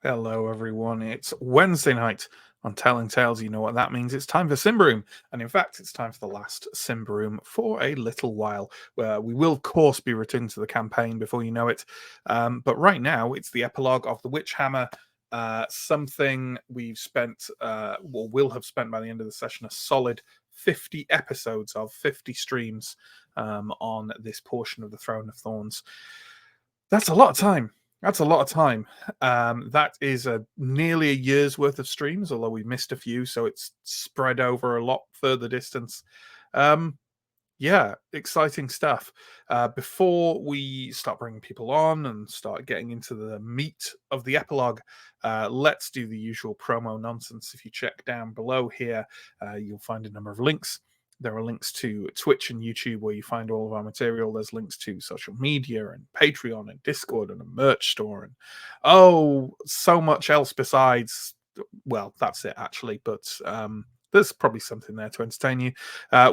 Hello, everyone. It's Wednesday night on Telling Tales. You know what that means. It's time for Symbaroum. And in fact, it's time for the last Symbaroum for a little while, where we will, of course, be returning to the campaign before you know it. But right now, it's the epilogue of The Witch Hammer. Something we've spent, or will have spent by the end of the session, a solid 50 episodes of 50 streams on this portion of the Throne of Thorns. That's a lot of time. That's a lot of time. That is nearly a year's worth of streams, although we missed a few, so it's spread over a lot further distance. Yeah, exciting stuff. Before we start bringing people on and start getting into the meat of the epilogue, let's do the usual promo nonsense. If you check down below here, you'll find a number of links. There are links to Twitch and YouTube where you find all of our material. There's links to social media and Patreon and Discord and a merch store and so much else besides. Well, that's it actually, but there's probably something there to entertain you.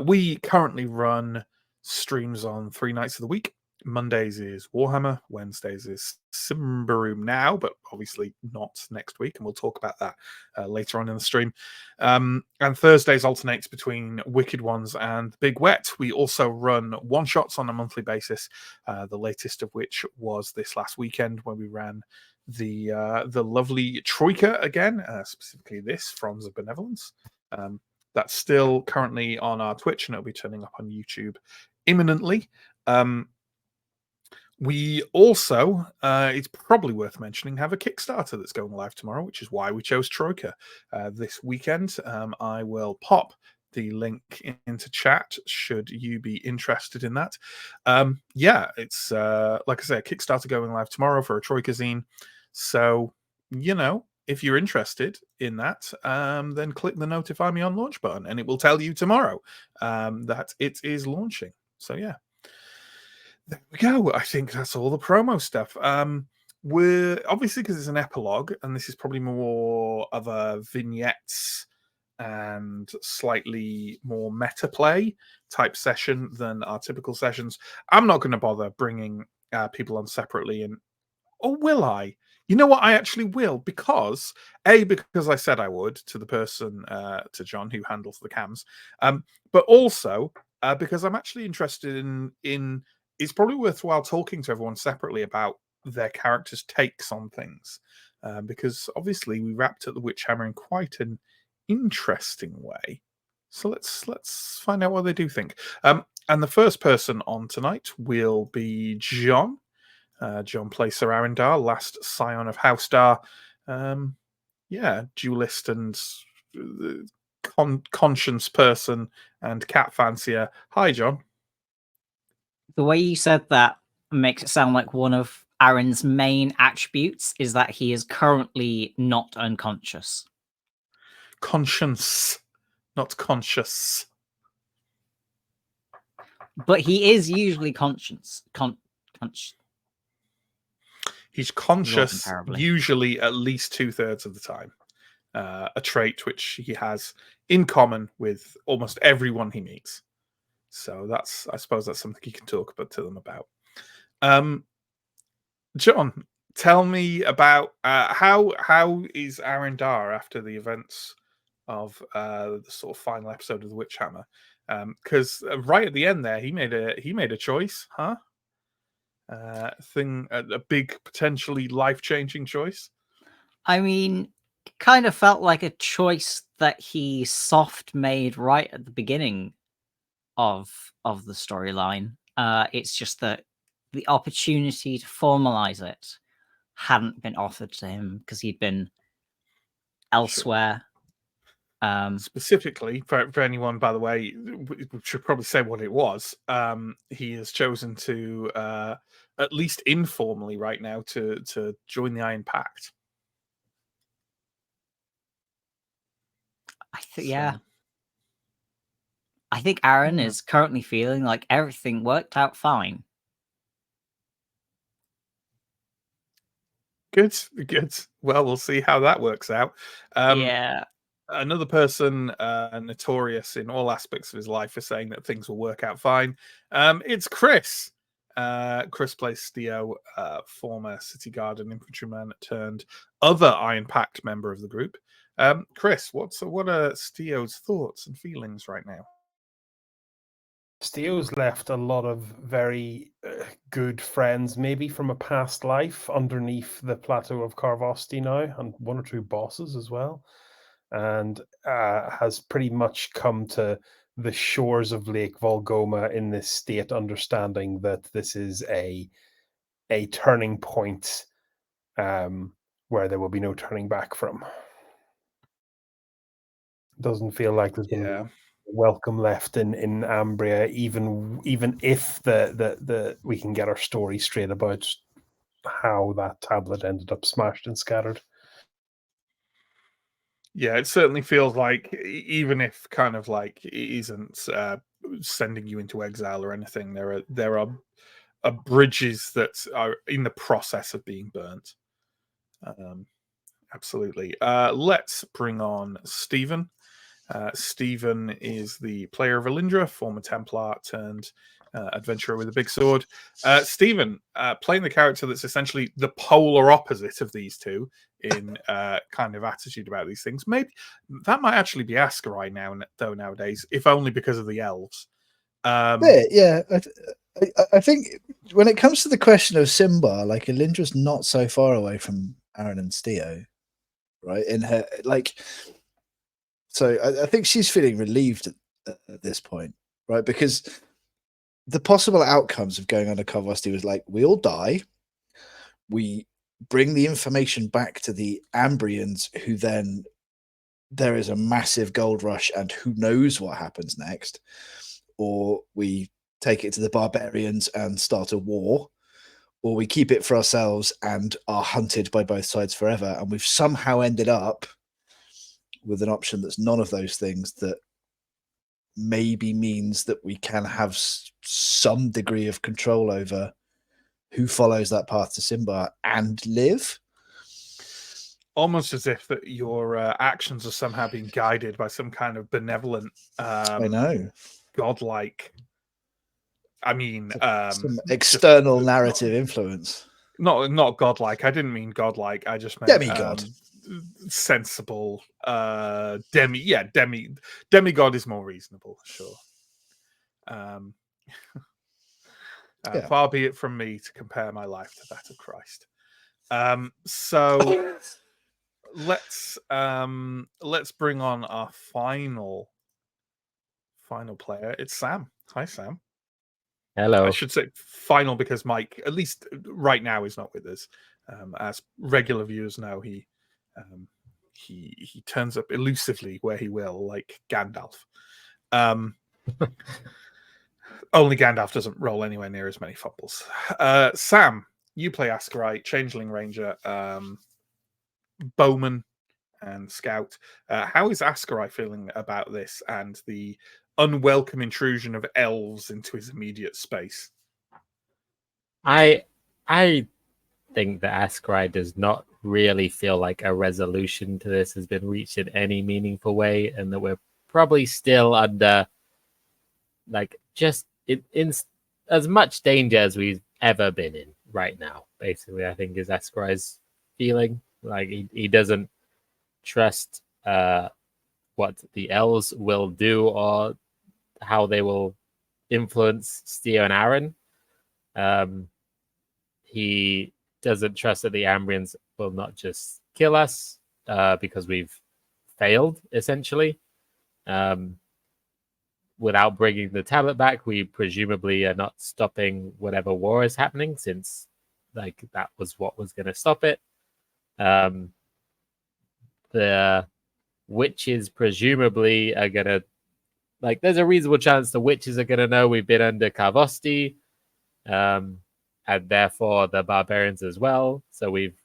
We currently run streams on 3 nights of the week. Mondays is Warhammer, Wednesdays is Symbaroum now, but obviously not next week, and we'll talk about that later on in the stream. And Thursdays alternates between Wicked Ones and Big Wet. We also run one-shots on a monthly basis, the latest of which was this last weekend when we ran the lovely Troika again, specifically this, Fronds of Benevolence. That's still currently on our Twitch, and it'll be turning up on YouTube imminently. We also, it's probably worth mentioning, have a Kickstarter that's going live tomorrow, which is why we chose Troika this weekend. I will pop the link into chat should you be interested in that. Yeah, it's, like I say, a Kickstarter going live tomorrow for a Troika zine. So, you know, if you're interested in that, then click the notify me on launch button and it will tell you tomorrow that it is launching. So, yeah. There we go. I think that's all the promo stuff. We're obviously, because it's an epilogue, and this is probably more of a vignettes and slightly more meta play type session than our typical sessions. I'm not going to bother bringing people on separately, or will I? You know what? I actually will, because I said I would to the person, to John, who handles the cams, but also because I'm actually interested in. It's probably worthwhile talking to everyone separately about their characters' takes on things, because obviously we wrapped up the Witch Hammer in quite an interesting way. So let's find out what they do think. And the first person on tonight will be John. John plays Sir Arendar, last scion of Housestar. Yeah, duelist and conscience person and cat fancier. Hi, John. The way you said that makes it sound like one of Aaron's main attributes is that he is currently not unconscious. Conscience, not conscious. But he is usually conscious. He's conscious usually at least 2/3 of the time. A trait which he has in common with almost everyone he meets. So I suppose that's something you can talk to them about. John, tell me about how is Arendar after the events of the sort of final episode of the Witch Hammer? Because right at the end there, he made a choice, huh? A big potentially life-changing choice. I mean, it kind of felt like a choice that he soft made right at the beginning of the storyline. It's just that the opportunity to formalize it hadn't been offered to him because he'd been elsewhere. Sure. Specifically, for anyone, by the way, we should probably say what it was. He has chosen to, at least informally right now, to join the Iron Pact. Yeah. I think Aaron is currently feeling like everything worked out fine. Good. Well, we'll see how that works out. Yeah. Another person notorious in all aspects of his life for saying that things will work out fine. It's Chris. Chris plays Steo, former City Guard and infantryman turned other Iron Pact member of the group. Chris, what are Steo's thoughts and feelings right now? Steo's left a lot of very good friends, maybe from a past life, underneath the plateau of Carvosti now, and one or two bosses as well, and has pretty much come to the shores of Lake Volgoma in this state, understanding that this is a turning point where there will be no turning back from. Doesn't feel like there's going to be welcome left in Ambria, even if the we can get our story straight about how that tablet ended up smashed and scattered. Yeah, it certainly feels like, even if kind of like it isn't sending you into exile or anything, there are bridges that are in the process of being burnt. Absolutely. Let's bring on Stephen. Stephen is the player of Alindra, former Templar turned adventurer with a big sword. Stephen, playing the character that's essentially the polar opposite of these two in kind of attitude about these things. Maybe that might actually be Ascarai though nowadays, if only because of the elves. Yeah. I think when it comes to the question of Symbar, like Alindra's not so far away from Aaron and Steo, right? In her so I think she's feeling relieved at this point, right? Because the possible outcomes of going under Carvosti was like, we all die, we bring the information back to the Ambrians, who then there is a massive gold rush and who knows what happens next, or we take it to the barbarians and start a war, or we keep it for ourselves and are hunted by both sides forever. And we've somehow ended up with an option that's none of those things, that maybe means that we can have some degree of control over who follows that path to Symbar and live. Almost as if that your actions are somehow being guided by some kind of benevolent, I know, godlike. I mean, some external narrative influence. Not godlike. I didn't mean godlike. I just meant demigod. Sensible. Demigod is more reasonable, sure. Far be it from me to compare my life to that of Christ. So let's bring on our final player. It's Sam. Hi, Sam. Hello. I should say final because Mike, at least right now, is not with us. As regular viewers know, he turns up elusively where he will, like Gandalf. Only Gandalf doesn't roll anywhere near as many fumbles. Sam, you play Ascarai, Changeling Ranger, Bowman, and Scout. How is Ascarai feeling about this and the unwelcome intrusion of elves into his immediate space? I think that Ascarai does not really feel like a resolution to this has been reached in any meaningful way, and that we're probably still under, like, just in as much danger as we've ever been in right now. Basically, I think is Ascarai's feeling. Like he doesn't trust what the elves will do or how they will influence Steo and Aaron. He doesn't trust that the Ambrians will not just kill us because we've failed, essentially. Without bringing the tablet back, we presumably are not stopping whatever war is happening, since like that was what was going to stop it. The witches presumably are going to, like, there's a reasonable chance the witches are going to know we've been under Carvosti, and therefore the barbarians as well. So we've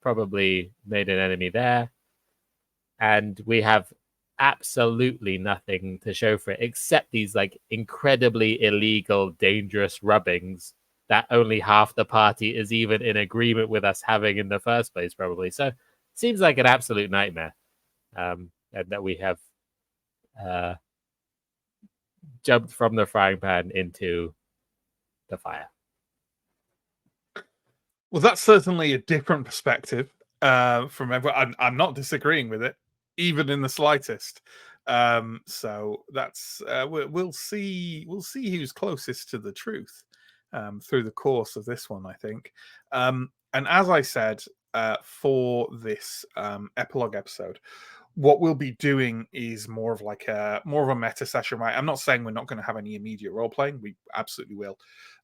probably made an enemy there. And we have absolutely nothing to show for it except these like incredibly illegal, dangerous rubbings that only half the party is even in agreement with us having in the first place, probably. So it seems like an absolute nightmare, and that we have jumped from the frying pan into the fire. Well, that's certainly a different perspective from everyone. I'm not disagreeing with it, even in the slightest. So that's we'll see. We'll see who's closest to the truth through the course of this one, I think. And as I said, for this epilogue episode, what we'll be doing is more of a meta session, right? I'm not saying we're not going to have any immediate role playing. We absolutely will.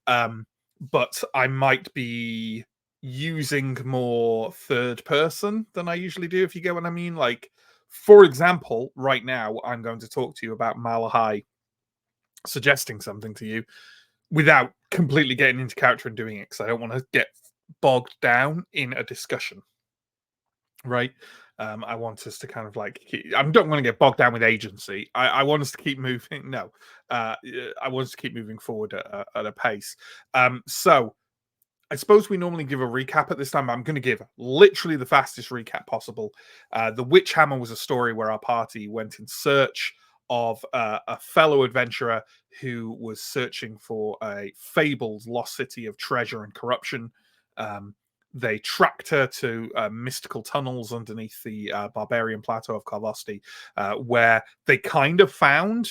But I might be using more third person than I usually do, if you get what I mean. Like, for example, right now I'm going to talk to you about Malahai suggesting something to you without completely getting into character and doing it, because I don't want to get bogged down in a discussion, right? I want us to kind of like I don't want to get bogged down with agency. I want us to keep moving. No, I want us to keep moving forward at a pace. So I suppose we normally give a recap at this time. I'm going to give literally the fastest recap possible. The Witch Hammer was a story where our party went in search of a fellow adventurer who was searching for a fabled lost city of treasure and corruption. They tracked her to mystical tunnels underneath the barbarian plateau of Karvosti, where they kind of found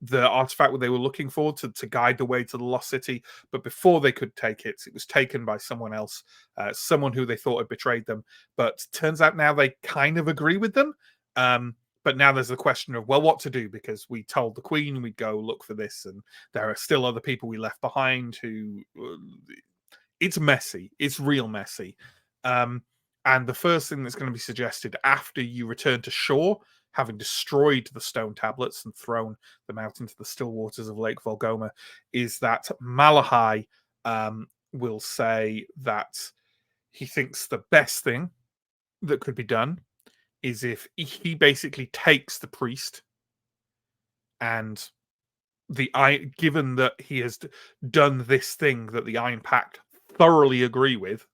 the artifact they were looking for to guide the way to the lost city. But before they could take it, it was taken by someone else, someone who they thought had betrayed them. But turns out now they kind of agree with them. But now there's the question of, well, what to do, because we told the Queen we'd go look for this, and there are still other people we left behind who... It's messy. It's real messy. And the first thing that's going to be suggested after you return to shore, having destroyed the stone tablets and thrown them out into the still waters of Lake Volgoma, is that Malahai will say that he thinks the best thing that could be done is if he basically takes the priest, and given that he has done this thing that the Iron Pact thoroughly agree with,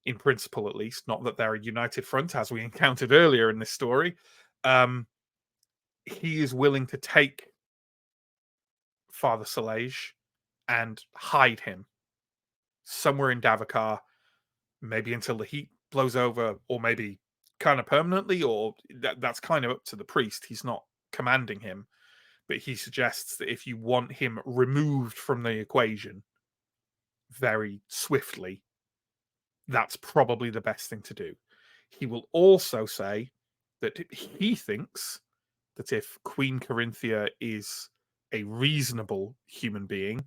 in principle at least, not that they're a united front as we encountered earlier in this story, he is willing to take Father Salage and hide him somewhere in Davakar, maybe until the heat blows over, or maybe kind of permanently, or that's kind of up to the priest. He's not commanding him, but he suggests that if you want him removed from the equation very swiftly, that's probably the best thing to do. He will also say that he thinks that if Queen Corinthia is a reasonable human being,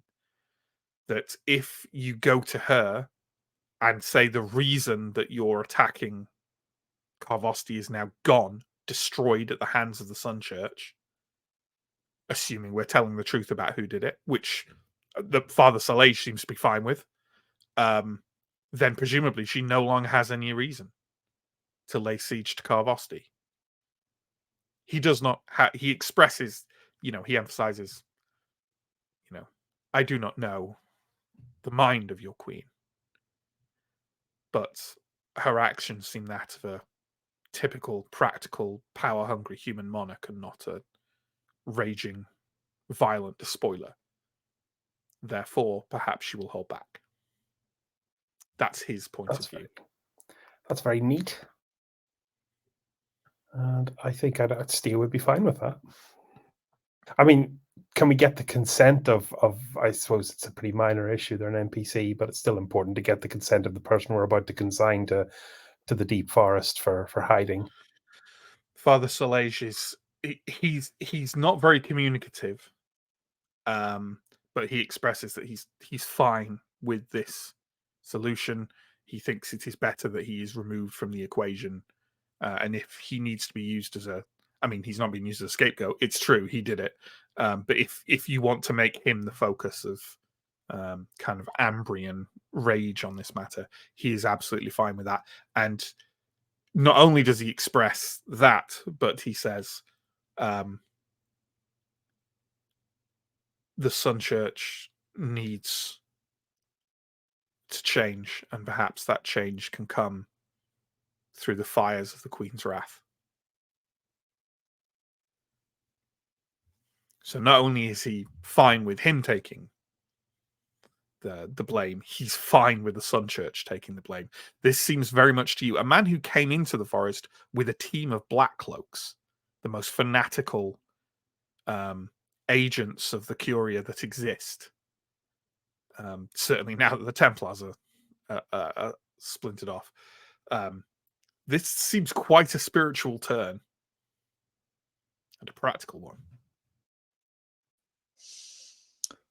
that if you go to her and say the reason that you're attacking Karvosti is now gone, destroyed at the hands of the Sun Church, assuming we're telling the truth about who did it, which the Father Salage seems to be fine with, then presumably she no longer has any reason to lay siege to Karvosti. He does not. He expresses, he emphasizes, I do not know the mind of your queen, but her actions seem that of a typical, practical, power-hungry human monarch, and not a raging, violent despoiler. Therefore, perhaps she will hold back. That's his point of view. That's very neat. And I think Steel would be fine with that. I mean, can we get the consent of I suppose it's a pretty minor issue, they're an NPC, but it's still important to get the consent of the person we're about to consign to the deep forest for hiding. Father Salage is he's not very communicative, but he expresses that he's fine with this solution. He thinks it is better that he is removed from the equation, and if he needs to be used as he's not being used as a scapegoat. It's true, he did it, but if you want to make him the focus of kind of Ambrian rage on this matter, he is absolutely fine with that. And not only does he express that, but he says the Sun Church needs to change, and perhaps that change can come through the fires of the Queen's wrath. So not only is he fine with him taking the blame. He's fine with the Sun Church taking the blame. This seems very much to you, a man who came into the forest with a team of black cloaks, the most fanatical agents of the Curia that exist. Certainly now that the Templars are splintered off. This seems quite a spiritual turn and a practical one.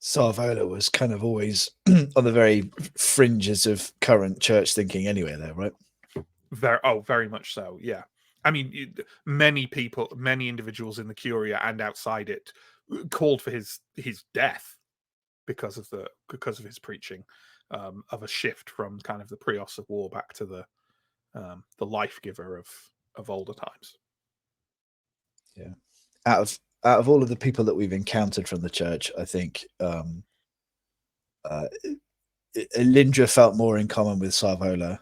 Sarvola was kind of always on the very fringes of current church thinking anyway there, right? Very much so, yeah. I mean, many individuals in the Curia and outside it called for his death because of his preaching of a shift from kind of the Prios of war back to the life giver of older times. Yeah. Out of all of the people that we've encountered from the church, I think Elindra felt more in common with Sarvola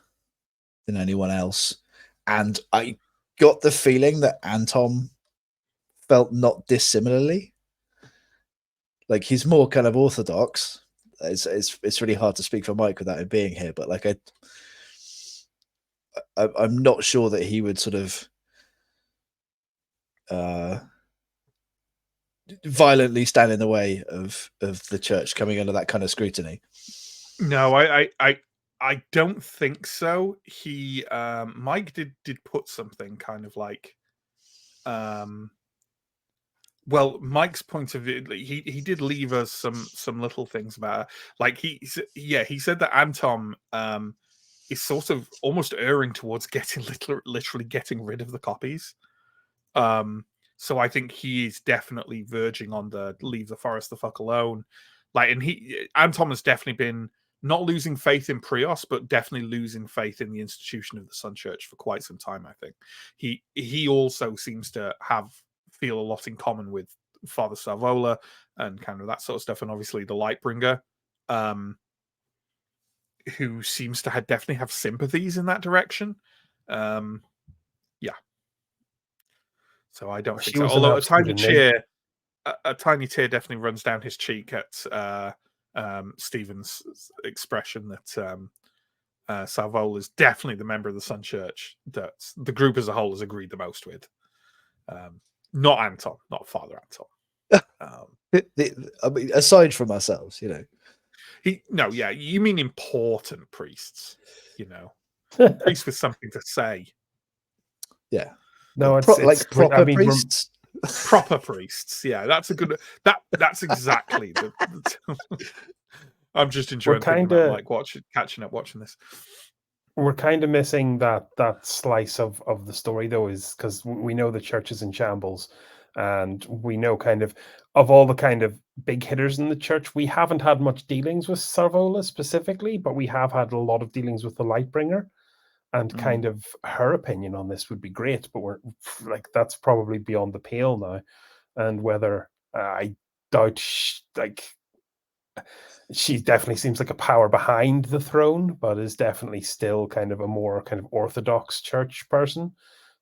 than anyone else. And I got the feeling that Anton felt not dissimilarly. Like, he's more kind of orthodox. It's really hard to speak for Mike without him being here, but like I'm not sure that he would sort of violently stand in the way of the church coming under that kind of scrutiny. No, I don't think so. He Mike did put something kind of like well, Mike's point of view, he did leave us some little things about it. Like he said that Anton is sort of almost erring towards getting literally getting rid of the copies. So I think he is definitely verging on the leave the forest the fuck alone. Like, and Anton has definitely been not losing faith in Prios, but definitely losing faith in the institution of the Sun Church for quite some time. I think he also seems to feel a lot in common with Father Sarvola and kind of that sort of stuff, and obviously the Lightbringer, who seems to definitely have sympathies in that direction. Yeah. So I don't think so. Although a tiny tear definitely runs down his cheek at Stephen's expression that Sarvola is definitely the member of the Sun Church that the group as a whole has agreed the most with. Not Anton, not Father Anton. I mean, aside from ourselves, you know. You mean important priests, priests with something to say. Yeah. No, it's like proper priests. Proper priests. Yeah, that's a good. That's exactly the I'm just enjoying thinking about like catching up watching this. We're kind of missing that slice of the story, though, is because we know the church is in shambles, and we know kind of all the kind of big hitters in the church. We haven't had much dealings with Sarvola specifically, but we have had a lot of dealings with the Lightbringer, and kind of her opinion on this would be great. But we're like, that's probably beyond the pale now, and whether I doubt she definitely seems like a power behind the throne, but is definitely still kind of a more kind of orthodox church person.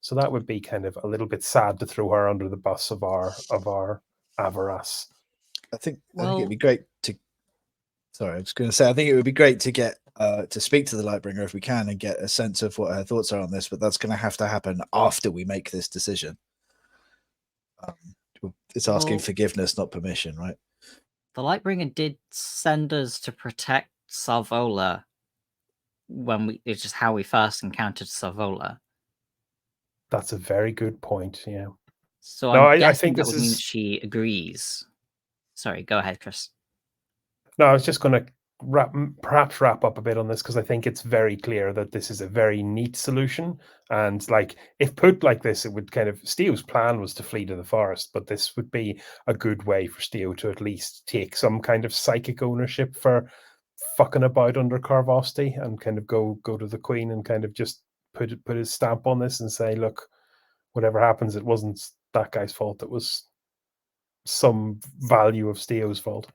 So that would be kind of a little bit sad to throw her under the bus of our Avaras. I think it'd be great to. Sorry, I was going to say I think it would be great to get to speak to the Lightbringer if we can and get a sense of what her thoughts are on this. But that's going to have to happen after we make this decision. It's asking forgiveness, not permission, right? The Lightbringer did send us to protect Sarvola it's just how we first encountered Sarvola. That's a very good point. Yeah. So I think that would mean she agrees. Sorry, go ahead, Chris. No, I was just going to wrap up a bit on this because I think it's very clear that this is a very neat solution. And like, if put like this, it would kind of Steo's plan was to flee to the forest, but this would be a good way for Steo to at least take some kind of psychic ownership for fucking about under Carvosti and kind of go to the Queen and kind of just put his stamp on this and say, look, whatever happens, it wasn't that guy's fault. It was some value of Steo's fault.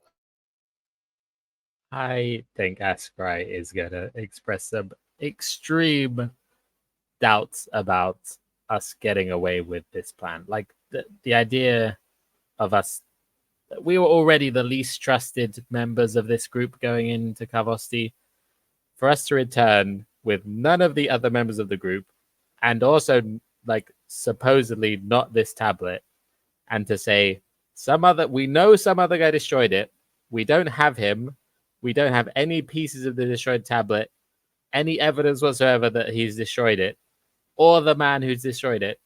I think Askrai is going to express some extreme doubts about us getting away with this plan. Like the idea of us we were already the least trusted members of this group going into Kavosti. For us to return with none of the other members of the group, and also like supposedly not this tablet, and to say we know some other guy destroyed it. We don't have him. We don't have any pieces of the destroyed tablet, any evidence whatsoever that he's destroyed it, or the man who's destroyed it,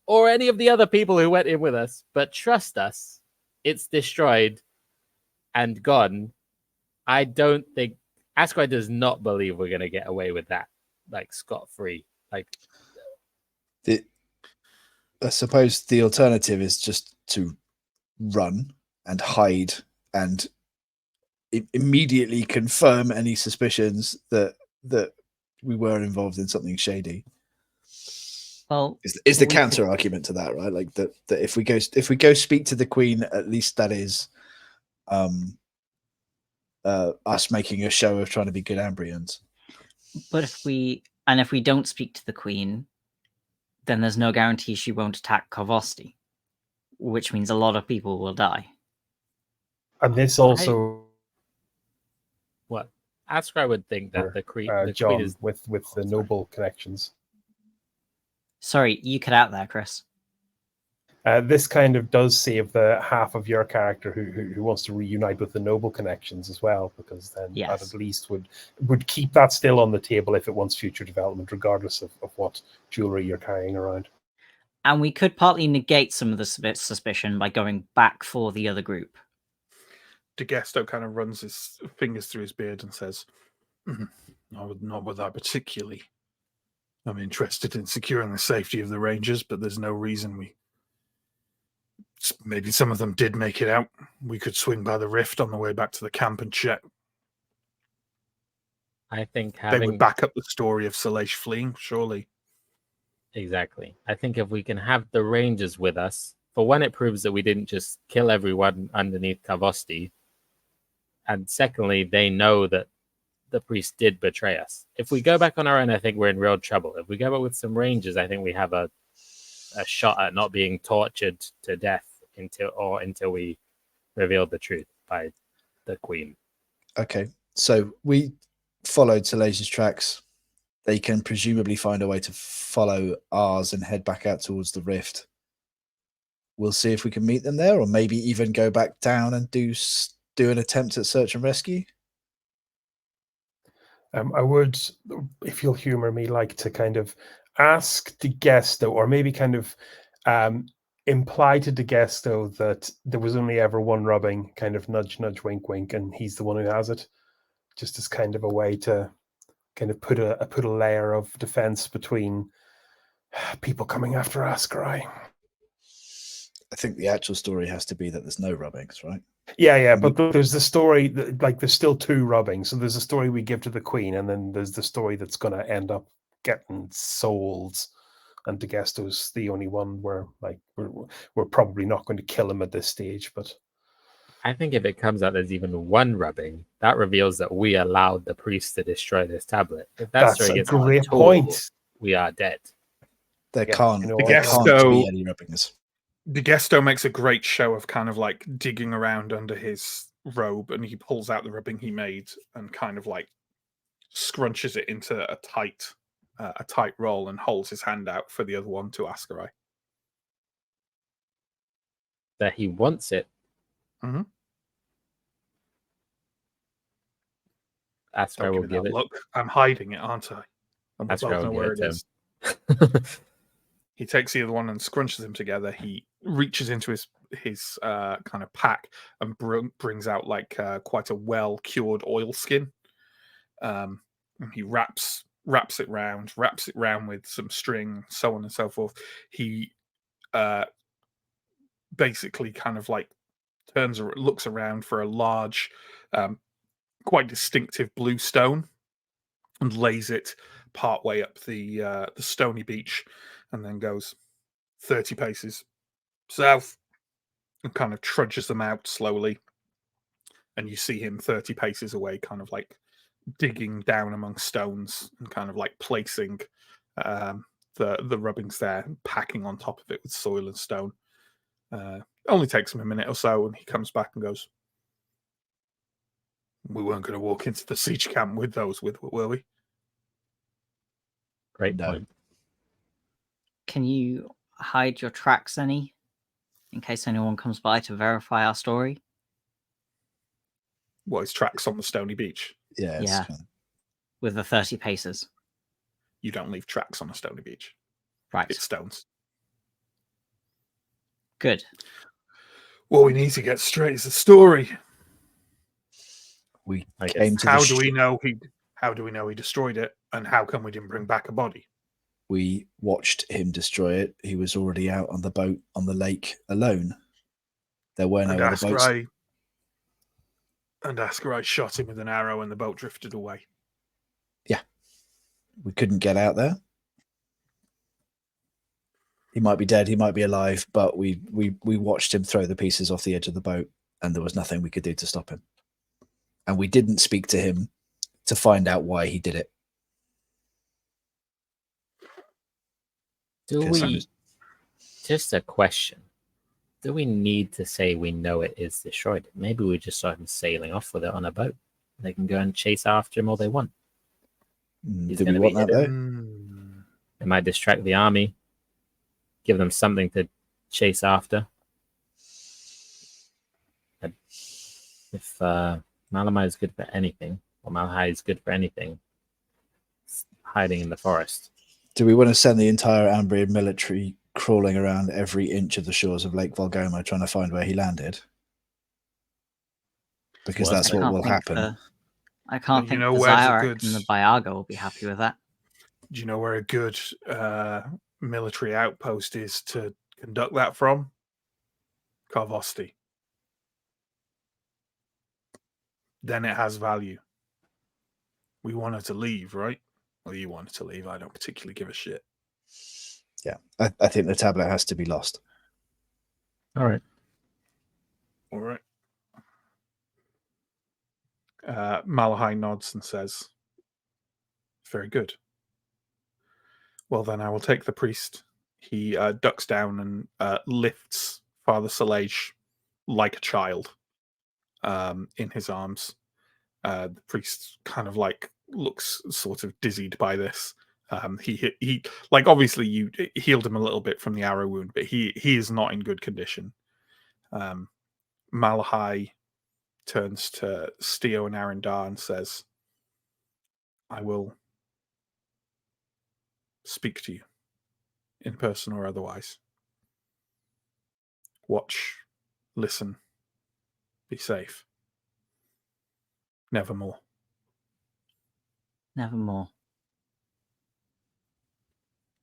or any of the other people who went in with us. But trust us, it's destroyed and gone. I don't think Askrai does not believe we're going to get away with that, like scot-free. Like, I suppose the alternative is just to run and hide and immediately confirm any suspicions that we were involved in something shady. Well, is the counter argument to that, right? Like that if we go speak to the Queen, at least that is us making a show of trying to be good Ambrians. But if we don't speak to the Queen, then there's no guarantee she won't attack Kavosti, which means a lot of people will die. And this also, what Askrai would think that the Queen is with the noble connections. Sorry, you cut out there, Chris. This kind of does save the half of your character who wants to reunite with the noble connections as well, because then that at least would keep that still on the table if it wants future development, regardless of what jewelry you're carrying around. And we could partly negate some of the suspicion by going back for the other group. DeGesto kind of runs his fingers through his beard and says, not with that particularly. I'm interested in securing the safety of the Rangers, but there's no reason maybe some of them did make it out. We could swing by the rift on the way back to the camp and check. I think they would back up the story of Salesh fleeing, surely. Exactly. I think if we can have the Rangers with us, for one, it proves that we didn't just kill everyone underneath Kavosti. And secondly, they know that the priest did betray us. If we go back on our own, I think we're in real trouble. If we go back with some Rangers, I think we have a shot at not being tortured to death until we reveal the truth by the Queen. Okay, so we followed Salesia's tracks. They can presumably find a way to follow ours and head back out towards the rift. We'll see if we can meet them there, or maybe even go back down and do an attempt at search and rescue. I would, if you'll humor me, like to kind of ask DeGesto, or maybe kind of imply to DeGesto that there was only ever one rubbing, kind of nudge, nudge, wink, wink, and he's the one who has it, just as kind of a way to kind of put a layer of defense between people coming after Askrai. I think the actual story has to be that there's no rubbings, right? Yeah, but there's the story that, like, there's still two rubbings. So there's a story we give to the Queen, and then there's the story that's going to end up getting souls. And DeGesto's the only one where, like, we're probably not going to kill him at this stage. But I think if it comes out there's even one rubbing, that reveals that we allowed the priest to destroy this tablet. If that's a great point. We are dead. There can't be any rubbings. DeGesto makes a great show of kind of like digging around under his robe, and he pulls out the rubbing he made and kind of like scrunches it into a tight roll and holds his hand out for the other one to Askrai. That he wants it. Mm-hmm. Askrai will give it. Look, I'm hiding it, aren't I? Askrai will where give it is. He takes the other one and scrunches them together. He reaches into his kind of pack and brings out like quite a well-cured oil skin. And he wraps it round with some string, so on and so forth. He basically kind of like looks around for a large, quite distinctive blue stone and lays it partway up the stony beach, and then goes 30 paces south and kind of trudges them out slowly. And you see him 30 paces away, kind of like digging down among stones and kind of like placing the rubbings there, and packing on top of it with soil and stone. Only takes him a minute or so, and he comes back and goes, "We weren't going to walk into the siege camp with those, were we?" Great No. point. Can you hide your tracks any, in case anyone comes by to verify our story? What, his tracks on the stony beach? Yeah. It's Yeah. kind of- With the 30 paces. You don't leave tracks on a stony beach. Right. It's stones. Good. What we need to get straight is the story. we I guess- came to the How do we know he destroyed it, and how come we didn't bring back a body? We watched him destroy it. He was already out on the boat on the lake alone. There were no And other boats. Ascarai shot him with an arrow, and the boat drifted away. We couldn't get out there. He might be dead, he might be alive, but we watched him throw the pieces off the edge of the boat, and there was nothing we could do to stop him. And we didn't speak to him to find out why he did it. Do Yes, we? Just a question. Do we need to say we know it is destroyed? Maybe we just saw him sailing off with it on a boat. They can go and chase after him all they want. He's Do we gonna want be that though? Mm. It might distract the army, give them something to chase after. And if Malamai is good for anything, or Malahai is good for anything, it's hiding in the forest. Do we want to send the entire Ambrian military crawling around every inch of the shores of Lake Volgoma trying to find where he landed? Because Well, that's I what will happen. I can't You think know the where's a Zyarek good- and the Biaga will be happy with that. Do you know where a good military outpost is to conduct that from? Karvosti. Then it has value. We want her to leave, right? Well, you want her to leave. I don't particularly give a shit. Yeah, I think the tablet has to be lost. All right. All right. Malahai nods and says, "Very good. Well, then I will take the priest." He ducks down and lifts Father Salage like a child in his arms. The priest kind of like looks sort of dizzied by this. He like obviously you healed him a little bit from the arrow wound, but he is not in good condition. Malahai turns to Steo and Arendar and says, "I will speak to you, in person or otherwise. Watch, listen, be safe. Nevermore." Nevermore.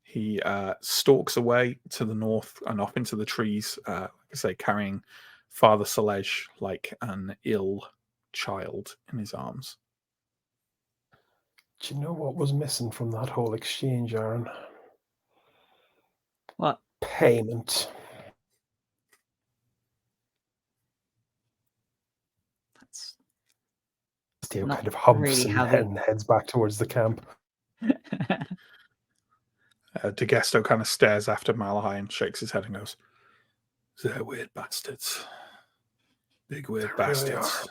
He stalks away to the north and off into the trees, like I say, carrying Father Salej like an ill child in his arms. Do you know what was missing from that whole exchange, Aaron? What? Payment. That's Theo Not kind of humps really and, how they- and heads back towards the camp. DeGesto kind of stares after Malahai and shakes his head and goes, "They're weird bastards. Big weird They really bastards."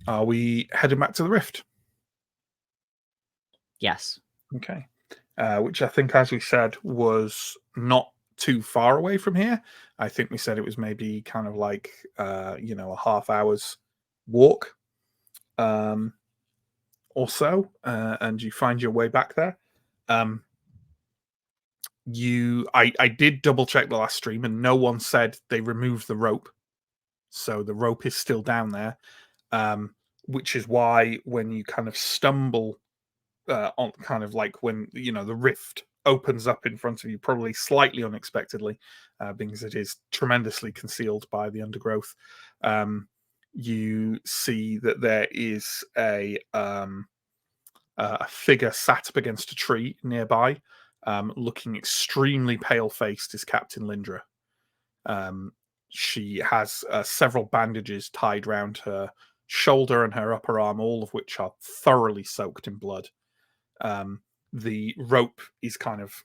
Are we heading back to the Rift? Yes. Okay. Which I think, as we said, was not too far away from here. I think we said it was maybe kind of like, a half hour's walk or so. And you find your way back there. I did double check the last stream and no one said they removed the rope. So the rope is still down there. Which is why when you kind of stumble on kind of like when the rift opens up in front of you, probably slightly unexpectedly, because it is tremendously concealed by the undergrowth. You see that there is a figure sat up against a tree nearby, looking extremely pale-faced, is Captain Lindra. She has several bandages tied round her shoulder and her upper arm, all of which are thoroughly soaked in blood. The rope is kind of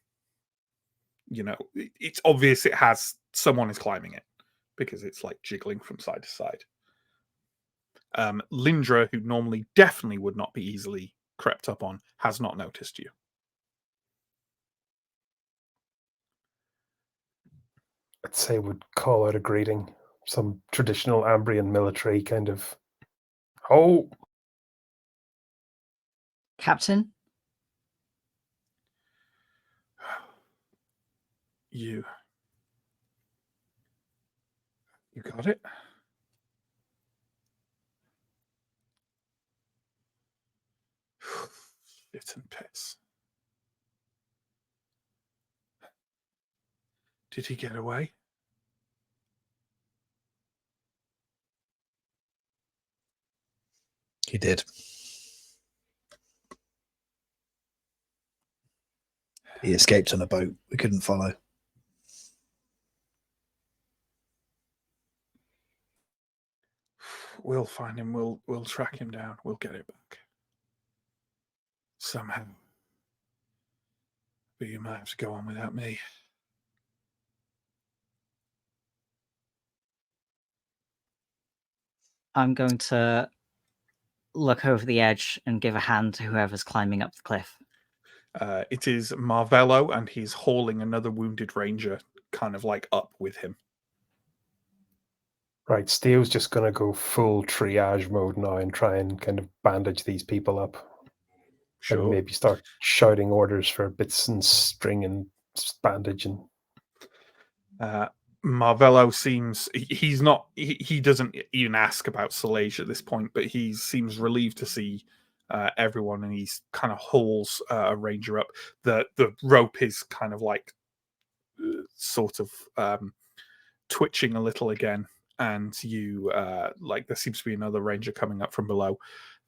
it's obvious it has someone is climbing it because it's like jiggling from side to side. Lindra, who normally definitely would not be easily crept up on, has not noticed you. I'd say would call out a greeting, some traditional Ambrian military kind of. Oh, Captain, You got it? Shit and piss. Did he get away? He did. He escaped on a boat. We couldn't follow. We'll find him. We'll track him down. We'll get it back somehow. But you might have to go on without me. I'm going to look over the edge and give a hand to whoever's climbing up the cliff. It is Marvello, and he's hauling another wounded ranger kind of like up with him. right. Steele's just going to go full triage mode now and try and kind of bandage these people up. Sure. And maybe start shouting orders for bits and string and bandage and. Marvello seems he doesn't even ask about Solange at this point, but he seems relieved to see everyone, and he's kind of hauls a ranger up. The rope is kind of like sort of twitching a little again, and you like there seems to be another ranger coming up from below.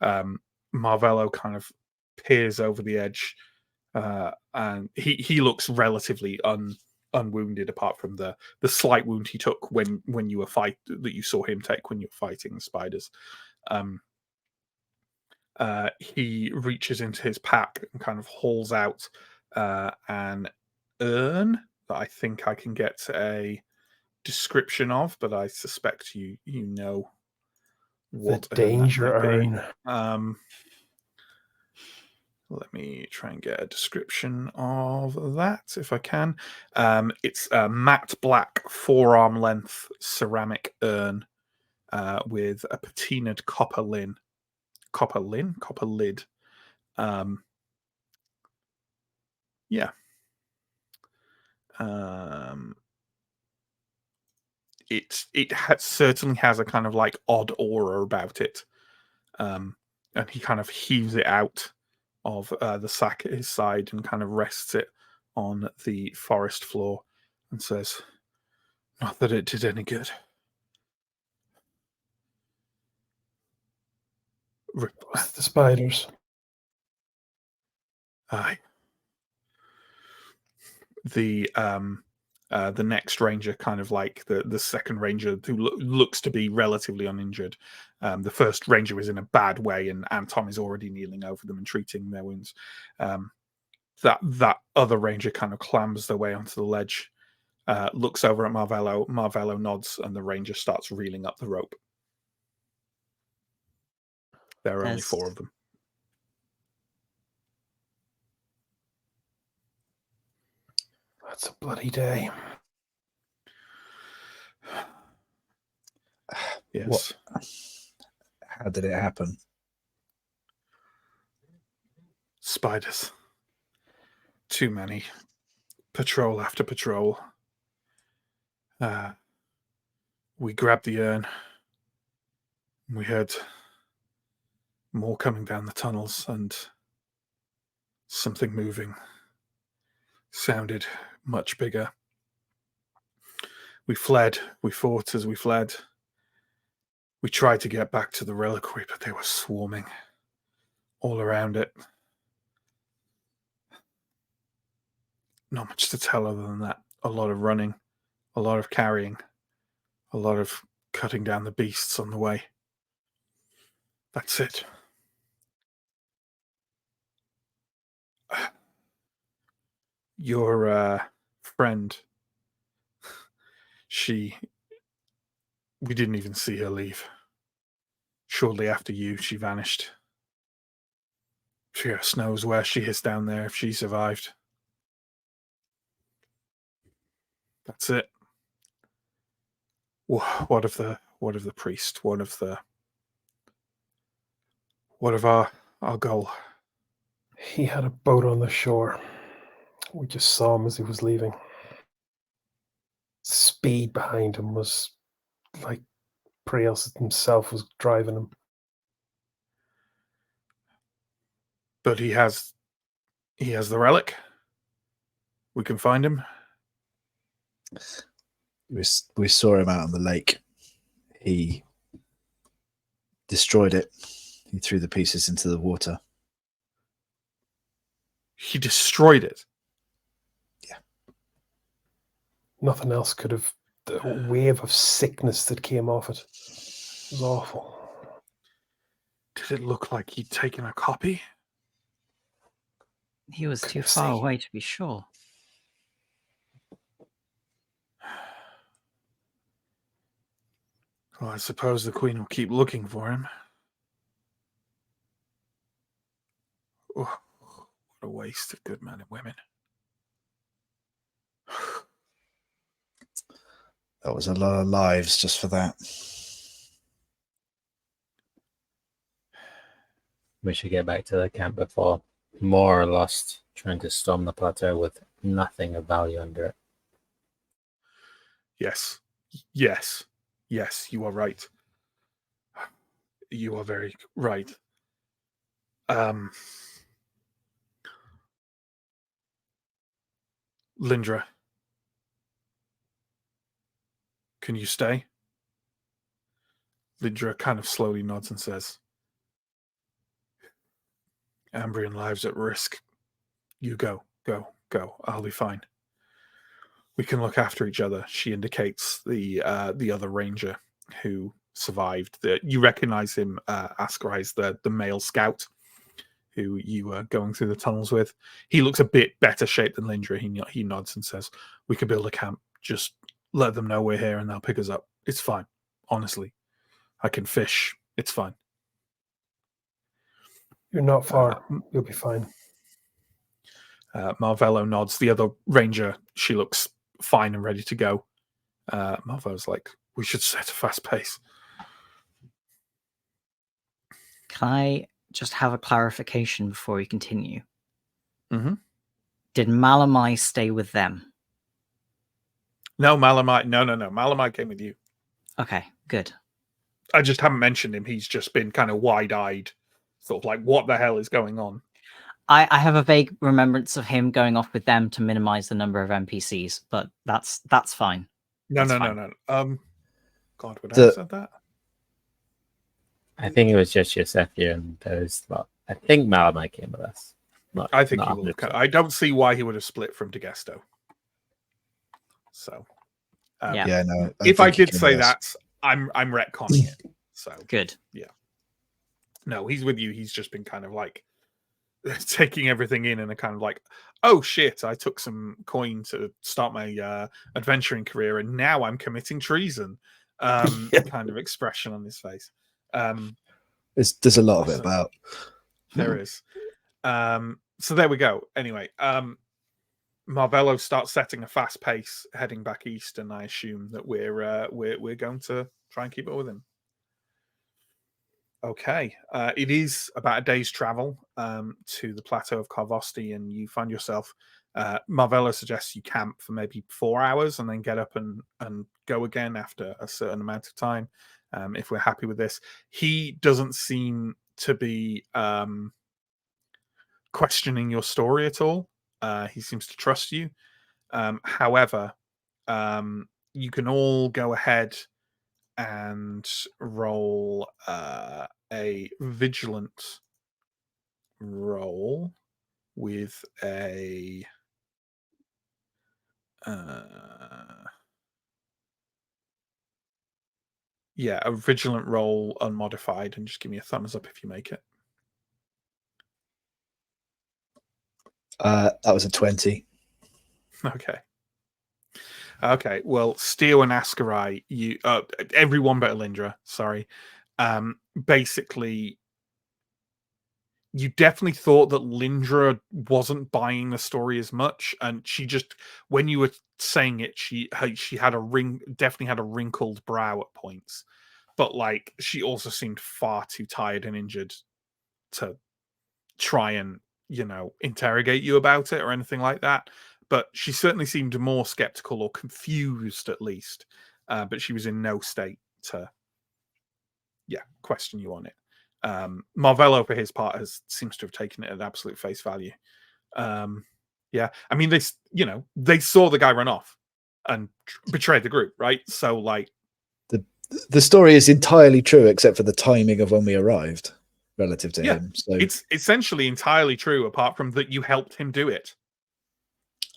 Marvello kind of peers over the edge, and he looks relatively unwounded, apart from the slight wound he took when you were that you saw him take when you were fighting the spiders. He reaches into his pack and kind of hauls out an urn that I think I can get a description of, but I suspect you know what The danger urn. Let me try and get a description of that if I can. It's a matte black forearm length ceramic urn with a patinaed copper lid. Yeah. It certainly has a kind of like odd aura about it. And he kind of heaves it out of the sack at his side and kind of rests it on the forest floor and says, "Not that it did any good." Was the spiders? Aye. The next ranger, kind of like the second ranger, who looks to be relatively uninjured. The first ranger is in a bad way, and Anton is already kneeling over them and treating their wounds. That other ranger kind of clambers their way onto the ledge, looks over at Marvello. Marvello nods, and the ranger starts reeling up the rope. There are only 4 of them. That's a bloody day. Yes. How did it happen? Spiders. Too many. Patrol after patrol. We grabbed the urn. We heard more coming down the tunnels, and something moving. Sounded much bigger. We fled. We fought as we fled. We tried to get back to the reliquary, but they were swarming all around it. Not much to tell other than that. A lot of running, a lot of carrying, a lot of cutting down the beasts on the way. That's it. Your friend. We didn't even see her leave. Shortly after you, she vanished. She just knows where she is down there if she survived. That's it. What of the priest? What of our goal? He had a boat on the shore. We just saw him as he was leaving. Speed behind him was like Prius himself was driving him. But he has the relic. We can find him. We saw him out on the lake. He destroyed it. He threw the pieces into the water. He destroyed it. Yeah. Nothing else could have. The wave of sickness that came off it was awful. Did it look like he'd taken a copy? He was too Couldn't far see. away to be sure. Well, I suppose the Queen will keep looking for him. Oh, what a waste of good men and women. That was a lot of lives just for that. We should get back to the camp before more are lost trying to storm the plateau with nothing of value under it. Yes, you are right. You are very right. Lindra, can you stay? Lindra kind of slowly nods and says, Ambrian lives at risk. You go. I'll be fine. We can look after each other. She indicates the other ranger who survived. You recognize him, Askari's the male scout who you were going through the tunnels with. He looks a bit better shaped than Lindra. He nods and says, we could build a camp. Just let them know we're here and they'll pick us up. It's fine. Honestly. I can fish. It's fine. You're not far. You'll be fine. Marvello nods. The other ranger, she looks fine and ready to go. Marvello's like, we should set a fast pace. Can I just have a clarification before we continue? Mm-hmm. Did Malamai stay with them? No, Malamai. No. Malamai came with you. Okay, good. I just haven't mentioned him. He's just been kind of wide-eyed, sort of like, what the hell is going on? I have a vague remembrance of him going off with them to minimize the number of NPCs, but that's fine. No. God, would I have said that? I think it was just Yosefia and those lot. I think Malamai came with us. I think he will. I don't see why he would have split from Degesto. So, yeah, no. If I did say that, I'm retconning it. So good. Yeah. No, he's with you. He's just been kind of like taking everything in and a kind of like, oh shit, I took some coin to start my adventuring career and now I'm committing treason. Kind of expression on his face. There's a lot of it about. There is. So there we go. Anyway, Marvello starts setting a fast pace heading back east, and I assume that we're going to try and keep up with him. Okay, it is about a day's travel to the plateau of Carvosti, and you find yourself. Marvello suggests you camp for maybe 4 hours and then get up and go again after a certain amount of time. If we're happy with this, he doesn't seem to be questioning your story at all. He seems to trust you. However, you can all go ahead and roll a vigilant roll with a vigilant roll unmodified, and just give me a thumbs up if you make it. That was a 20. Okay. Okay, well, Steo and Ascarai, you everyone but Alindra, sorry. Basically, you definitely thought that Lindra wasn't buying the story as much, and she just, when you were saying it, she had definitely had a wrinkled brow at points, but like she also seemed far too tired and injured to try and interrogate you about it or anything like that. But she certainly seemed more skeptical or confused, at least. But she was in no state to, question you on it. Marvello, for his part, seems to have taken it at absolute face value. Yeah, I mean, they saw the guy run off and betrayed the group, right? So, like, the story is entirely true except for the timing of when we arrived relative to him. So it's essentially entirely true, apart from that you helped him do it.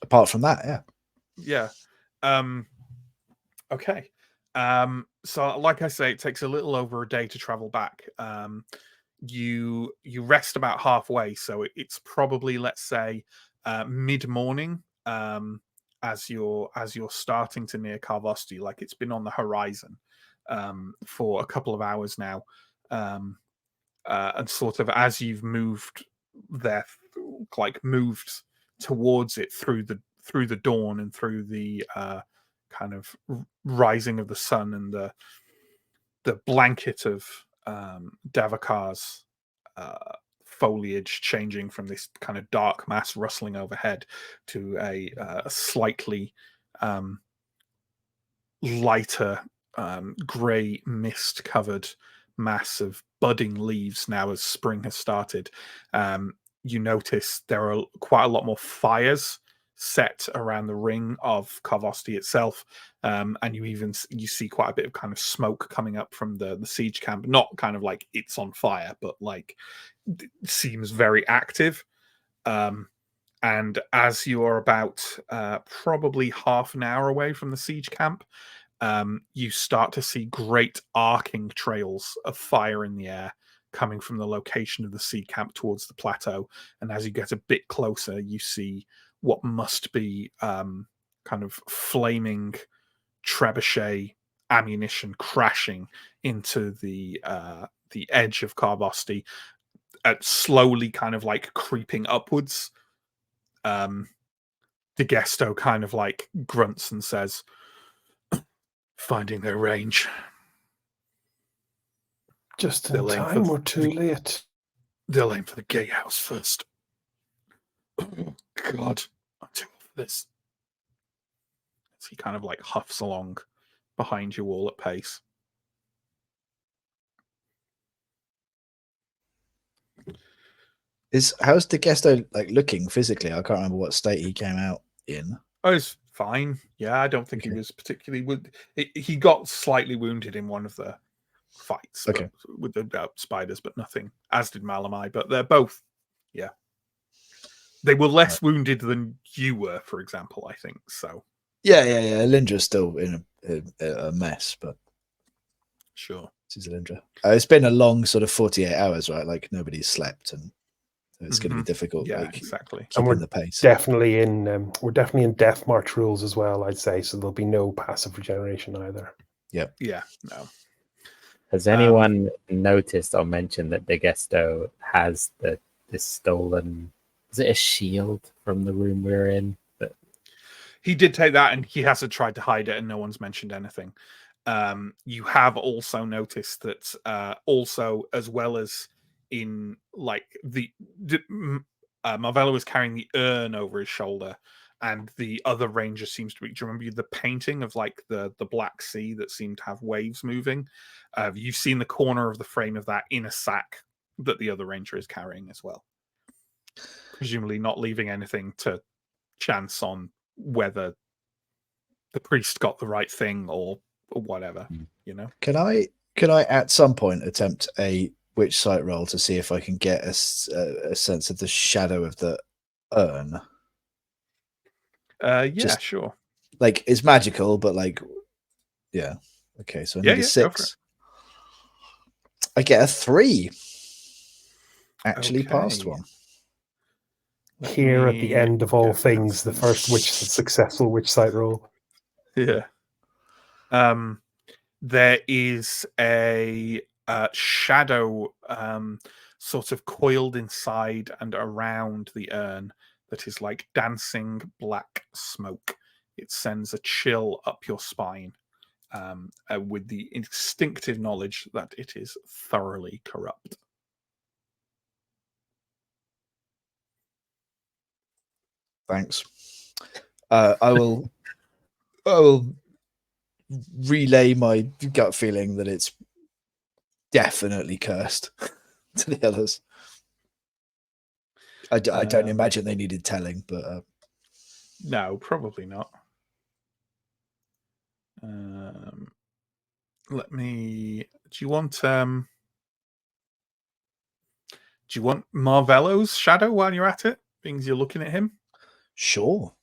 Apart from that, yeah. Okay. So, like I say, it takes a little over a day to travel back. You rest about halfway, so it's probably, let's say, mid-morning. As you're starting to near Carvosti, like it's been on the horizon for a couple of hours now, and sort of as you've moved there, like moved towards it through the dawn and through the kind of rising of the sun and the blanket of Davakar's foliage changing from this kind of dark mass rustling overhead to a slightly lighter grey mist covered mass of budding leaves now as spring has started. You notice there are quite a lot more fires set around the ring of Carvosti itself, and you see quite a bit of kind of smoke coming up from the siege camp. Not kind of like it's on fire, but like it seems very active. And as you are about probably half an hour away from the siege camp, you start to see great arcing trails of fire in the air coming from the location of the siege camp towards the plateau. And as you get a bit closer, you see what must be kind of flaming trebuchet ammunition crashing into the edge of Carvosti, slowly kind of like creeping upwards. DeGesto kind of like grunts and says, "Finding their range. Just in time or too late? They'll aim for the gatehouse first." Oh, God, I'm too old for this. As he kind of like huffs along behind you all at pace. how's DeGesto like looking physically? I can't remember what state he came out in. Oh, he's fine. Yeah, I don't think he was particularly he got slightly wounded in one of the fights with the spiders, but nothing, as did Malamai. But they're both, they were less wounded than you were, for example, I think. So yeah. Lindra's still in a mess, but sure, she's Lindra. It's been a long sort of 48 hours, right? Like nobody's slept, and it's going to be difficult. Yeah, like, exactly. And we're the pace. definitely in death march rules as well, I'd say. So there'll be no passive regeneration either. Yeah, no. Has anyone noticed or mentioned that DeGesto has this stolen? Is it a shield from the room we're in? But he did take that, and he hasn't tried to hide it, and no one's mentioned anything. You have also noticed that also, as well as in like Marvello is carrying the urn over his shoulder, and the other ranger seems to be. Do you remember the painting of like the Black Sea that seemed to have waves moving? You've seen the corner of the frame of that in a sack that the other ranger is carrying as well. Presumably not leaving anything to chance on whether the priest got the right thing or whatever, Can I at some point attempt a witch sight roll to see if I can get a sense of the shadow of the urn? Just, sure. Like it's magical, but like, yeah. Okay, so I need a 6. I get a 3. Actually passed one. Here at the end of all things, the first successful witch sight roll. Yeah. There is a shadow sort of coiled inside and around the urn that is like dancing black smoke. It sends a chill up your spine with the instinctive knowledge that it is thoroughly corrupt. Thanks. I will relay my gut feeling that it's definitely cursed to the others. I don't imagine they needed telling, but no, probably not. Let me. Do you want Marvello's shadow while you're at it? Being as you're looking at him. sure.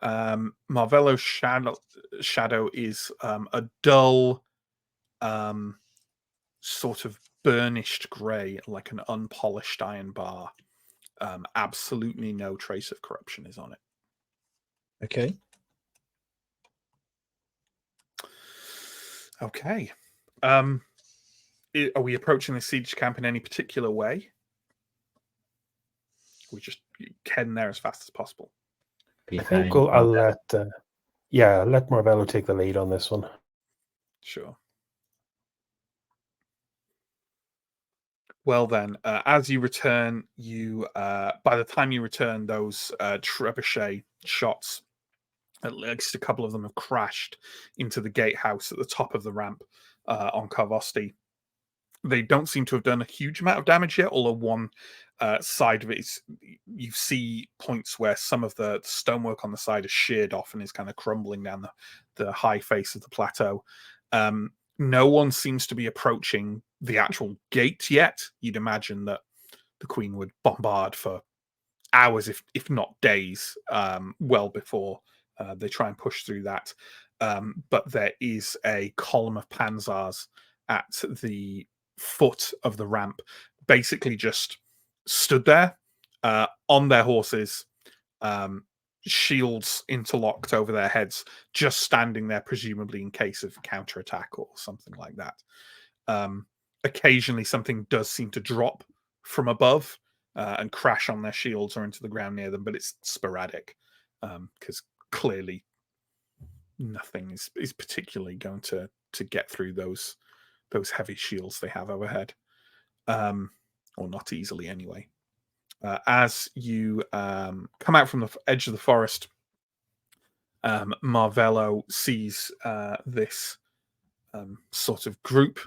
Marvello's shadow is a dull, sort of burnished grey, like an unpolished iron bar. Absolutely no trace of corruption is on it. Okay. Okay. Are we approaching the siege camp in any particular way? We just heading there as fast as possible. I think I'll let Marvello take the lead on this one. Sure. Well then, as you return, by the time you return, those trebuchet shots, at least a couple of them have crashed into the gatehouse at the top of the ramp on Carvosti. They don't seem to have done a huge amount of damage yet, although one side of it is, you see points where some of the stonework on the side is sheared off and is kind of crumbling down the high face of the plateau. No one seems to be approaching the actual gate yet. You'd imagine that the Queen would bombard for hours, if not days, well before they try and push through that. But there is a column of panzers at the foot of the ramp, basically just stood there on their horses, shields interlocked over their heads, just standing there, presumably in case of counterattack or something like that. Occasionally something does seem to drop from above and crash on their shields or into the ground near them, but it's sporadic because clearly nothing is particularly going to get through those heavy shields they have overhead, or not easily anyway. As you come out from the edge of the forest, Marvello sees this sort of group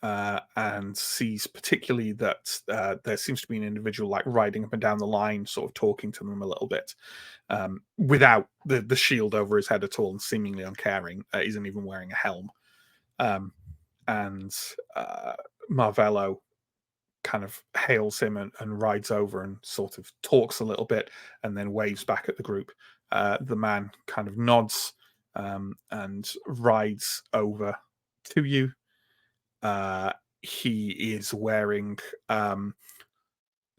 and sees particularly that there seems to be an individual like riding up and down the line, sort of talking to them a little bit, without the shield over his head at all and seemingly uncaring. Isn't even wearing a helm. And Marvello kind of hails him and rides over and sort of talks a little bit and then waves back at the group. The man kind of nods and rides over to you. He is wearing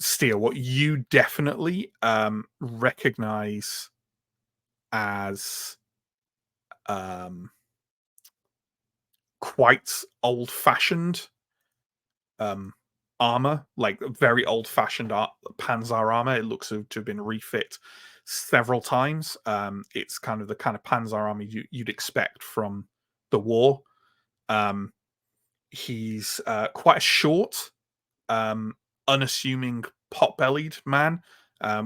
Steer, what you definitely recognize as quite old-fashioned armor, like very old-fashioned Panzer armor. It looks to have been refit several times. It's kind of the kind of Panzer armor you'd expect from the war. He's quite a short, unassuming, pot-bellied man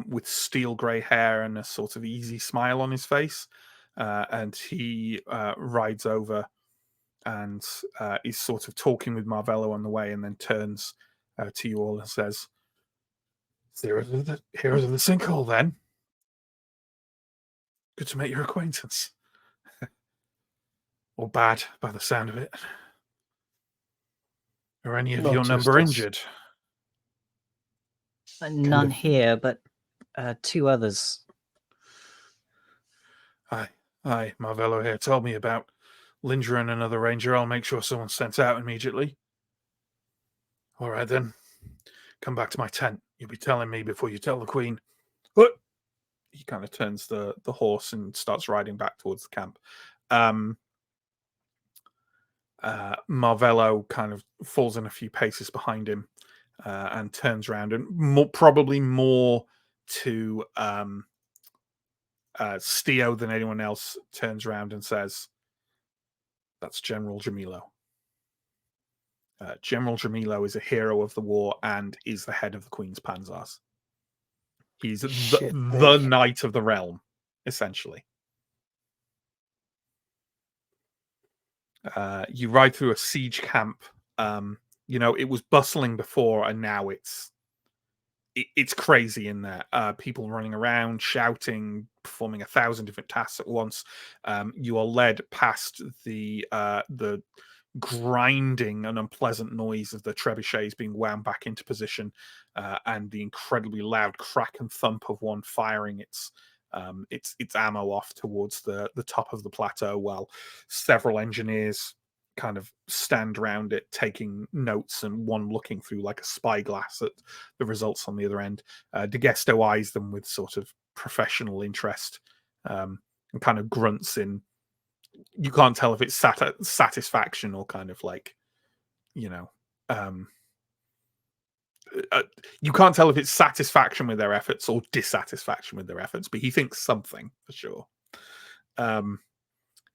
with steel grey hair and a sort of easy smile on his face. And he rides over and is sort of talking with Marvello on the way, and then turns to you all and says, "Heroes of the Sinkhole, then. Good to make your acquaintance." Or bad, by the sound of it. Are any of your number injured? None here, but 2 others. Aye, Marvello here told me about Lindra and another ranger. I'll make sure someone's sent out immediately. All right, then. Come back to my tent. You'll be telling me before you tell the Queen. What? he kind of turns the horse and starts riding back towards the camp. Marvello kind of falls in a few paces behind him and turns around, and probably more to Steo than anyone else, turns around and says, "That's General Jamilo. General Jamilo is a hero of the war and is the head of the Queen's Panzers. He's the knight of the realm, essentially." You ride through a siege camp. It was bustling before, and now it's crazy in there. People running around, shouting, performing 1,000 different tasks at once. You are led past the grinding and unpleasant noise of the trebuchets being wound back into position, and the incredibly loud crack and thump of one firing its ammo off towards the top of the plateau, while several engineers kind of stand around it taking notes, and one looking through like a spyglass at the results on the other end. De Gesto eyes them with sort of professional interest, and kind of grunts in. You can't tell if it's satisfaction or kind of like, you can't tell if it's satisfaction with their efforts or dissatisfaction with their efforts, but he thinks something for sure.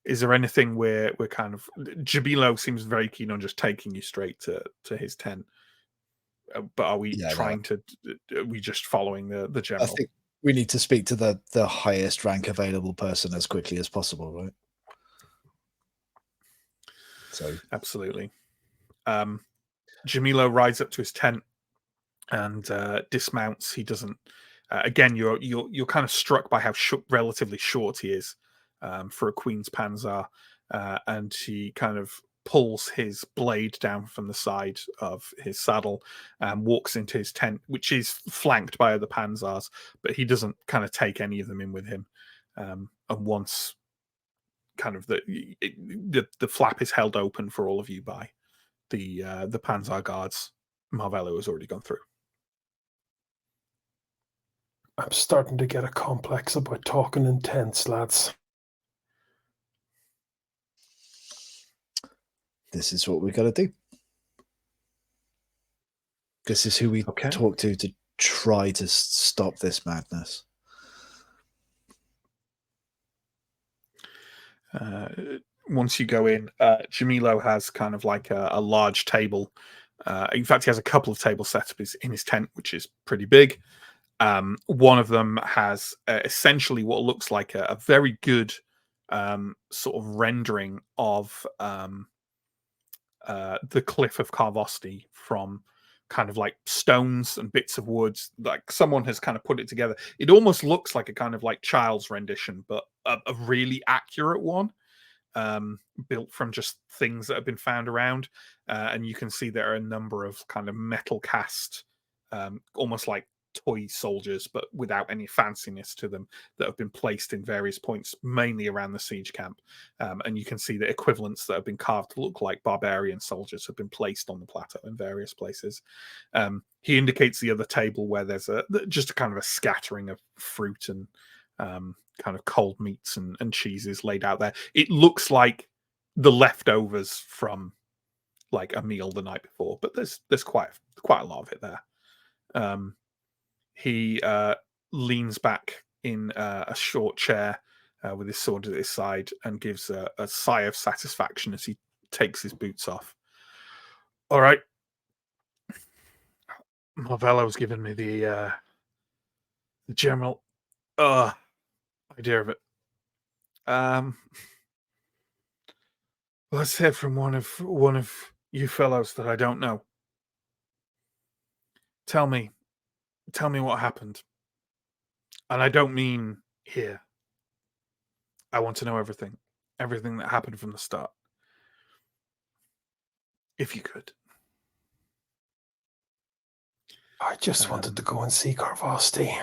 Is there anything where we're kind of... Jabilo seems very keen on just taking you straight to his tent. But are we are we just following the general? I think we need to speak to the highest rank available person as quickly as possible, right? So absolutely. Jamilo rides up to his tent and dismounts. He doesn't... again, you're kind of struck by how relatively short he is for a Queen's Panzer, and he kind of pulls his blade down from the side of his saddle and walks into his tent, which is flanked by other Panzers, but he doesn't kind of take any of them in with him. And once kind of the flap is held open for all of you by the Panzer guards, Marvello has already gone through. I'm starting to get a complex about talking in tents, lads. This is what we got to do. This is who we talk to try to stop this madness. Once you go in, Jamilo has kind of like a large table. In fact, he has a couple of tables set up in his tent, which is pretty big. One of them has essentially what looks like a very good sort of rendering of the cliff of Carvosti from kind of like stones and bits of wood. Like someone has kind of put it together. It almost looks like a kind of like child's rendition, but a really accurate one, built from just things that have been found around. And you can see there are a number of kind of metal cast, almost like toy soldiers, but without any fanciness to them, that have been placed in various points, mainly around the siege camp. And you can see the equivalents that have been carved to look like barbarian soldiers have been placed on the plateau in various places. He indicates the other table where there's just a kind of a scattering of fruit and kind of cold meats and cheeses laid out there. It looks like the leftovers from like a meal the night before, but there's quite a lot of it there. He leans back in a short chair with his sword at his side and gives a sigh of satisfaction as he takes his boots off. All right. Marvello's given me the general idea of it. Let's hear from one of you fellows that I don't know. Tell me what happened. And I don't mean here. I want to know everything that happened from the start. If you could. I just wanted to go and see Carvosti.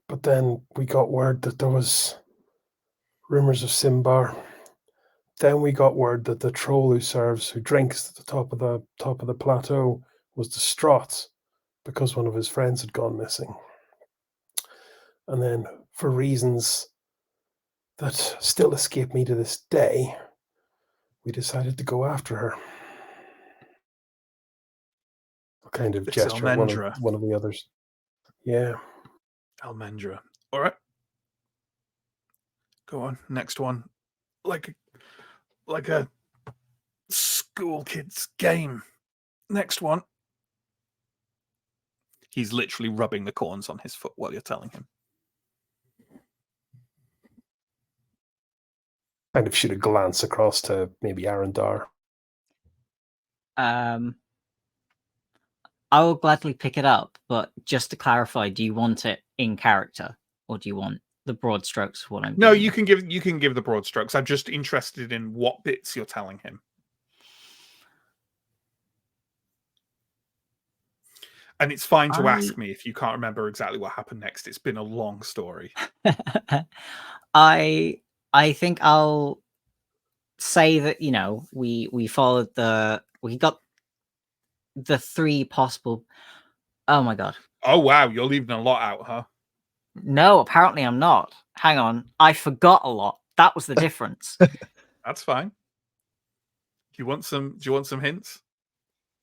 But then we got word that there was rumors of Symbar. Then we got word that the troll who drinks at the top of the plateau was distraught because one of his friends had gone missing. And then, for reasons that still escape me to this day, we decided to go after her. A kind of It's gesture at Almendra. one of the others. Yeah. Almendra. All right. Go on. Next one. Like a school kid's game. Next one. He's literally rubbing the corns on his foot while you're telling him. Kind of shoot a glance across to maybe Arendar. I will gladly pick it up, but just to clarify, do you want it in character, or do you want the broad strokes of what I'm No, doing? you can give the broad strokes. I'm just interested in what bits you're telling him. And it's fine to ask me if you can't remember exactly what happened next. It's been a long story. I think I'll say that, you know, we followed we got the three possible. Oh my god. Oh wow, you're leaving a lot out, huh? No, apparently I'm not. Hang on. I forgot a lot. That was the difference. That's fine. Do you want some hints?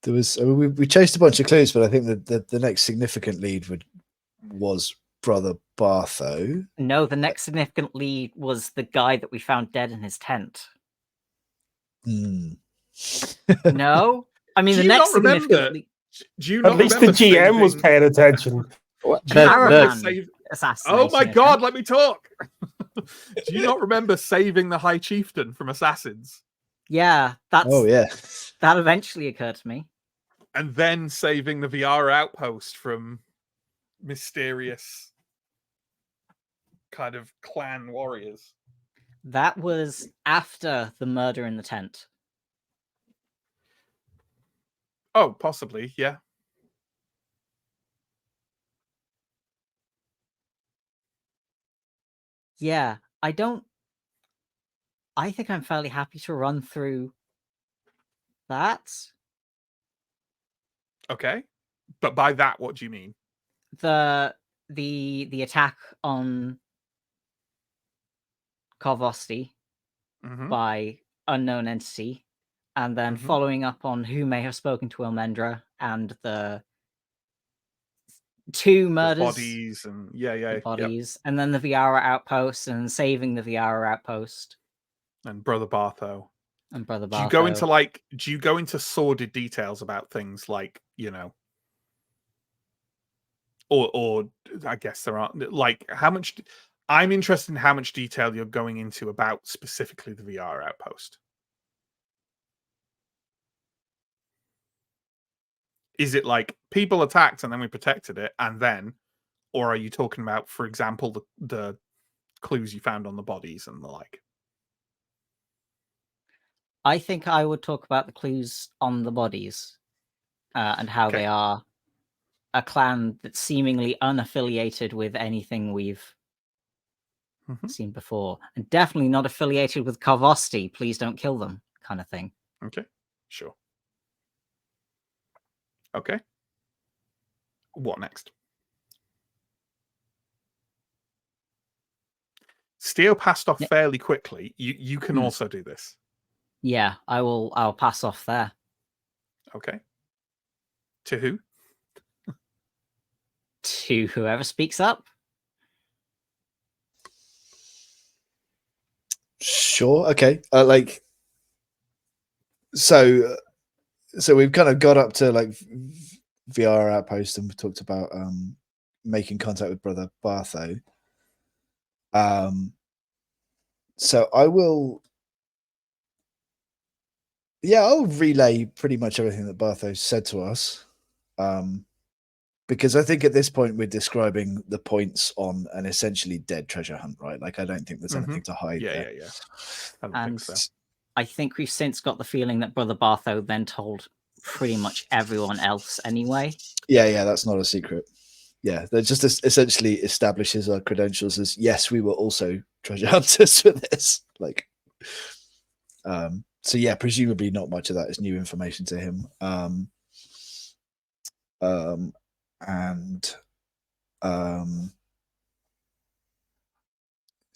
There was we chased a bunch of clues, but I think that the next significant lead was Brother Bartho. No, the next significant lead was the guy that we found dead in his tent. No? I mean, Do the you next not remember? significant lead... Do you At not least the remember GM was saving- paying attention. Do you not remember Caravan assassination Oh my god, attempt. let me talk. Do you not remember saving the High Chieftain from assassins? Yeah, that's Oh yeah. that eventually occurred to me. And then saving the VR outpost from mysterious kind of clan warriors. That was after the murder in the tent. Oh, possibly, yeah. Yeah, I think I'm fairly happy to run through that. Okay. But by that, what do you mean? The attack on Karvosti by unknown entity, and then following up on who may have spoken to Almendra and the two murders, The bodies and the bodies, and then the Viara outpost and saving the Viara outpost and Brother Bartho. and Brother Bartho. Do you go into sordid details about things like, you know, or I guess there aren't, like, how much I'm interested in how much detail you're going into about specifically the VR outpost. Is it like people attacked and then we protected it and then, or are you talking about, for example, the clues you found on the bodies and the like? I think I would talk about the clues on the bodies and how they are a clan that's seemingly unaffiliated with anything we've seen before, and definitely not affiliated with Karvosti. Please don't kill them, kind of thing. Okay, sure. Okay. What next? Steel passed off fairly quickly. You can also do this. Yeah, I'll pass off there. Okay. To who? To whoever speaks up. Sure. Okay. So we've kind of got up to like VR outpost and we talked about making contact with Brother Bartho. So I'll relay pretty much everything that Bartho said to us. Because I think at this point we're describing the points on an essentially dead treasure hunt, right? Like, I don't think there's anything to hide there. Yeah. I don't think so. I think we've since got the feeling that Brother Bartho then told pretty much everyone else anyway. Yeah, that's not a secret. Yeah, that just essentially establishes our credentials as, yes, we were also treasure hunters for this. Like, so yeah, presumably not much of that is new information to him.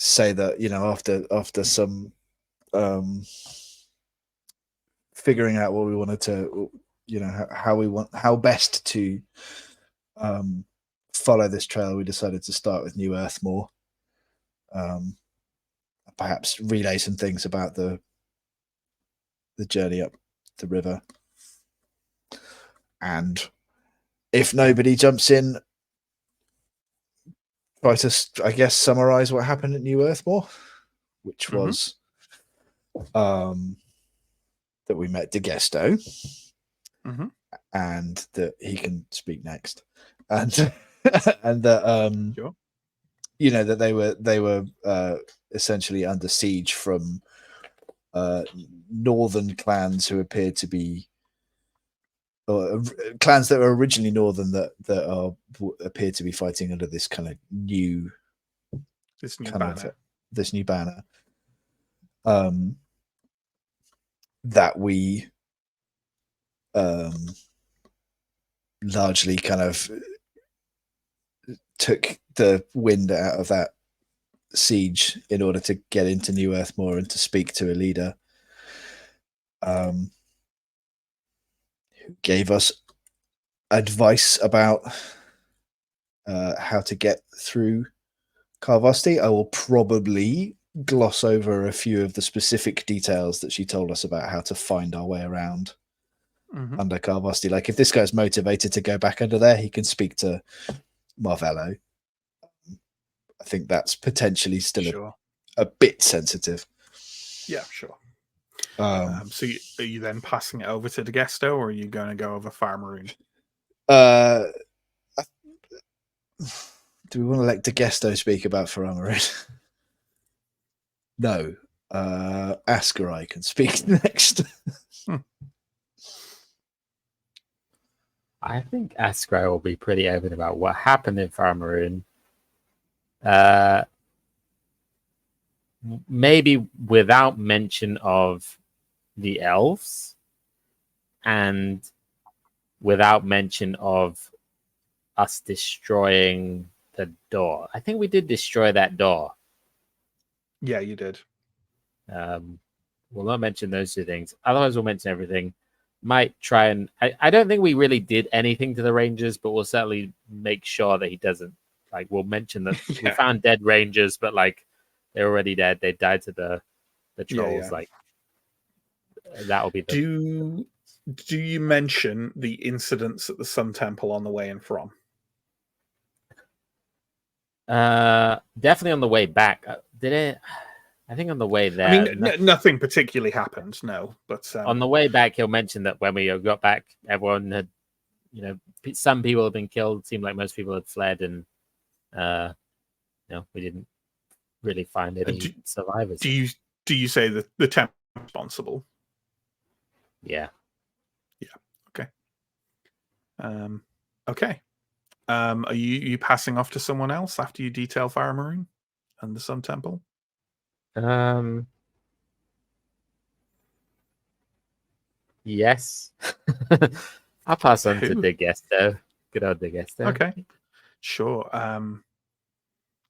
say that, you know, after some figuring out what we wanted to, you know, how best to follow this trail, we decided to start with New Earthmore. Perhaps relay some things about the journey up the river, and if nobody jumps in, try to, I guess, summarize what happened at New Earthmore, which was that we met DeGesto, and that he can speak next, and and that Sure. you know, that they were essentially under siege from northern clans who appeared to be, or clans that were originally northern that appear to be fighting under this kind of new banner. This new banner. That we largely kind of took the wind out of that siege in order to get into New Earthmore and to speak to a leader who gave us advice about how to get through Carvosti. I will probably gloss over a few of the specific details that she told us about how to find our way around under Carvosti. Like, if this guy's motivated to go back under there, he can speak to Marvello. I think that's potentially still a bit sensitive. Yeah, sure. So are you then passing it over to DeGesto, or are you going to go over Farmaroon? Do we want to let DeGesto speak about Farmaroon? No. Ascarai can speak next. I think Ascarai will be pretty open about what happened in Farmaroon. Maybe without mention of the elves, and without mention of us destroying the door. I think we did destroy that door. Yeah, you did. We'll not mention those two things. Otherwise, we'll mention everything. Might try and... I don't think we really did anything to the Rangers, but we'll certainly make sure that he doesn't. Like, we'll mention that we found dead Rangers, but, like, they're already dead. They died to the trolls. Yeah. Like, that'll be the... Do you mention the incidents at the Sun Temple on the way in from? Definitely on the way back. Did it? I think on the way there. I mean, nothing particularly happened, no. But on the way back, he'll mention that when we got back, everyone had, you know, some people had been killed. It seemed like most people had fled, and we didn't really find any survivors. Do you say that the temple is responsible? Yeah. Okay. Okay. Are you passing off to someone else after you detail Farmaroon and the Sun Temple? Yes. I'll pass on to DeGesto. Good old DeGesto. Okay. Sure.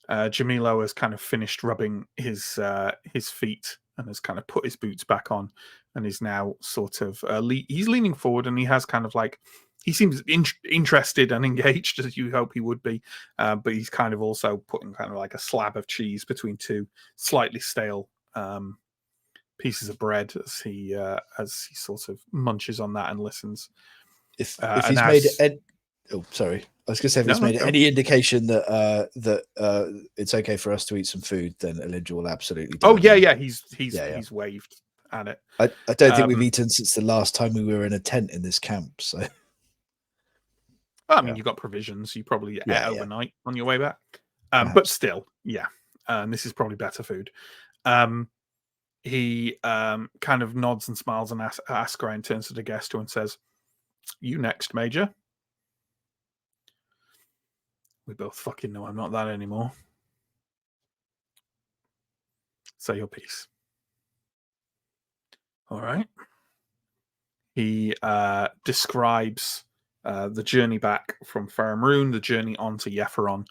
Jamilo has kind of finished rubbing his feet and has kind of put his boots back on, and is now sort of he's leaning forward, and he has kind of like, he seems interested and engaged, as you hope he would be, but he's kind of also putting kind of like a slab of cheese between two slightly stale pieces of bread as he sort of munches on that and listens. If he's made oh, sorry. I was going to say, if he's made any indication that it's okay for us to eat some food, then Elijah will absolutely do he's waved at it. I don't think we've eaten since the last time we were in a tent in this camp. So, I mean, you got provisions. You probably ate overnight on your way back, but still, this is probably better food. He kind of nods and smiles and asks and turns to the guest and says, "You next, Major." We both fucking know I'm not that anymore. Say your piece. All right. He describes the journey back from Farmaroon, the journey onto Yepheron.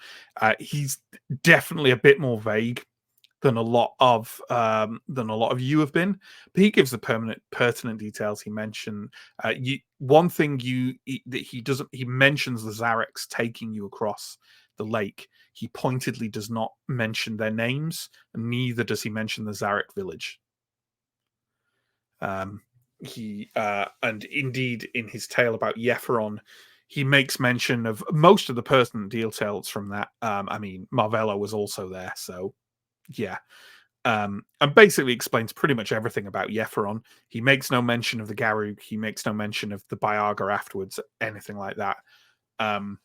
He's definitely a bit more vague than a lot of you have been. But he gives the pertinent details. He mentioned one thing that he doesn't. He mentions the Zarex taking you across the lake. He pointedly does not mention their names, and neither does he mention the Zarek village. He and indeed in his tale about Yepheron, he makes mention of most of the pertinent details from that. I mean, Marvella was also there, so yeah. And basically explains pretty much everything about Yepheron. He makes no mention of the Garug. He makes no mention of the Biarga afterwards, anything like that. And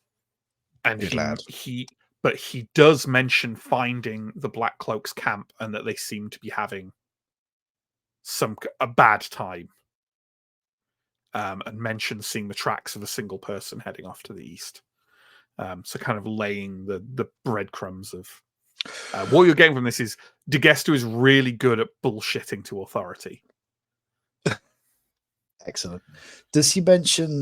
but he does mention finding the Black Cloaks camp and that they seem to be having a bad time. And mentions seeing the tracks of a single person heading off to the east. So kind of laying the breadcrumbs of what you're getting from this is DeGesto is really good at bullshitting to authority. Excellent. Does he mention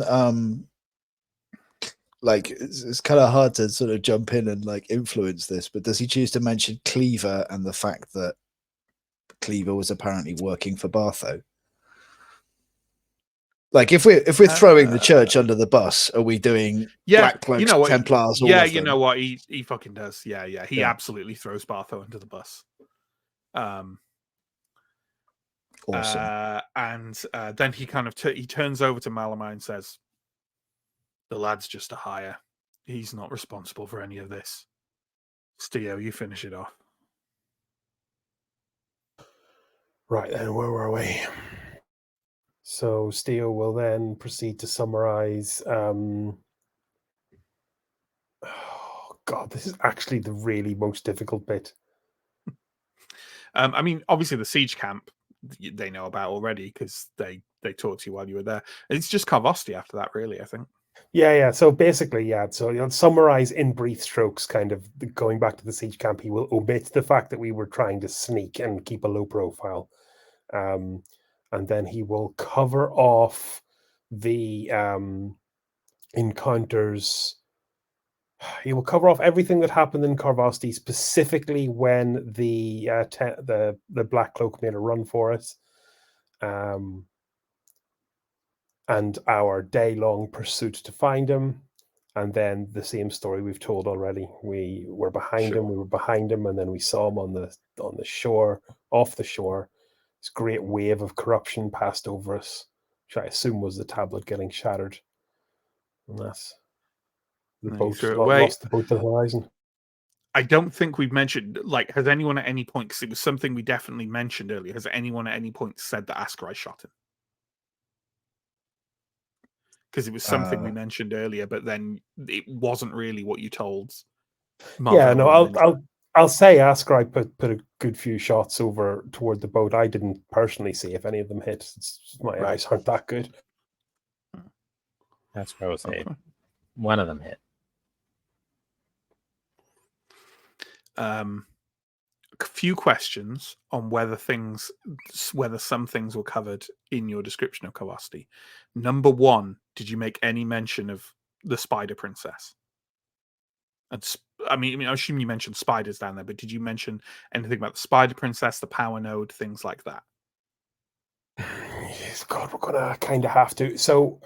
like it's kind of hard to sort of jump in and like influence this, but does he choose to mention Cleaver and the fact that Cleaver was apparently working for Bartho? Like if we're throwing the church under the bus, are we doing Black Cloaks, you know what, Templars? You know what, he fucking does. Yeah. He absolutely throws Bartho under the bus. Awesome. And then he kind of he turns over to Malamai and says, "The lad's just a hire. He's not responsible for any of this. Steo, you finish it off." Right then, where were we? So Steo will then proceed to summarize. Oh God, this is actually the really most difficult bit. I mean, obviously the siege camp they know about already because they talked to you while you were there. It's just Carvosti after that, really, I think. Yeah. So basically, yeah. So you'll summarize in brief strokes, kind of going back to the siege camp. He will omit the fact that we were trying to sneak and keep a low profile. And then he will cover off the encounters. He will cover off everything that happened in Carvosti, specifically when the Black Cloak made a run for it, and our day-long pursuit to find him. And then the same story we've told already. We were behind him. We were behind him, and then we saw him on the shore, off the shore. This great wave of corruption passed over us, which I assume was the tablet getting shattered. And that's the boat lost the boat to the horizon. I don't think we've mentioned, like, has anyone at any point, because it was something we definitely mentioned earlier, has anyone at any point said that Askrai shot him? Because it was something we mentioned earlier, but then it wasn't really what you told. Yeah, no, I'll say Askrai put a good few shots over toward the boat. I didn't personally see if any of them hit. My eyes aren't that good. That's what I would say. Okay. One of them hit. A few questions on whether some things were covered in your description of Carvosti. Number one, did you make any mention of the Spider Princess? And I mean, I assume you mentioned spiders down there, but did you mention anything about the Spider Princess, the Power Node, things like that? Yes, God, we're gonna kind of have to. So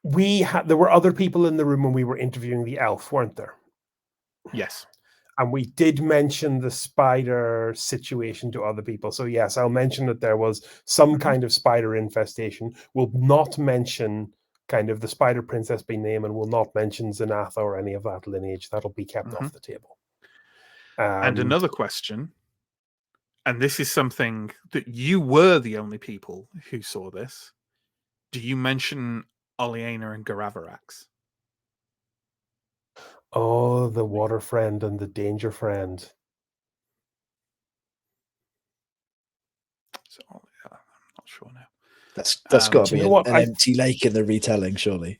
there were other people in the room when we were interviewing the elf, weren't there? Yes. And we did mention the spider situation to other people. So yes, I'll mention that there was some kind of spider infestation. We'll not mention kind of the Spider Princess being named, and will not mention Zenatha or any of that lineage. That'll be kept off the table. And another question, and this is something that you were the only people who saw this. Do you mention Oleana and Garavarax? Oh, the water friend and the danger friend. So, I'm not sure now. That's got to be an empty lake in the retelling, surely.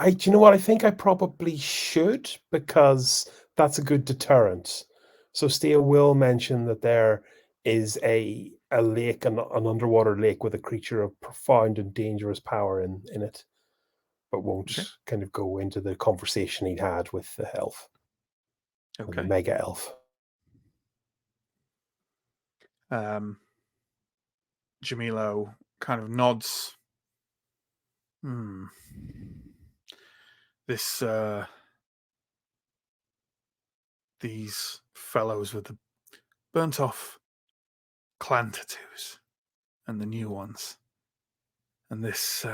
Do you know what? I think I probably should, because that's a good deterrent. So Steel will mention that there is a lake, an underwater lake with a creature of profound and dangerous power in it, but won't kind of go into the conversation he'd had with the elf. and Okay. the mega elf. Jamilo kind of nods. This these fellows with the burnt off clan tattoos and the new ones, and this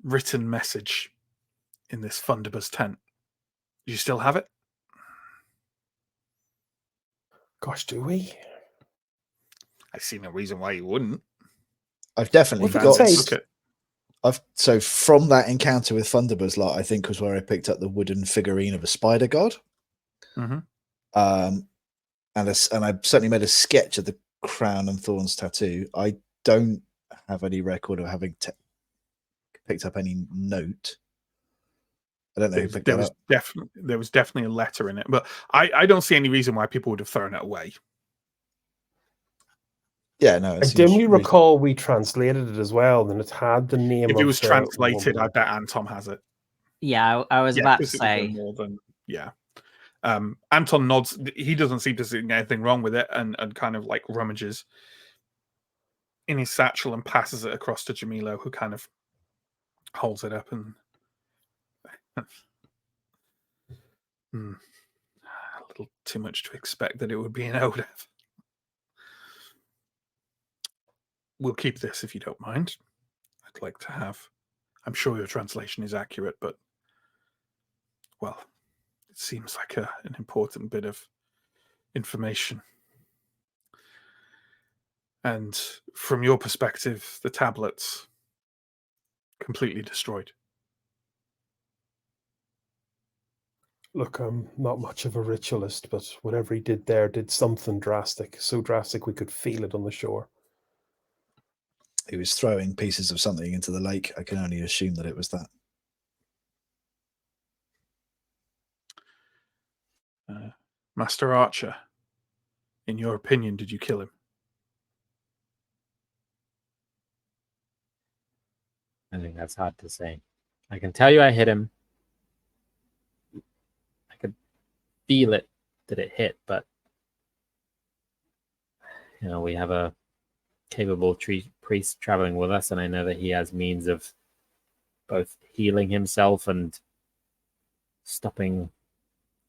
written message in this Thunderbuzz tent. Do you still have it? Gosh, do we? I see no reason why you wouldn't. I've definitely What did it got. say? So from that encounter with Thunderbuzz lot, I think was where I picked up the wooden figurine of a spider god. Mm-hmm. And I certainly made a sketch of the crown and thorns tattoo. I don't have any record of having picked up any note. I don't know who picked that up. There was definitely a letter in it, but I don't see any reason why people would have thrown it away. Yeah, no. I dimly recall we translated it as well, and it had the name. If of it was the translated, woman. I bet Anton has it. Yeah, I was about to 'cause it was no say. more than Anton nods. He doesn't seem to see anything wrong with it, and kind of like rummages in his satchel and passes it across to Jamilo, who kind of holds it up and a little too much to expect that it would be an ODEV. We'll keep this if you don't mind. I'd like to have. I'm sure your translation is accurate, but well, it seems like an important bit of information. And from your perspective, the tablets completely destroyed. Look, I'm not much of a ritualist, but whatever he did there did something drastic. So drastic we could feel it on the shore. He was throwing pieces of something into the lake. I can only assume that it was that. Master Archer, in your opinion, did you kill him? I think that's hard to say. I can tell you I hit him. I could feel it that it hit, but we have a capable priest traveling with us, and I know that he has means of both healing himself and stopping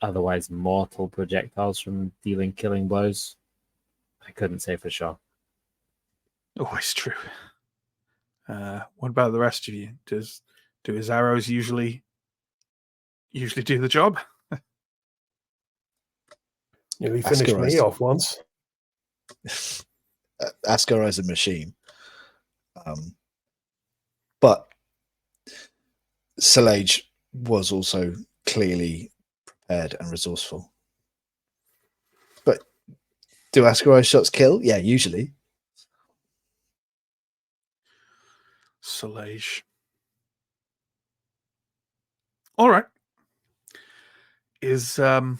otherwise mortal projectiles from dealing killing blows. I couldn't say for sure. Always true. What about the rest of you? Do his arrows usually do the job? Nearly finished me off once. Ascar is a machine. But Salage was also clearly prepared and resourceful. But do Ascarai shots kill? Yeah, usually. Salage. All right. Is that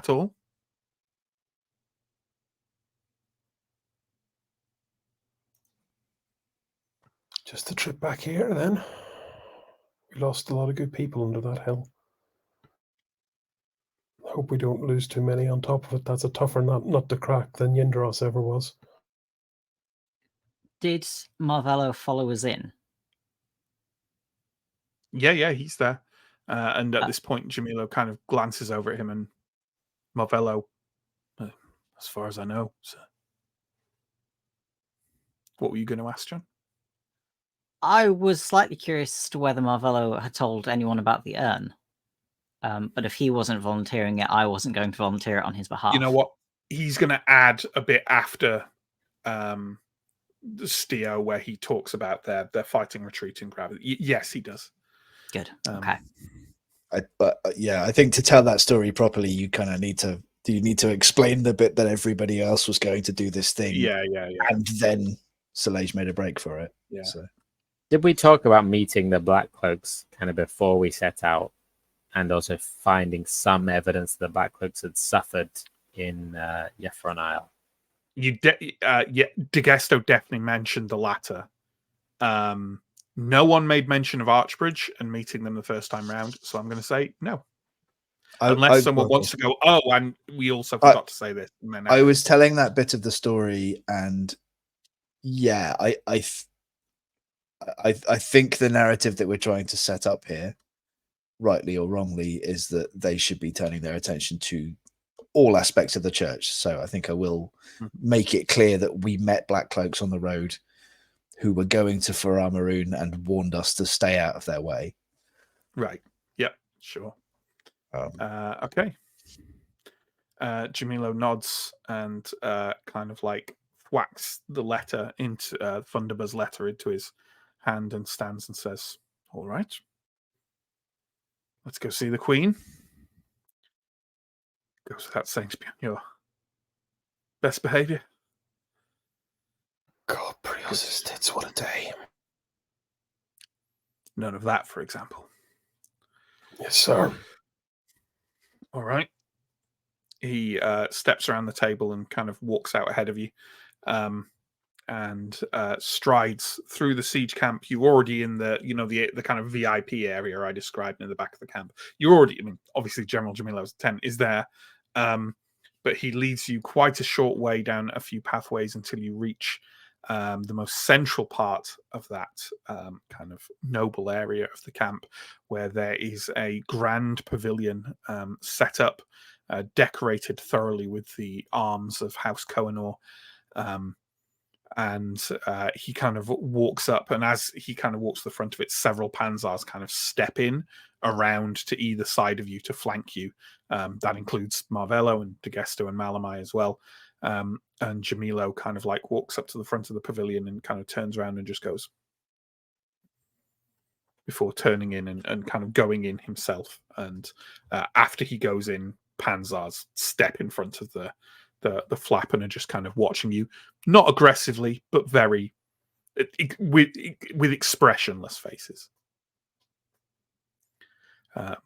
all? Just the trip back here, then. We lost a lot of good people under that hill. I hope we don't lose too many on top of it. That's a tougher nut to crack than Yindros ever was. Did Marvello follow us in? Yeah, he's there. And at this point, Jamilo kind of glances over at him, and Marvello, as far as I know. So. What were you going to ask, John? I was slightly curious as to whether Marvello had told anyone about the urn. But if he wasn't volunteering it, I wasn't going to volunteer it on his behalf. You know what? He's going to add a bit after Stio, where he talks about their fighting retreat in gravity. Yes, he does. Good. Okay. I think to tell that story properly, you kind of need to explain the bit that everybody else was going to do this thing. Yeah. And then Salage made a break for it. Yeah. So. Did we talk about meeting the Black Cloaks kind of before we set out, and also finding some evidence the Black Cloaks had suffered in Yeffron Isle? DeGesto definitely mentioned the latter. No one made mention of Archbridge and meeting them the first time round, so I'm going to say no. Unless someone wants to go, oh, and we also forgot to say this. I was telling that bit of the story, and yeah, I think the narrative that we're trying to set up here, rightly or wrongly, is that they should be turning their attention to all aspects of the church. So I think I will make it clear that we met Black Cloaks on the road who were going to Fria Ligan and warned us to stay out of their way. Right. Yep. Sure. Okay. Jamilo nods and kind of like whacks the letter into Thunderber's letter into his hand and stands and says, "All right, let's go see the Queen." Goes without saying to be on your best behavior. God, Prius' tits, what a day. None of that, for example. Yes, sir. All right. He steps around the table and kind of walks out ahead of you, and strides through the siege camp. You're already in the the kind of VIP area I described in the back of the camp. You're already, I mean, obviously General Jamilo's tent is there, but he leads you quite a short way down a few pathways until you reach the most central part of that kind of noble area of the camp, where there is a grand pavilion set up, decorated thoroughly with the arms of House Kohinoor. And he kind of walks up, and as he kind of walks to the front of it, several Panzers kind of step in around to either side of you to flank you. That includes Marvello and Degesto and Malamai as well. And Jamilo kind of like walks up to the front of the pavilion and kind of turns around and just goes, before turning in and kind of going in himself. And after he goes in, Panzers step in front of the flap and are just kind of watching you, not aggressively, but very with expressionless faces.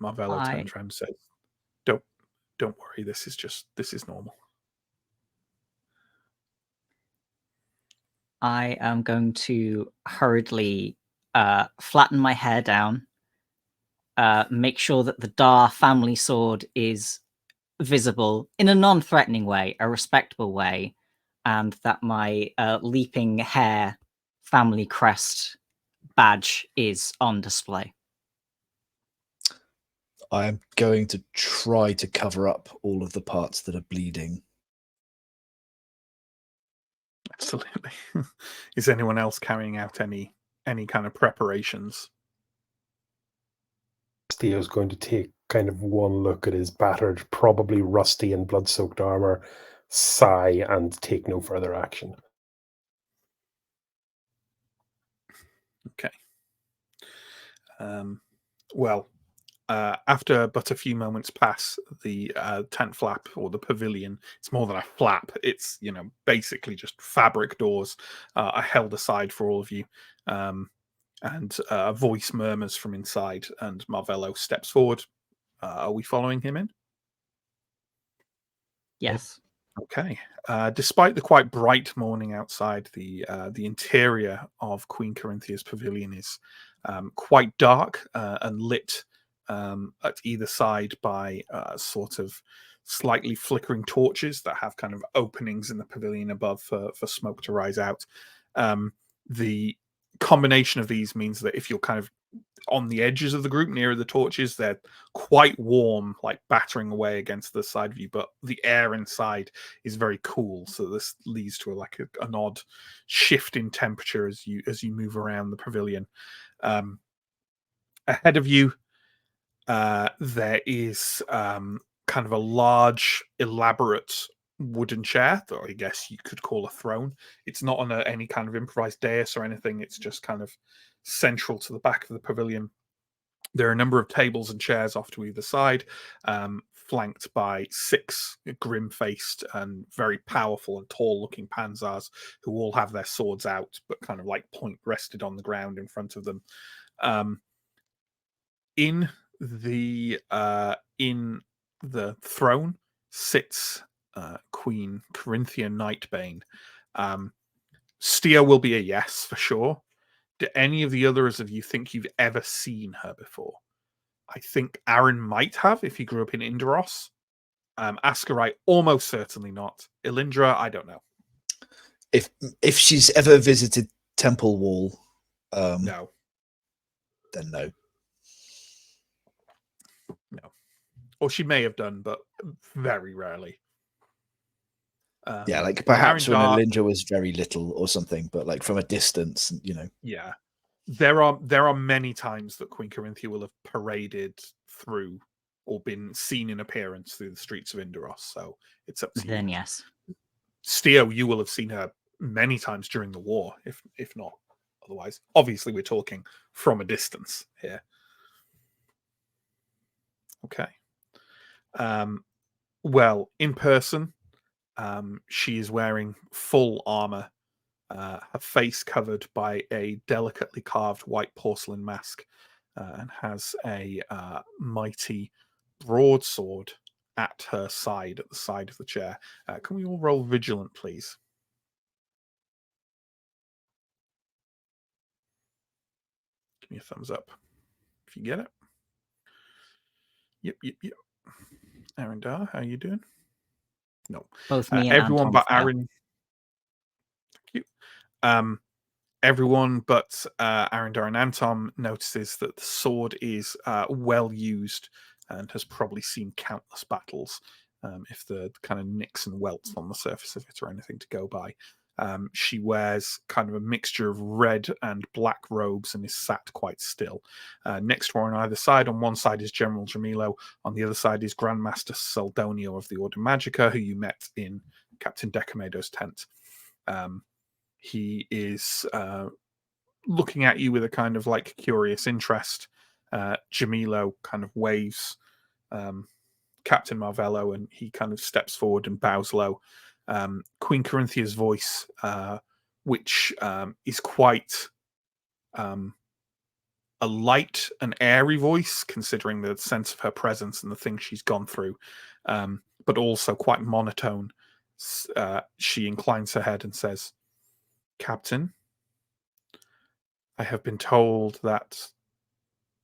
Marvello turns around and says, "Don't worry. This is normal." I am going to hurriedly flatten my hair down, make sure that the Dar family sword is visible in a non-threatening way, a respectable way, and that my leaping hair family crest badge is on display. I am going to try to cover up all of the parts that are bleeding. Absolutely. Is anyone else carrying out any kind of preparations? Theo's going to take kind of one look at his battered, probably rusty and blood-soaked armor, sigh, and take no further action. Okay. Well, after but a few moments pass, the tent flap or the pavilion, it's more than a flap. It's, basically just fabric doors are held aside for all of you. And a voice murmurs from inside, and Marvello steps forward. Are we following him in? Yes. Okay. Despite the quite bright morning outside, the interior of Queen Corinthia's pavilion is quite dark and lit at either side by sort of slightly flickering torches that have kind of openings in the pavilion above for smoke to rise out. The combination of these means that if you're kind of on the edges of the group nearer the torches, they're quite warm, like battering away against the side of you, but the air inside is very cool, so this leads to an odd shift in temperature as you move around the pavilion. Ahead of you there is kind of a large elaborate wooden chair that I guess you could call a throne. It's not on any kind of improvised dais or anything. It's just kind of central to the back of the pavilion. There are a number of tables and chairs off to either side, flanked by 6 grim-faced and very powerful and tall-looking Panzers who all have their swords out, but kind of like point rested on the ground in front of them. In the throne sits Queen Corinthia Nightbane. Stia will be a yes for sure. Do any of the others of you think you've ever seen her before? I think Aaron might have if he grew up in Inderos. Askarai, almost certainly not. Elindra, I don't know. If she's ever visited Temple Wall, No. then no. No. Or she may have done, but very rarely. Yeah, like perhaps when Arendar, Elindra was very little or something, but like from a distance, you know. yeah. There are many times that Queen Corinthia will have paraded through or been seen in appearance through the streets of Inderos, so it's up to Then you. yes. Steo, you will have seen her many times during the war, if not otherwise. Obviously, we're talking from a distance here. Okay. Well, in person, she is wearing full armor, her face covered by a delicately carved white porcelain mask, and has a mighty broadsword at her side, at the side of the chair. Can we all roll vigilant, please? Give me a thumbs up if you get it. Yep. Arendar, how you doing? No. Both me and Everyone Anton but fail. Aaron. Thank you. Everyone but Arendar and Anton notices that the sword is well used and has probably seen countless battles. If the kind of nicks and welts on the surface of it or anything to go by. She wears kind of a mixture of red and black robes and is sat quite still. Next to her on either side, on one side is General Jamilo, on the other side is Grandmaster Saldonio of the Order Magica, who you met in Captain Decamedo's tent. He is looking at you with a kind of like curious interest. Jamilo kind of waves Captain Marvello, and he kind of steps forward and bows low. Queen Corinthia's voice, which is quite a light and airy voice, considering the sense of her presence and the things she's gone through, but also quite monotone. She inclines her head and says, "Captain, I have been told that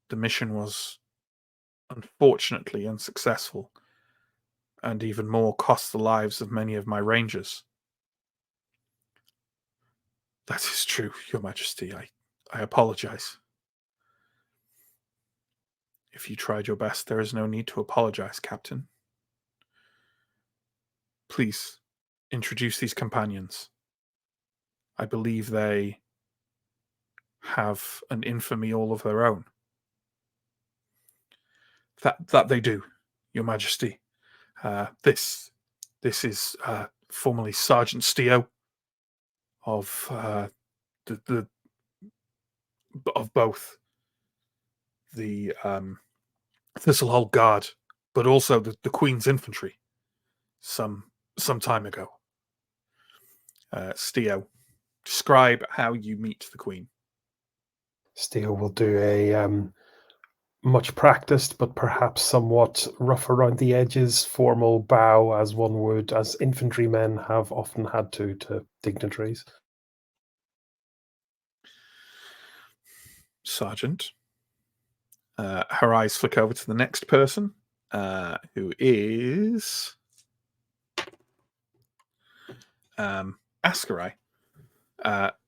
the mission was unfortunately unsuccessful, and even more cost the lives of many of my rangers." "That is true, Your Majesty. I apologize." "If you tried your best, there is no need to apologize, Captain. Please, introduce these companions. I believe they have an infamy all of their own." That they do, Your Majesty. This is formerly Sergeant Steo of the of both the Thistlehold Guard, but also the Queen's Infantry. Some time ago. Steo, describe how you meet the Queen. Steele will do a much practiced, but perhaps somewhat rough around the edges, formal bow, as one would, as infantrymen have often had to dignitaries. Sergeant. Her eyes flick over to the next person, who is Askarai.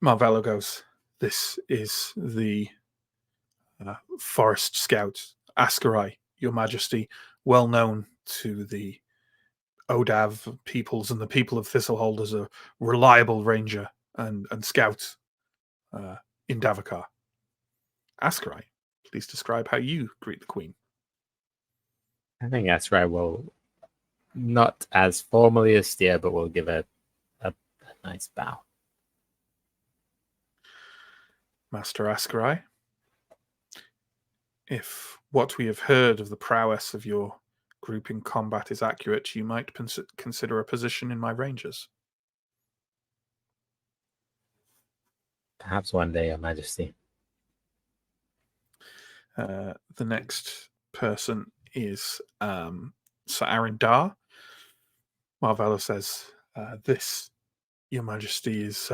Marvello goes, "This is the Forest Scout, Askarai, Your Majesty, well known to the Odav peoples and the people of Thistlehold as a reliable ranger and scout in Davakar. Askarai, please describe how you greet the Queen." I think Asrai will not as formally as Steer, but will give a nice bow. "Master Askarai, if what we have heard of the prowess of your group in combat is accurate, you might consider a position in my rangers." Perhaps one day, Your Majesty. The next person is Sir Arendar. Marvello says, "This, Your Majesty, is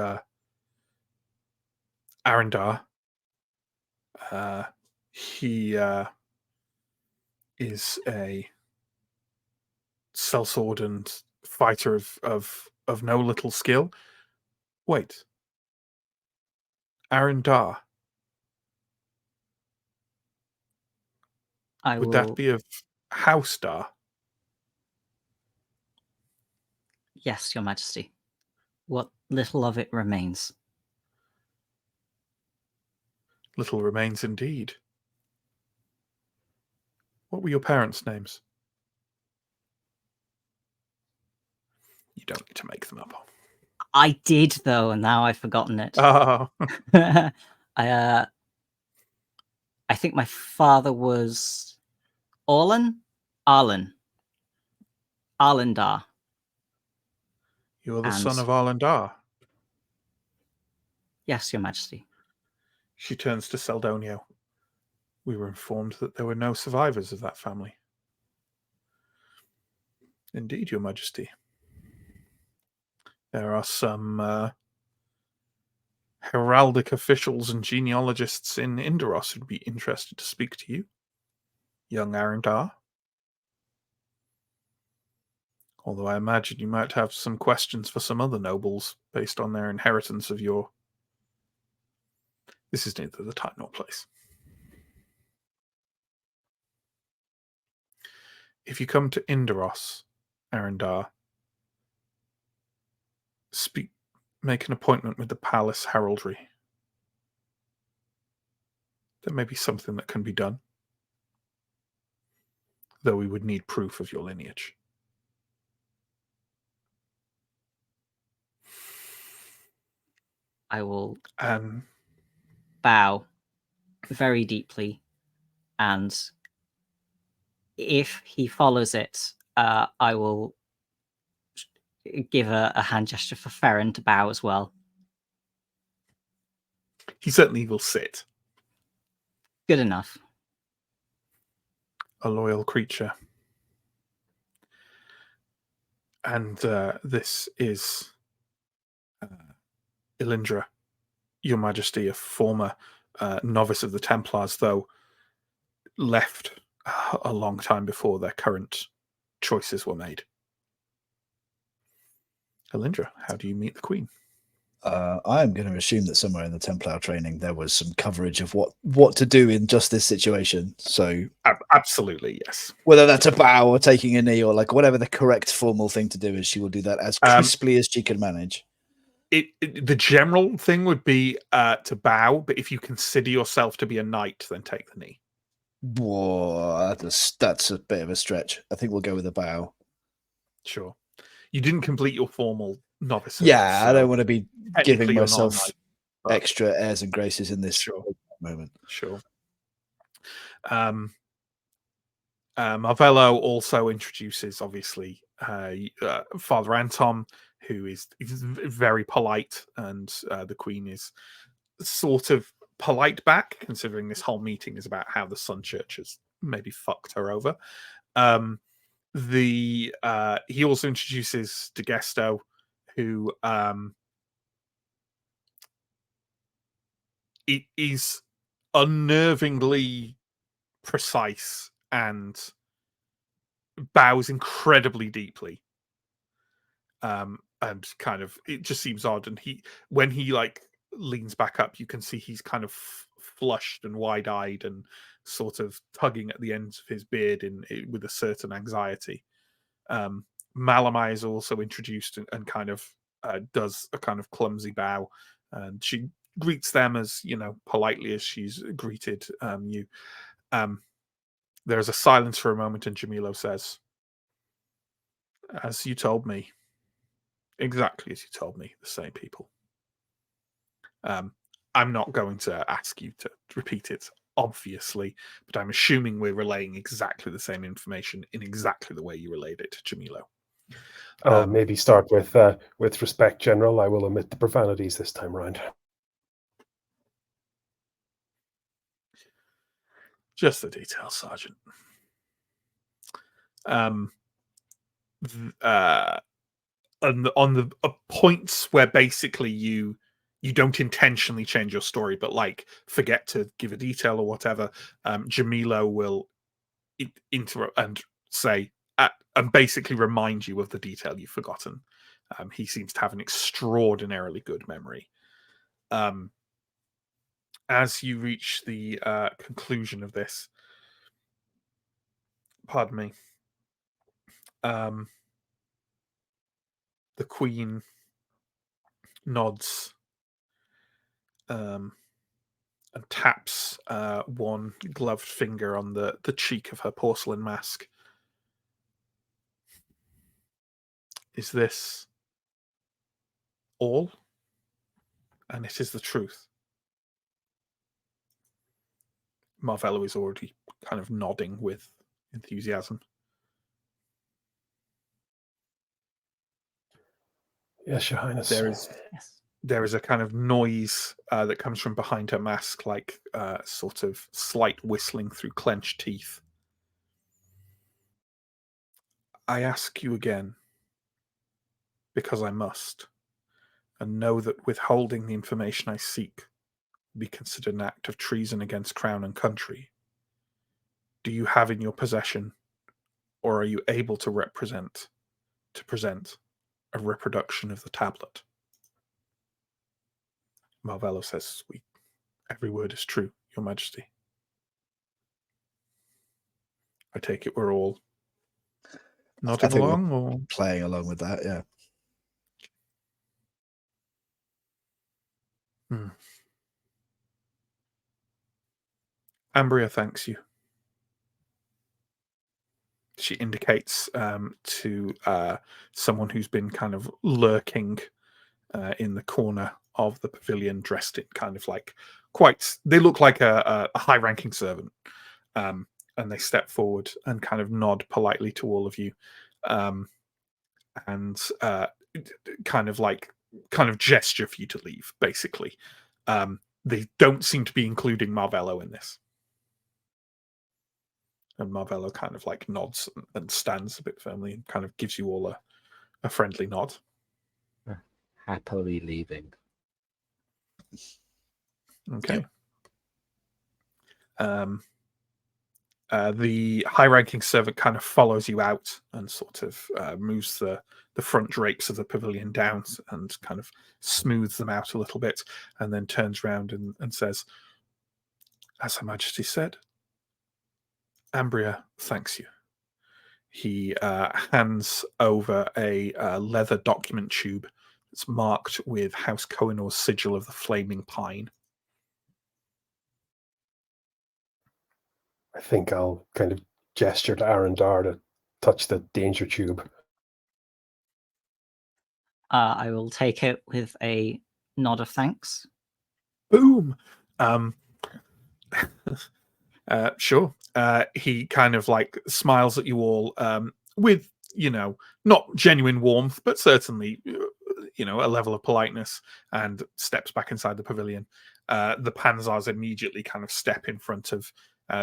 Arendar. He is a sellsword and fighter of no little skill. Wait. Arendar. I Would will. that be of House Dar? Yes, Your Majesty. What little of it remains. Little remains indeed. What were your parents' names? You don't need to make them up. I did though, and now I've forgotten it. Oh, I think my father was Arlen Dar. you're the And- son of Arlandar. Yes, Your Majesty. She turns to Seldonio. We were informed that there were no survivors of that family. Indeed, Your Majesty. There are some heraldic officials and genealogists in Indaros who'd be interested to speak to you, young Arendar. Although I imagine you might have some questions for some other nobles based on their inheritance of your... This is neither the time nor place. If you come to Indaros, Arendar, make an appointment with the palace heraldry. There may be something that can be done, though we would need proof of your lineage. I will And bow very deeply, and if he follows it, I will give a hand gesture for Ferren to bow as well. he certainly will sit. Good enough. A loyal creature. And this is Elindra, Your Majesty, a former novice of the Templars, though left a long time before their current choices were made. Elindra, how do you meet the Queen? I'm going to assume that somewhere in the Templar training there was some coverage of what to do in just this situation. So Absolutely, yes. whether that's a bow or taking a knee or like whatever the correct formal thing to do is, she will do that as crisply as she can manage. The general thing would be to bow, but if you consider yourself to be a knight, then take the knee. Whoa, that's a bit of a stretch. I think we'll go with a bow. Sure. You didn't complete your formal novice. Yeah, so I don't want to be technically giving you're not a myself knight, but extra airs and graces in this Sure. moment. Sure. Marvello also introduces, obviously, Father Anton, who is very polite, and the Queen is sort of polite back, considering this whole meeting is about how the Sun Church has maybe fucked her over. He also introduces DeGesto, who it is unnervingly precise and bows incredibly deeply. And kind of it just seems odd. And when he like leans back up, you can see he's kind of flushed and wide-eyed and sort of tugging at the ends of his beard with a certain anxiety. Malamai is also introduced and kind of does a kind of clumsy bow, and she greets them as politely as she's greeted you. There's a silence for a moment, and Jamilo says, "As you told me, exactly as you told me, the same people. I'm not going to ask you to repeat it, obviously, but I'm assuming we're relaying exactly the same information in exactly the way you relayed it to Jamilo." I'll maybe start with respect, General. I will omit the profanities this time round. Just the details, Sergeant. On the points where basically you don't intentionally change your story, but like forget to give a detail or whatever, Jamilo will interrupt and say and basically remind you of the detail you've forgotten. He seems to have an extraordinarily good memory. As you reach the conclusion of this, pardon me, the Queen nods and taps one gloved finger on the cheek of her porcelain mask. Is this all? And it is the truth. Marvello is already kind of nodding with enthusiasm. Yes, Your Highness. There is a kind of noise that comes from behind her mask, like sort of slight whistling through clenched teeth. I ask you again, because I must, and know that withholding the information I seek would be considered an act of treason against crown and country. Do you have in your possession, or are you able to present a reproduction of the tablet? Marvello says, every word is true, Your Majesty. I take it we're all nodding along, or playing along with that, yeah. Ambria thanks you. She indicates to someone who's been kind of lurking in the corner of the pavilion, dressed in kind of like they look like a high-ranking servant. And they step forward and kind of nod politely to all of you. And kind of gesture for you to leave, basically. They don't seem to be including Marvello in this. And Marvello kind of like nods and stands a bit firmly and kind of gives you all a friendly nod. Happily leaving. Okay. The high-ranking servant kind of follows you out and sort of moves the front drapes of the pavilion down and kind of smooths them out a little bit, and then turns around and says, as Her Majesty said, Ambria thanks you. He hands over a leather document tube that's marked with House Kohinoor's sigil of the Flaming Pine. I think I'll kind of gesture to Arendar to touch the danger tube. I will take it with a nod of thanks. Boom. Sure. He kind of like smiles at you all with, not genuine warmth, but certainly, a level of politeness, and steps back inside the pavilion. The Panzars immediately kind of step in front of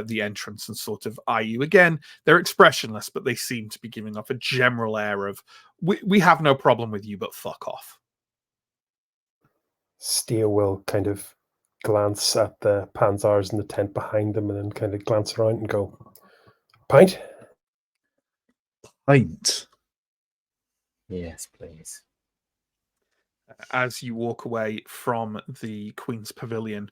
the entrance and sort of eye you again. They're expressionless, but they seem to be giving off a general air of, we have no problem with you, but fuck off. Steel will kind of glance at the Panzars in the tent behind them and then kind of glance around and go, pint? Pint. Yes, please. As you walk away from the Queen's Pavilion,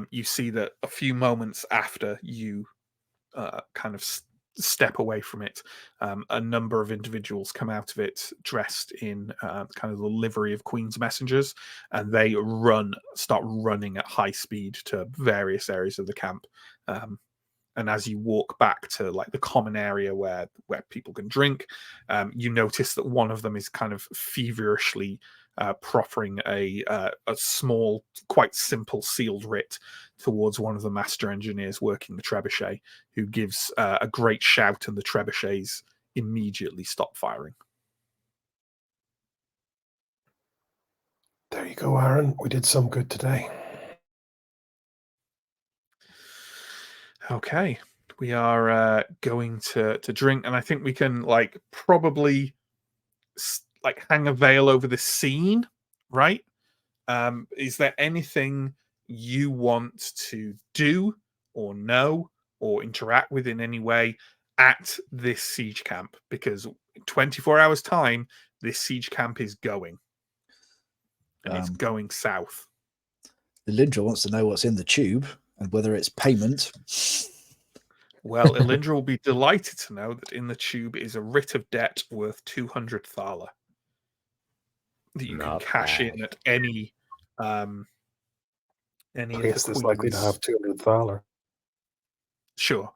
you see that a few moments after you kind of step away from it, a number of individuals come out of it dressed in kind of the livery of Queen's messengers, and they start running at high speed to various areas of the camp. And as you walk back to like the common area where people can drink, you notice that one of them is kind of feverishly proffering a small, quite simple sealed writ towards one of the master engineers working the trebuchet, who gives a great shout, and the trebuchets immediately stop firing. There you go, Aaron. We did some good today. Okay, we are going to drink, and I think we can like probably like hang a veil over the scene, right? Is there anything you want to do or know or interact with in any way at this siege camp, because in 24 hours time this siege camp is going, and it's going south. Elindra wants to know what's in the tube and whether it's payment. Well, Elindra will be delighted to know that in the tube is a writ of debt worth 200 thaler that you Not can cash bad. in at any of Place the that's likely to queens. have 200 thaler. Sure.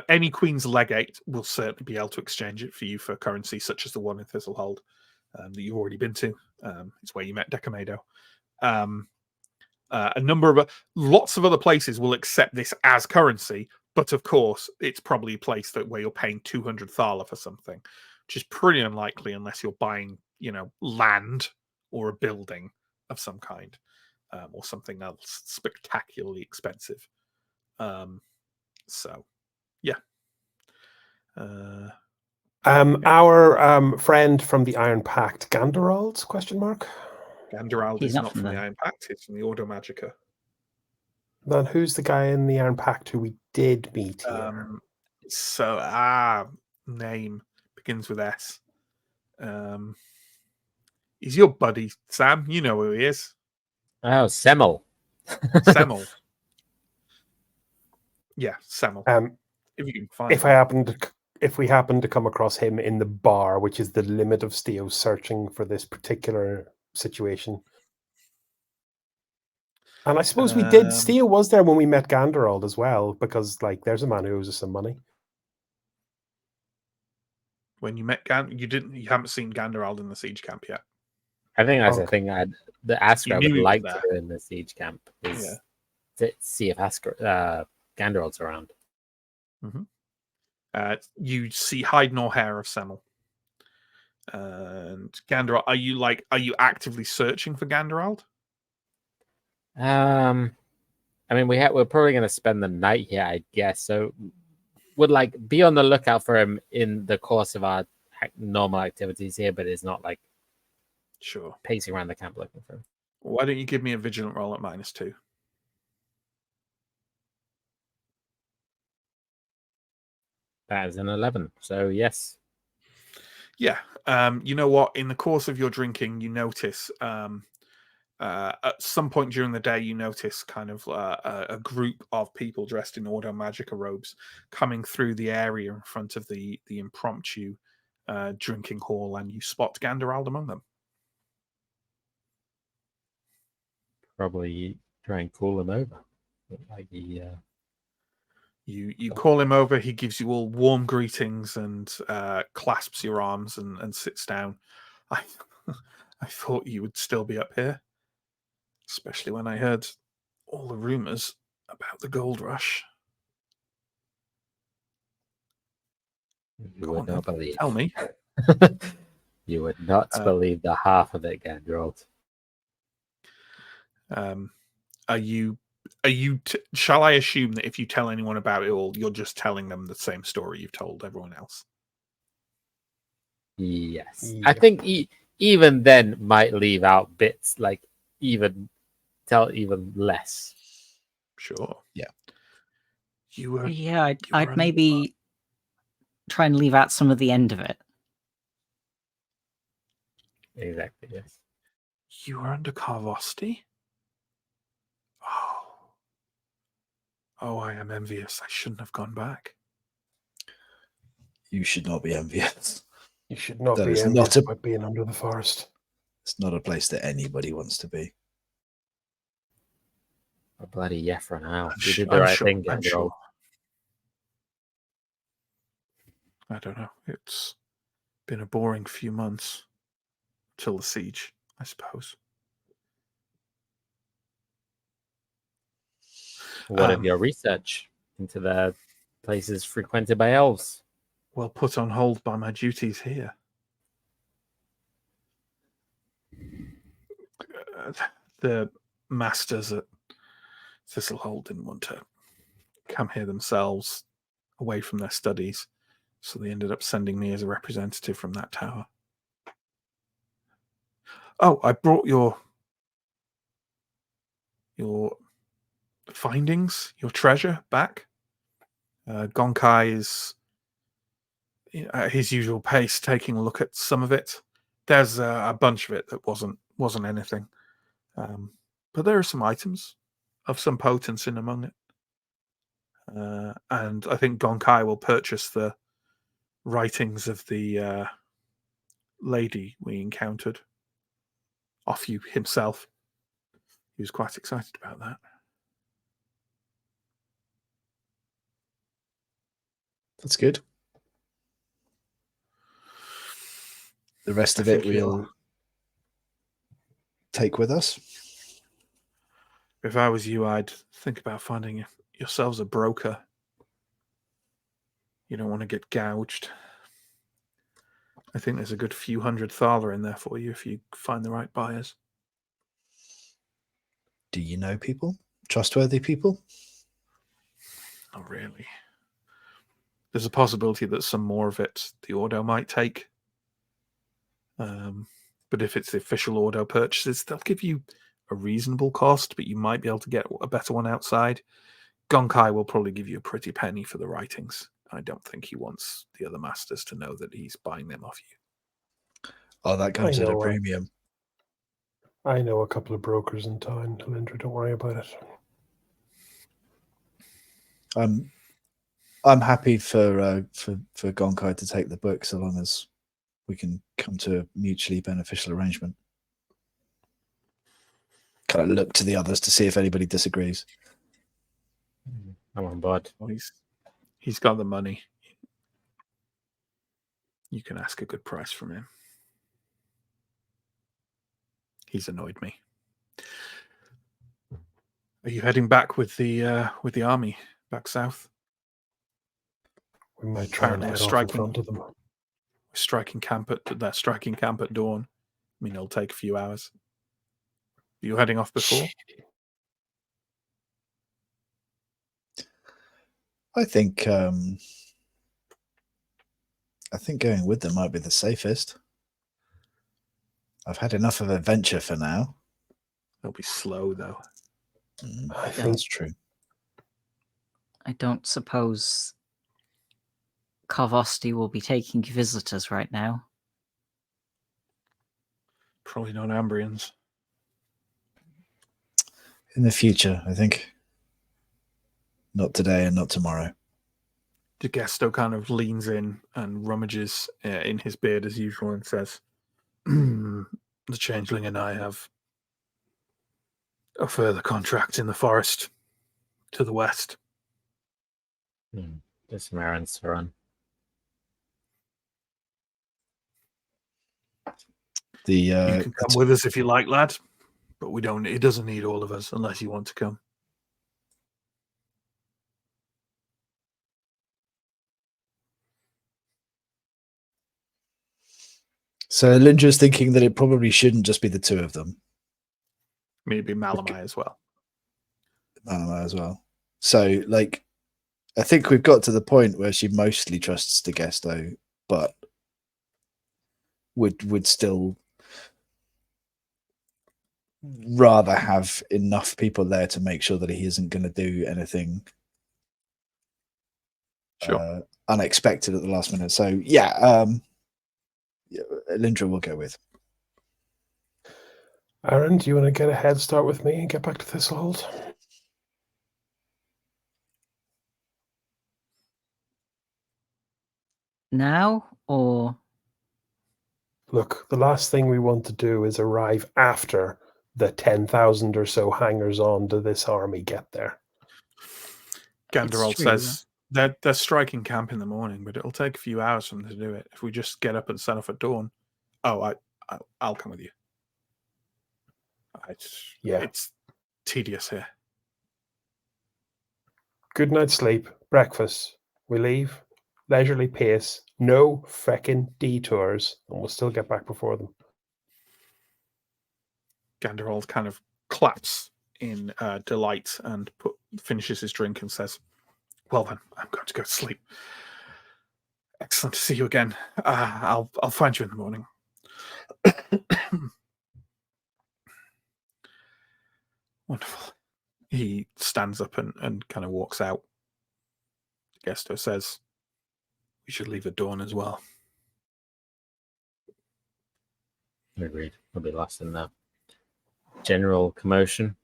Any queen's legate will certainly be able to exchange it for you for currency, such as the one in Thistlehold that you've already been to. It's where you met Decamado. Lots of other places will accept this as currency, but of course, it's probably a place where you're paying 200 thaler for something, which is pretty unlikely unless you're buying, land or a building of some kind, or something else spectacularly expensive. So, yeah. Our friend from the Iron Pact, Ganderald? ? Ganderald He's is not not from from the there. Iron Pact, it's from the Ordo Magica. Then who's the guy in the Iron Pact who we did meet here? Name begins with S. He's your buddy, Sam. You know who he is. Oh, Semmel. Semmel. Yeah, Semmel. If you can find him. If we happen to come across him in the bar, which is the limit of Steo searching for this particular situation. And I suppose we did. Steo was there when we met Ganderald as well, because there's a man who owes us some money. When you met you haven't seen Ganderald in the siege camp yet. I think that's the thing the Askra You knew would he was like there. to do in the siege camp is to see if Ganderald's around. Mm-hmm. You see hide nor hair of Semmel. And Ganderald, are you actively searching for Ganderald? I mean, we're probably going to spend the night here, I guess. So, would be on the lookout for him in the course of our normal activities here, but it's not Sure pacing around the camp looking for him. Why don't you give me a vigilant roll at -2? That is an 11. So yes. Yeah. You know what? In the course of your drinking, you notice at some point during the day, you notice kind of a group of people dressed in Ordo Magica robes coming through the area in front of the impromptu drinking hall, and you spot Ganderald among them. Probably try and call him over. You call him over. He gives you all warm greetings and clasps your arms and sits down. I thought you would still be up here, especially when I heard all the rumors about the gold rush. You would not believe. Tell me. You would not believe the half of it, Ganderald. Shall I assume that if you tell anyone about it all, you're just telling them the same story you've told everyone else? Yes. Yep. I think even then might leave out bits, tell even less. Sure. Yeah. I'd maybe try and leave out some of the end of it. Exactly, yes. You were under Carvosti? Oh, I am envious. I shouldn't have gone back. You should not be envious. You should not That be is envious not about being under the forest. It's not a place that anybody wants to be. A bloody Yefra now. You did the right thing, I'm Ganderald. sure. I don't know. It's been a boring few months till the siege, I suppose. What of your research into the places frequented by elves? Well, put on hold by my duties here. The masters at Thistlehold didn't want to come here themselves, away from their studies, so they ended up sending me as a representative from that tower. Oh, I brought your findings, your treasure back. Gonkai is at his usual pace, taking a look at some of it. There's a bunch of it that wasn't anything, but there are some items of some potency among it. And I think Gonkai will purchase the writings of the lady we encountered off you himself. He was quite excited about that. That's good. The rest of I it think we'll take with us. If I was you, I'd think about finding yourselves a broker. You don't want to get gouged. I think there's a good few hundred thaler in there for you if you find the right buyers. Do you know people? Trustworthy people? Not really. There's a possibility that some more of it the Ordo might take. But if it's the official Ordo purchases, they'll give you a reasonable cost, but you might be able to get a better one outside. Gonkai will probably give you a pretty penny for the writings. I don't think he wants the other masters to know that he's buying them off you. Oh, that comes at a know, premium. I know a couple of brokers in town, Lindra. Don't worry about it. I'm happy for Gonkai to take the book so long as we can come to a mutually beneficial arrangement. Kind of look to the others to see if anybody disagrees. I'm on board. Well, he's got the money. You can ask a good price from him. He's annoyed me. Are you heading back with the army back south? We might try and head off in front of them. We're striking camp at dawn. I mean, it'll take a few hours. Are you heading off before? I think going with them might be the safest. I've had enough of adventure for now. They'll be slow though. I think That's true. I don't suppose Karvosti will be taking visitors right now. Probably not Ambrians. In the future, I think. Not today and not tomorrow. DeGesto kind of leans in and rummages in his beard as usual and says, "The Changeling and I have a further contract in the forest to the west." There's some errands to run. You can come with us if you like, lad, but we don't. It doesn't need all of us unless you want to come. So Lindra's thinking that it probably shouldn't just be the two of them. Maybe Malamai as well. Malamai as well. So, like, I think we've got to the point where she mostly trusts DeGesto, but would still rather have enough people there to make sure that he isn't going to do anything unexpected at the last minute. So, yeah, Lindra will go with. Aaron, do you want to get a head start with me and get back to Thistlehold? Now or Look, the last thing we want to do is arrive after the 10,000 or so hangers-on to this army get there. Ganderol true, says they're striking camp in the morning, but it'll take a few hours for them to do it. If we just get up and set off at dawn, I'll come with you. It's tedious here. Good night's sleep, breakfast. We leave, leisurely pace, no feckin' detours, and we'll still get back before them. Ganderol kind of claps in delight and finishes his drink and says, "Well then, I'm going to go to sleep. Excellent to see you again. I'll find you in the morning." Wonderful. He stands up and kind of walks out. Gesto says, "We should leave at dawn as well." Agreed. We'll be lost in the general commotion.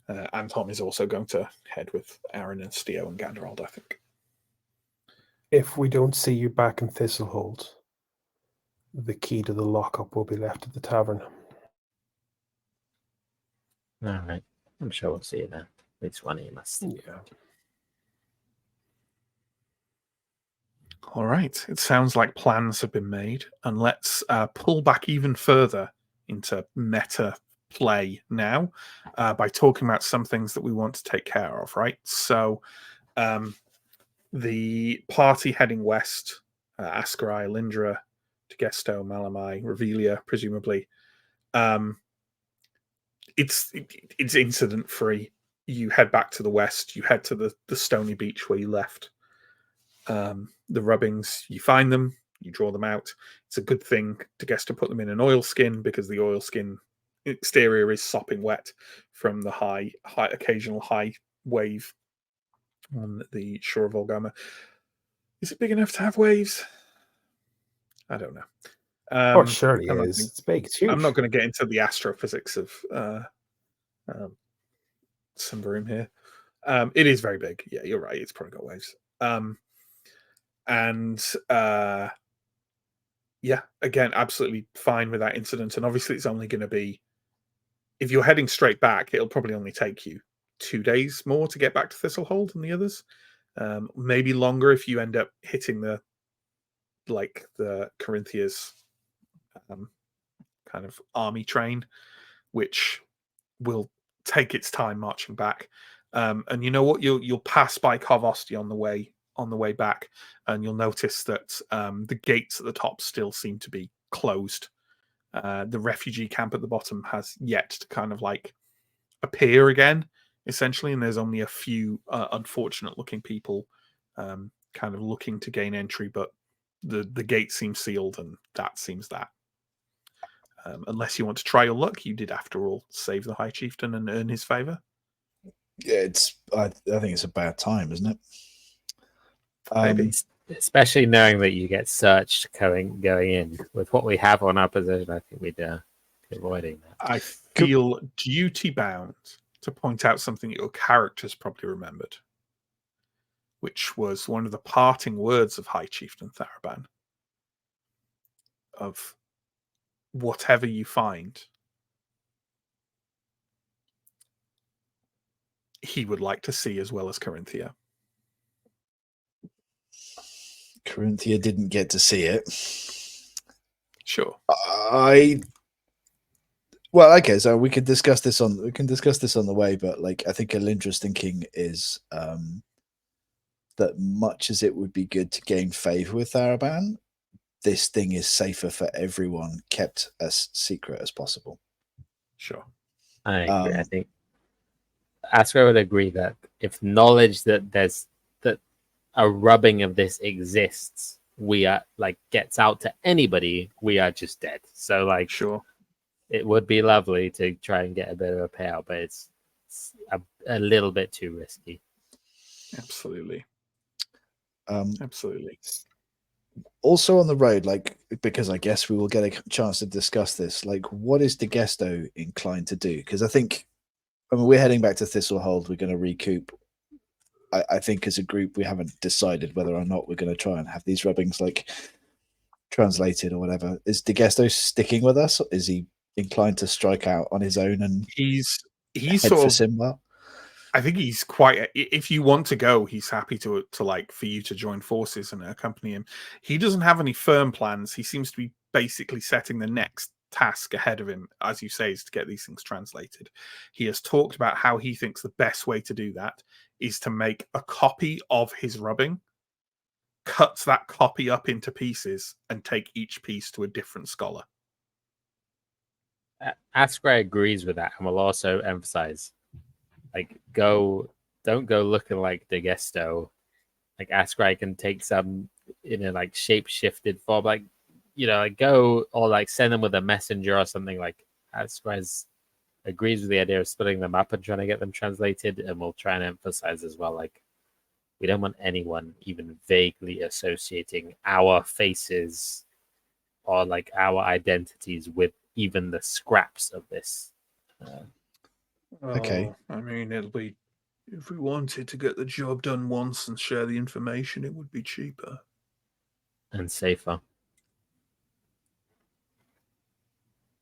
And Tom is also going to head with Aaron and Steo and Ganderald, I think. If we don't see you back in Thistlehold, the key to the lockup will be left at the tavern. All right. I'm sure we'll see you then. It's one of you must. Yeah. All right. It sounds like plans have been made, and let's pull back even further into meta play now by talking about some things that we want to take care of, right? So the party heading west, Ascarai, Lindra, Tegesto, Malamai, Revelia, presumably. It's incident free. You head back to the west. You head to the stony beach where you left. The rubbings, you find them, you draw them out. It's a good thing to guess to put them in an oilskin, because the oilskin exterior is sopping wet from the occasional high wave on the shore of Olgama. Is it big enough to have waves? I don't know. Oh, surely it is. It's big. It's huge. I'm not going to get into the astrophysics of Symbaroum here. It is very big. Yeah, you're right. It's probably got waves. Yeah, again, absolutely fine with that incident. And obviously, it's only going to be, if you're heading straight back, it'll probably only take you 2 days more to get back to Thistlehold than the others. Maybe longer if you end up hitting the Corinthia's kind of army train, which will take its time marching back. And you know what? You'll pass by Carvosti on the way back, and you'll notice that the gates at the top still seem to be closed. The refugee camp at the bottom has yet to kind of appear again, essentially, and there's only a few unfortunate looking people kind of looking to gain entry, but the gate seems sealed, and that seems that. Unless you want to try your luck, you did, after all, save the High Chieftain and earn his favor. Yeah, I think it's a bad time, isn't it? Maybe. Especially knowing that you get searched going in. With what we have on our position, I think we'd be avoiding that. I feel duty bound to point out something that your characters probably remembered, which was one of the parting words of High Chieftain Tharaban. Of whatever you find, he would like to see, as well as Corinthia. Corinthia didn't get to see it. Sure. Well, okay, so we can discuss this on the way, but I think Alindra's thinking is that much as it would be good to gain favor with Tharaban, this thing is safer for everyone, kept as secret as possible. Sure. I agree. I think Asker would agree that if knowledge that a rubbing of this exists, we are gets out to anybody, we are just dead. So sure, it would be lovely to try and get a bit of a payout, but it's a little bit too risky. Absolutely. Absolutely. Also on the road, because I guess we will get a chance to discuss this, what is Tegesto inclined to do? Because we're heading back to Thistlehold, we're going to recoup. I think as a group, we haven't decided whether or not we're going to try and have these rubbings translated or whatever. Is Tegesto sticking with us? Or is he inclined to strike out on his own and he's head sort for of Simba? I think he's quite. If you want to go, he's happy to for you to join forces and accompany him. He doesn't have any firm plans. He seems to be basically setting the next task ahead of him, as you say, is to get these things translated. He has talked about how he thinks the best way to do that is to make a copy of his rubbing, cut that copy up into pieces, and take each piece to a different scholar. Asker agrees with that, and will also emphasize, don't go looking like Tegesto. Asker can take some in a shape shifted form, go or send them with a messenger or something. Asker agrees with the idea of splitting them up and trying to get them translated, and we'll try and emphasize as well, We don't want anyone even vaguely associating our faces or like our identities with even the scraps of this. Okay. I mean, it'll be, if we wanted to get the job done once and share the information, it would be cheaper. And safer.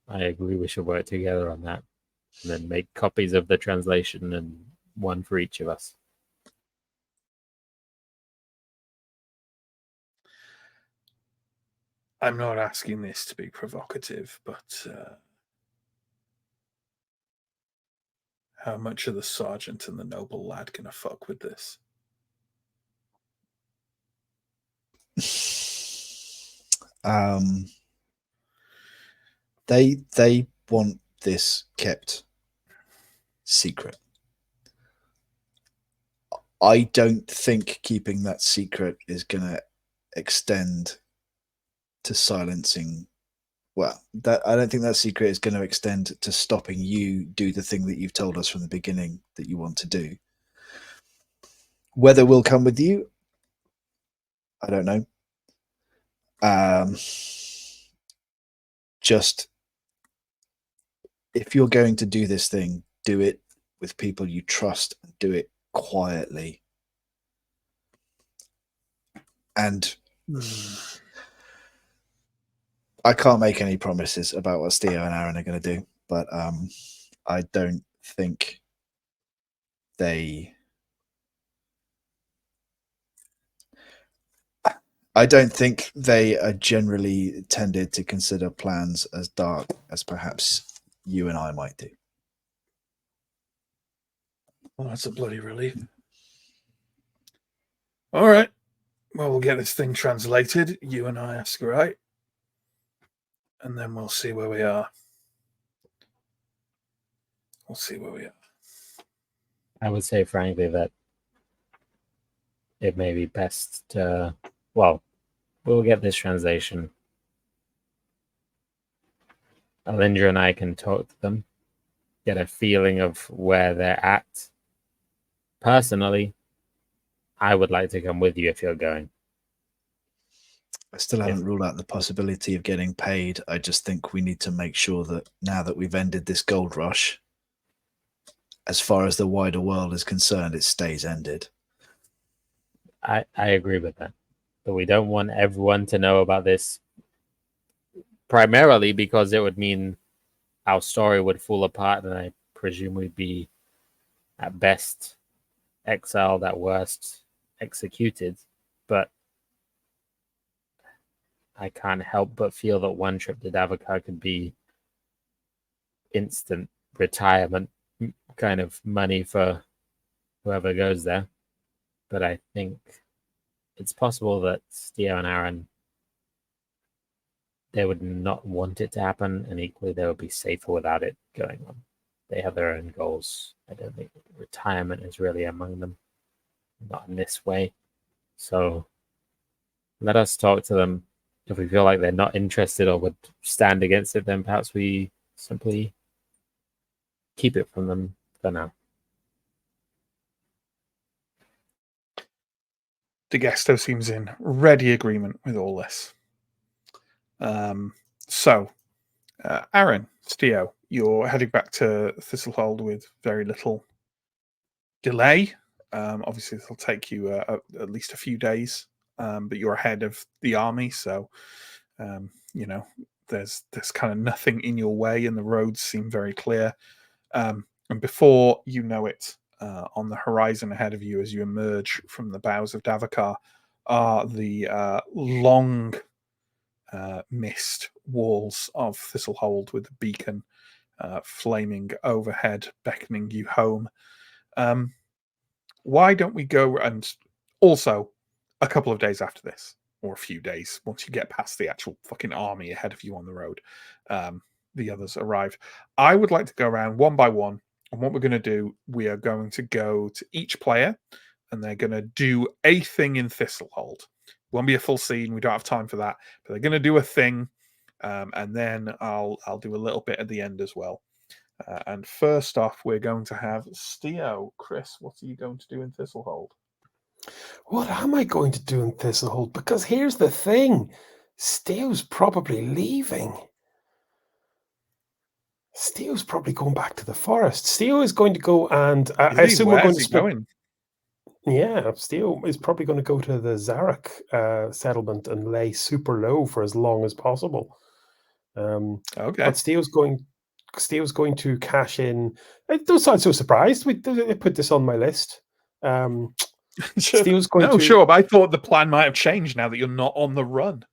I agree we should work together on that. And then make copies of the translation and one for each of us. I'm not asking this to be provocative, but how much are the sergeant and the noble lad gonna fuck with this? They want this kept secret. I don't think keeping that secret is going to extend to silencing. Well, I don't think that secret is going to extend to stopping you do the thing that you've told us from the beginning that you want to do. Whether we'll come with you, I don't know. Just if you're going to do this thing, do it with people you trust and do it quietly. And I can't make any promises about what Theo and Aaron are going to do, but I don't think they are generally tended to consider plans as dark as perhaps you and I might do. Well, that's a bloody relief. All right. Well, we'll get this thing translated. You and I, Ascarite. And then we'll see where we are. We'll see where we are. I would say, frankly, that it may be best to, well, we'll get this translation. Alindra and I can talk to them, get a feeling of where they're at. Personally, I would like to come with you if you're going. I still haven't ruled out the possibility of getting paid. I just think we need to make sure that now that we've ended this gold rush, as far as the wider world is concerned, it stays ended. I agree with that. But we don't want everyone to know about this, primarily because it would mean our story would fall apart, and I presume we'd be, at best, exiled, at worst, executed. But I can't help but feel that one trip to Davokar could be instant retirement kind of money for whoever goes there. But I think it's possible that Theo and Aaron, they would not want it to happen, and equally they would be safer without it going on. They have their own goals. I don't think retirement is really among them, not in this way. So let us talk to them. If we feel like they're not interested or would stand against it, then perhaps we simply keep it from them for now. DeGesto seems in ready agreement with all this. So, Aaron, Theo, you're heading back to Thistlehold with very little delay. Obviously, it'll take you at least a few days, but you're ahead of the army, so you know there's kind of nothing in your way, and the roads seem very clear. And before you know it, on the horizon ahead of you, as you emerge from the boughs of Davokar, are the long mist walls of Thistlehold with the beacon flaming overhead, beckoning you home. Why don't we go, and also a couple of days after this, or a few days, once you get past the actual fucking army ahead of you on the road, the others arrive. I would like to go around one by one, and what we're going to do, we are going to go to each player, and they're going to do a thing in Thistlehold. Won't be a full scene, we don't have time for that, but they're going to do a thing, and then I'll do a little bit at the end as well. And first off, we're going to have Steo. Chris, what are you going to do in Thistlehold? What am I going to do in Thistlehold? Because here's the thing. Steel's probably leaving. Steel's probably going back to the forest. Steel is going to go and I assume we're going Where's to he split. going? Yeah, Steel is probably going to go to the Zarek settlement and lay super low for as long as possible. Okay. But Steel's going to cash in. It does sound so surprised. I put this on my list. Steel's going No, to. sure, but I thought the plan might have changed now that you're not on the run.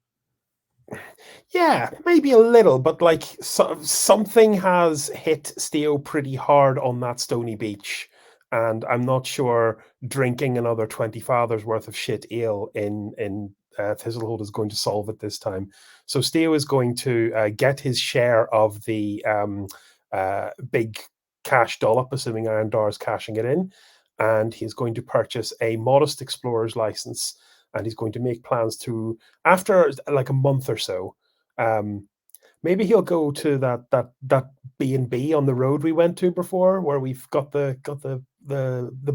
Yeah, maybe a little, but like something has hit Steel pretty hard on that stony beach, and I'm not sure drinking another 20 fathers worth of shit ale in Thistlehold is going to solve it this time. So Steel is going to get his share of the big cash dollop, assuming Arendar is cashing it in, and he's going to purchase a modest explorer's license, and he's going to make plans to, after like a month or so, maybe he'll go to that B&B on the road we went to before, where we've got the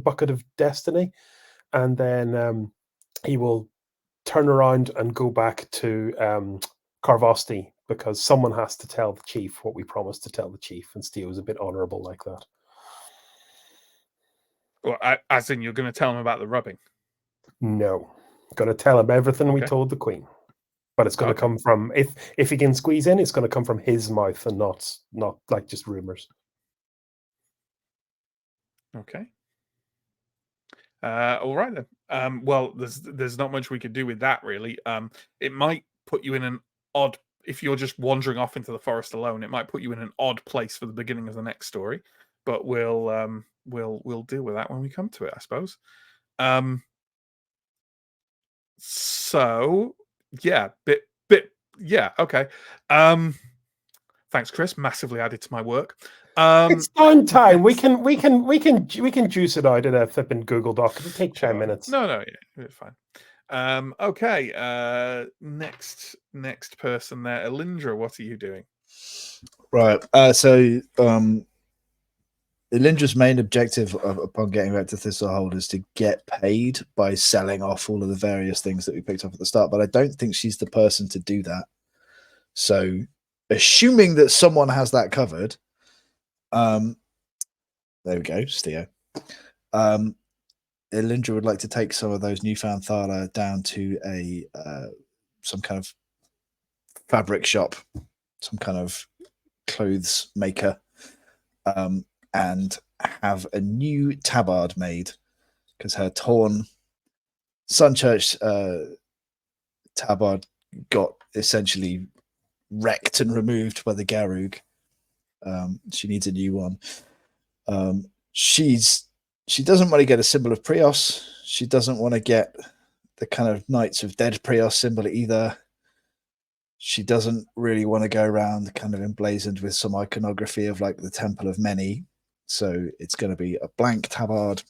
bucket of destiny, and then he will turn around and go back to Carvosti, because someone has to tell the chief what we promised to tell the chief, and Steve was a bit honourable like that. Well, as in, you're going to tell him about the rubbing? No, going to tell him everything we Okay. told the queen. But it's going to come from, if he can squeeze in, it's going to come from his mouth and not like just rumors. Okay. All right then. Well, there's not much we could do with that really. It might put you in an odd, if you're just wandering off into the forest alone, it might put you in an odd place for the beginning of the next story. But we'll deal with that when we come to it, I suppose. So yeah, yeah, okay. Thanks, Chris. Massively added to my work. It's downtime. We can juice it out in a flipping Google Doc. It'll take 10 minutes. No, yeah, it's fine. Okay. Next person there, Elindra. What are you doing? Right. So Elindra's main objective upon getting back to Thistlehold is to get paid by selling off all of the various things that we picked up at the start, but I don't think she's the person to do that. So, assuming that someone has that covered, there we go, Steo. Elindra would like to take some of those newfound thala down to a some kind of fabric shop, some kind of clothes maker, and have a new tabard made, because her torn Sunchurch tabard got essentially wrecked and removed by the Garug. She needs a new one. She doesn't want to get a symbol of Prios. She doesn't want to get the kind of Knights of Dead Prios symbol either. She doesn't really want to go around kind of emblazoned with some iconography of like the Temple of Many. So it's going to be a blank tabard.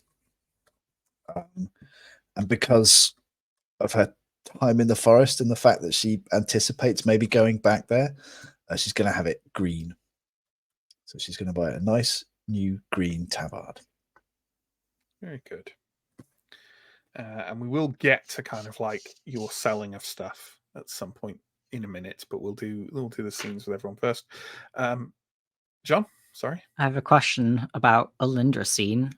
And because of her time in the forest and the fact that she anticipates maybe going back there, she's going to have it green. So she's going to buy a nice new green tabard. Very good. And we will get to kind of like your selling of stuff at some point in a minute, but we'll do the scenes with everyone first. John, sorry. I have a question about Elindra scene.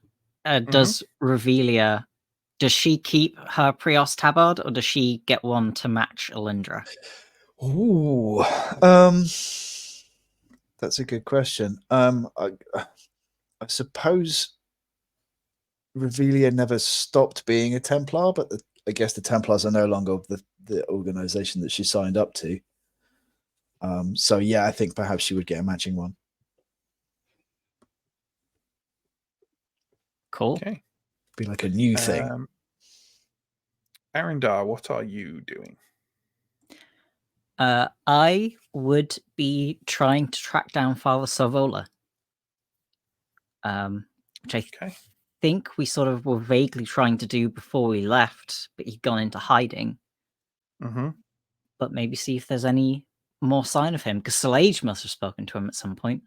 Does Revelia, does she keep her Prios tabard, or does she get one to match Elindra? Ooh, that's a good question. I suppose Revelia never stopped being a Templar, but I guess the Templars are no longer the organization that she signed up to. So yeah, I think perhaps she would get a matching one. Cool. Okay. Be like a new thing. Arendar, what are you doing? I would be trying to track down Father Savola. Which I think we sort of were vaguely trying to do before we left, but he'd gone into hiding. But maybe see if there's any more sign of him, because Salage must have spoken to him at some point.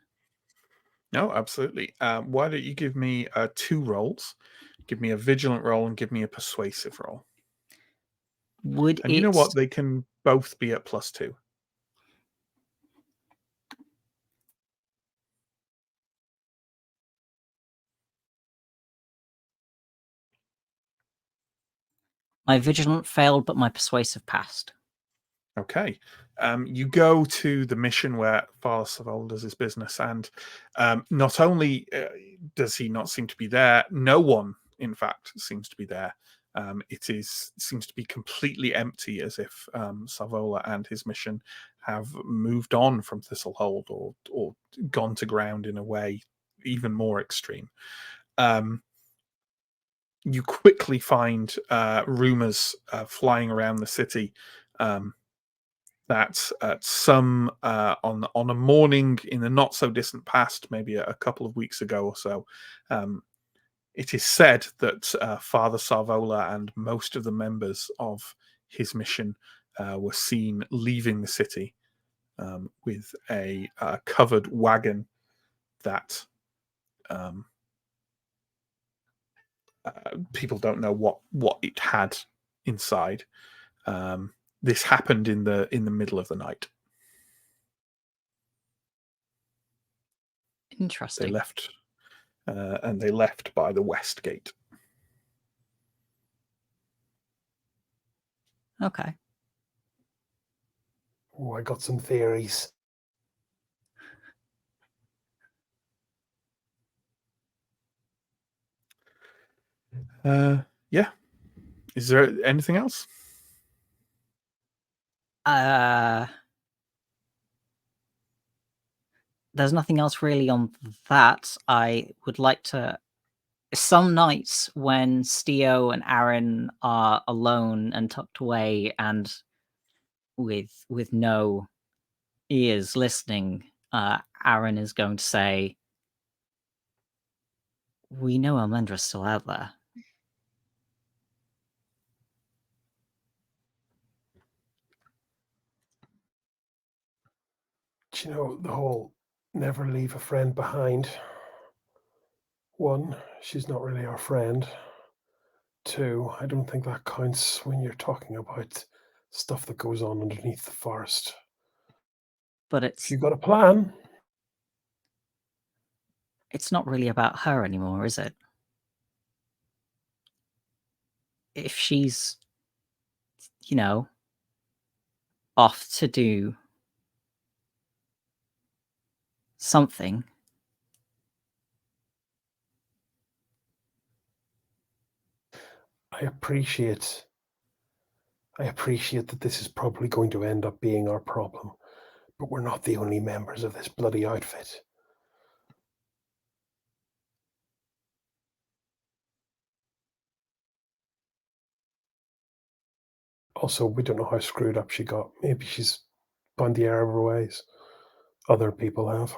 No, absolutely. Why don't you give me 2 rolls? Give me a vigilant roll and give me a persuasive roll. Would And you it? know what? They can both be at +2. My vigilant failed, but my persuasive passed. Okay. You go to the mission where Father Savol does his business, and not only does he not seem to be there, no one, in fact, seems to be there. Seems to be completely empty, as if Savola and his mission have moved on from Thistlehold or gone to ground in a way even more extreme. You quickly find rumors flying around the city. That at some on a morning in the not so distant past, maybe a couple of weeks ago or so, it is said that Father Sarvola and most of the members of his mission were seen leaving the city with a covered wagon that people don't know what it had inside. This happened in the middle of the night. Interesting. They left, and they left by the west gate. Okay. Oh, I got some theories. Yeah. Is there anything else? There's nothing else really on that. I would like to. Some nights when Steo and Aaron are alone and tucked away and with no ears listening, Aaron is going to say, "We know Almendra's still out there." Do you know the whole never leave a friend behind? One, she's not really our friend. Two, I don't think that counts when you're talking about stuff that goes on underneath the forest. But If you got a plan, it's not really about her anymore, is it? If she's, off to do something, I appreciate that this is probably going to end up being our problem, but we're not the only members of this bloody outfit. Also, we don't know how screwed up she got. Maybe she's found the error of her ways. Other people have.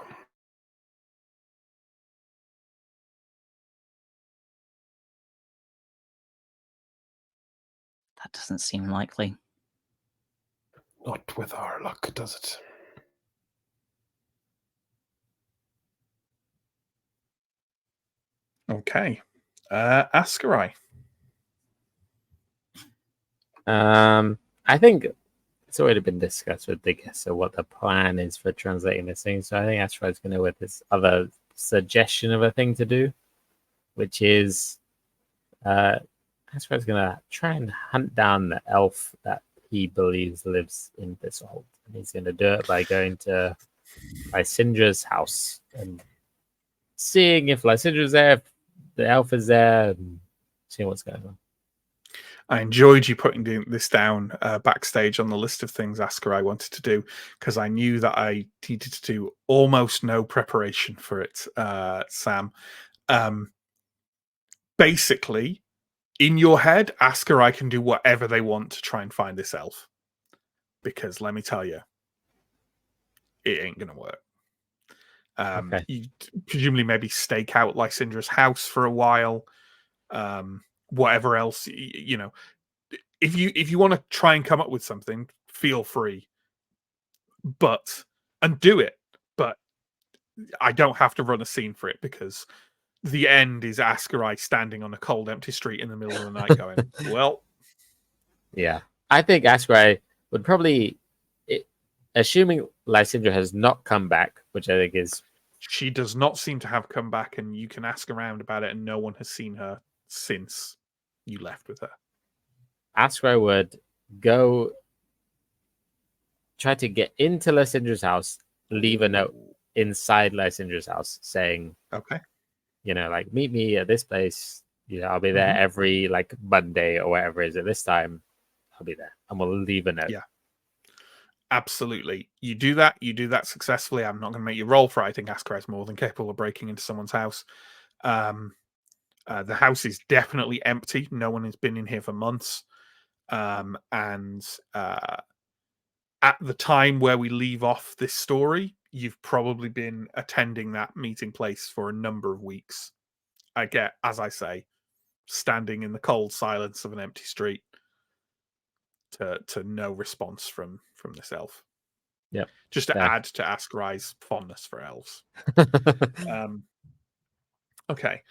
that doesn't seem likely. Not with our luck, does it? Okay. Askarai. I think it's already been discussed with the guest of what the plan is for translating this thing. So I think Astrai's going to go with this other suggestion of a thing to do, which is Astrai's going to try and hunt down the elf that he believes lives in Thistlehold. And he's going to do it by going to Lysindra's house and seeing if Lysindra's there, if the elf is there, and seeing what's going on. I enjoyed you putting this down backstage on the list of things Askarai wanted to do, because I knew that I needed to do almost no preparation for it, Sam. Basically, in your head, Askarai can do whatever they want to try and find this elf. Because let me tell you, it ain't going to work. Okay. You presumably maybe stake out Lysindra's house for a while. Whatever else, if you want to try and come up with something, feel free, and do it. But I don't have to run a scene for it because the end is Ascarai standing on a cold, empty street in the middle of the night going, well. Yeah. I think Ascarai would probably, assuming Lysindra has not come back, which I think is... She does not seem to have come back, and you can ask around about it, and no one has seen her since you left with her. Ascarai would go try to get into Lysindra's house, leave a note inside Lysindra's house saying, okay, like, meet me at this place. I'll be there every like Monday or whatever it is at this time. I'll be there, and we'll leave a note. Yeah, absolutely. You do that successfully. I'm not going to make you roll for it. I think Ascarai is more than capable of breaking into someone's house. The house is definitely empty. No one has been in here for months. And at the time where we leave off this story, you've probably been attending that meeting place for a number of weeks. I get, as I say, standing in the cold silence of an empty street to no response from this elf. Yeah. Just to add to Ascarai's fondness for elves. Okay.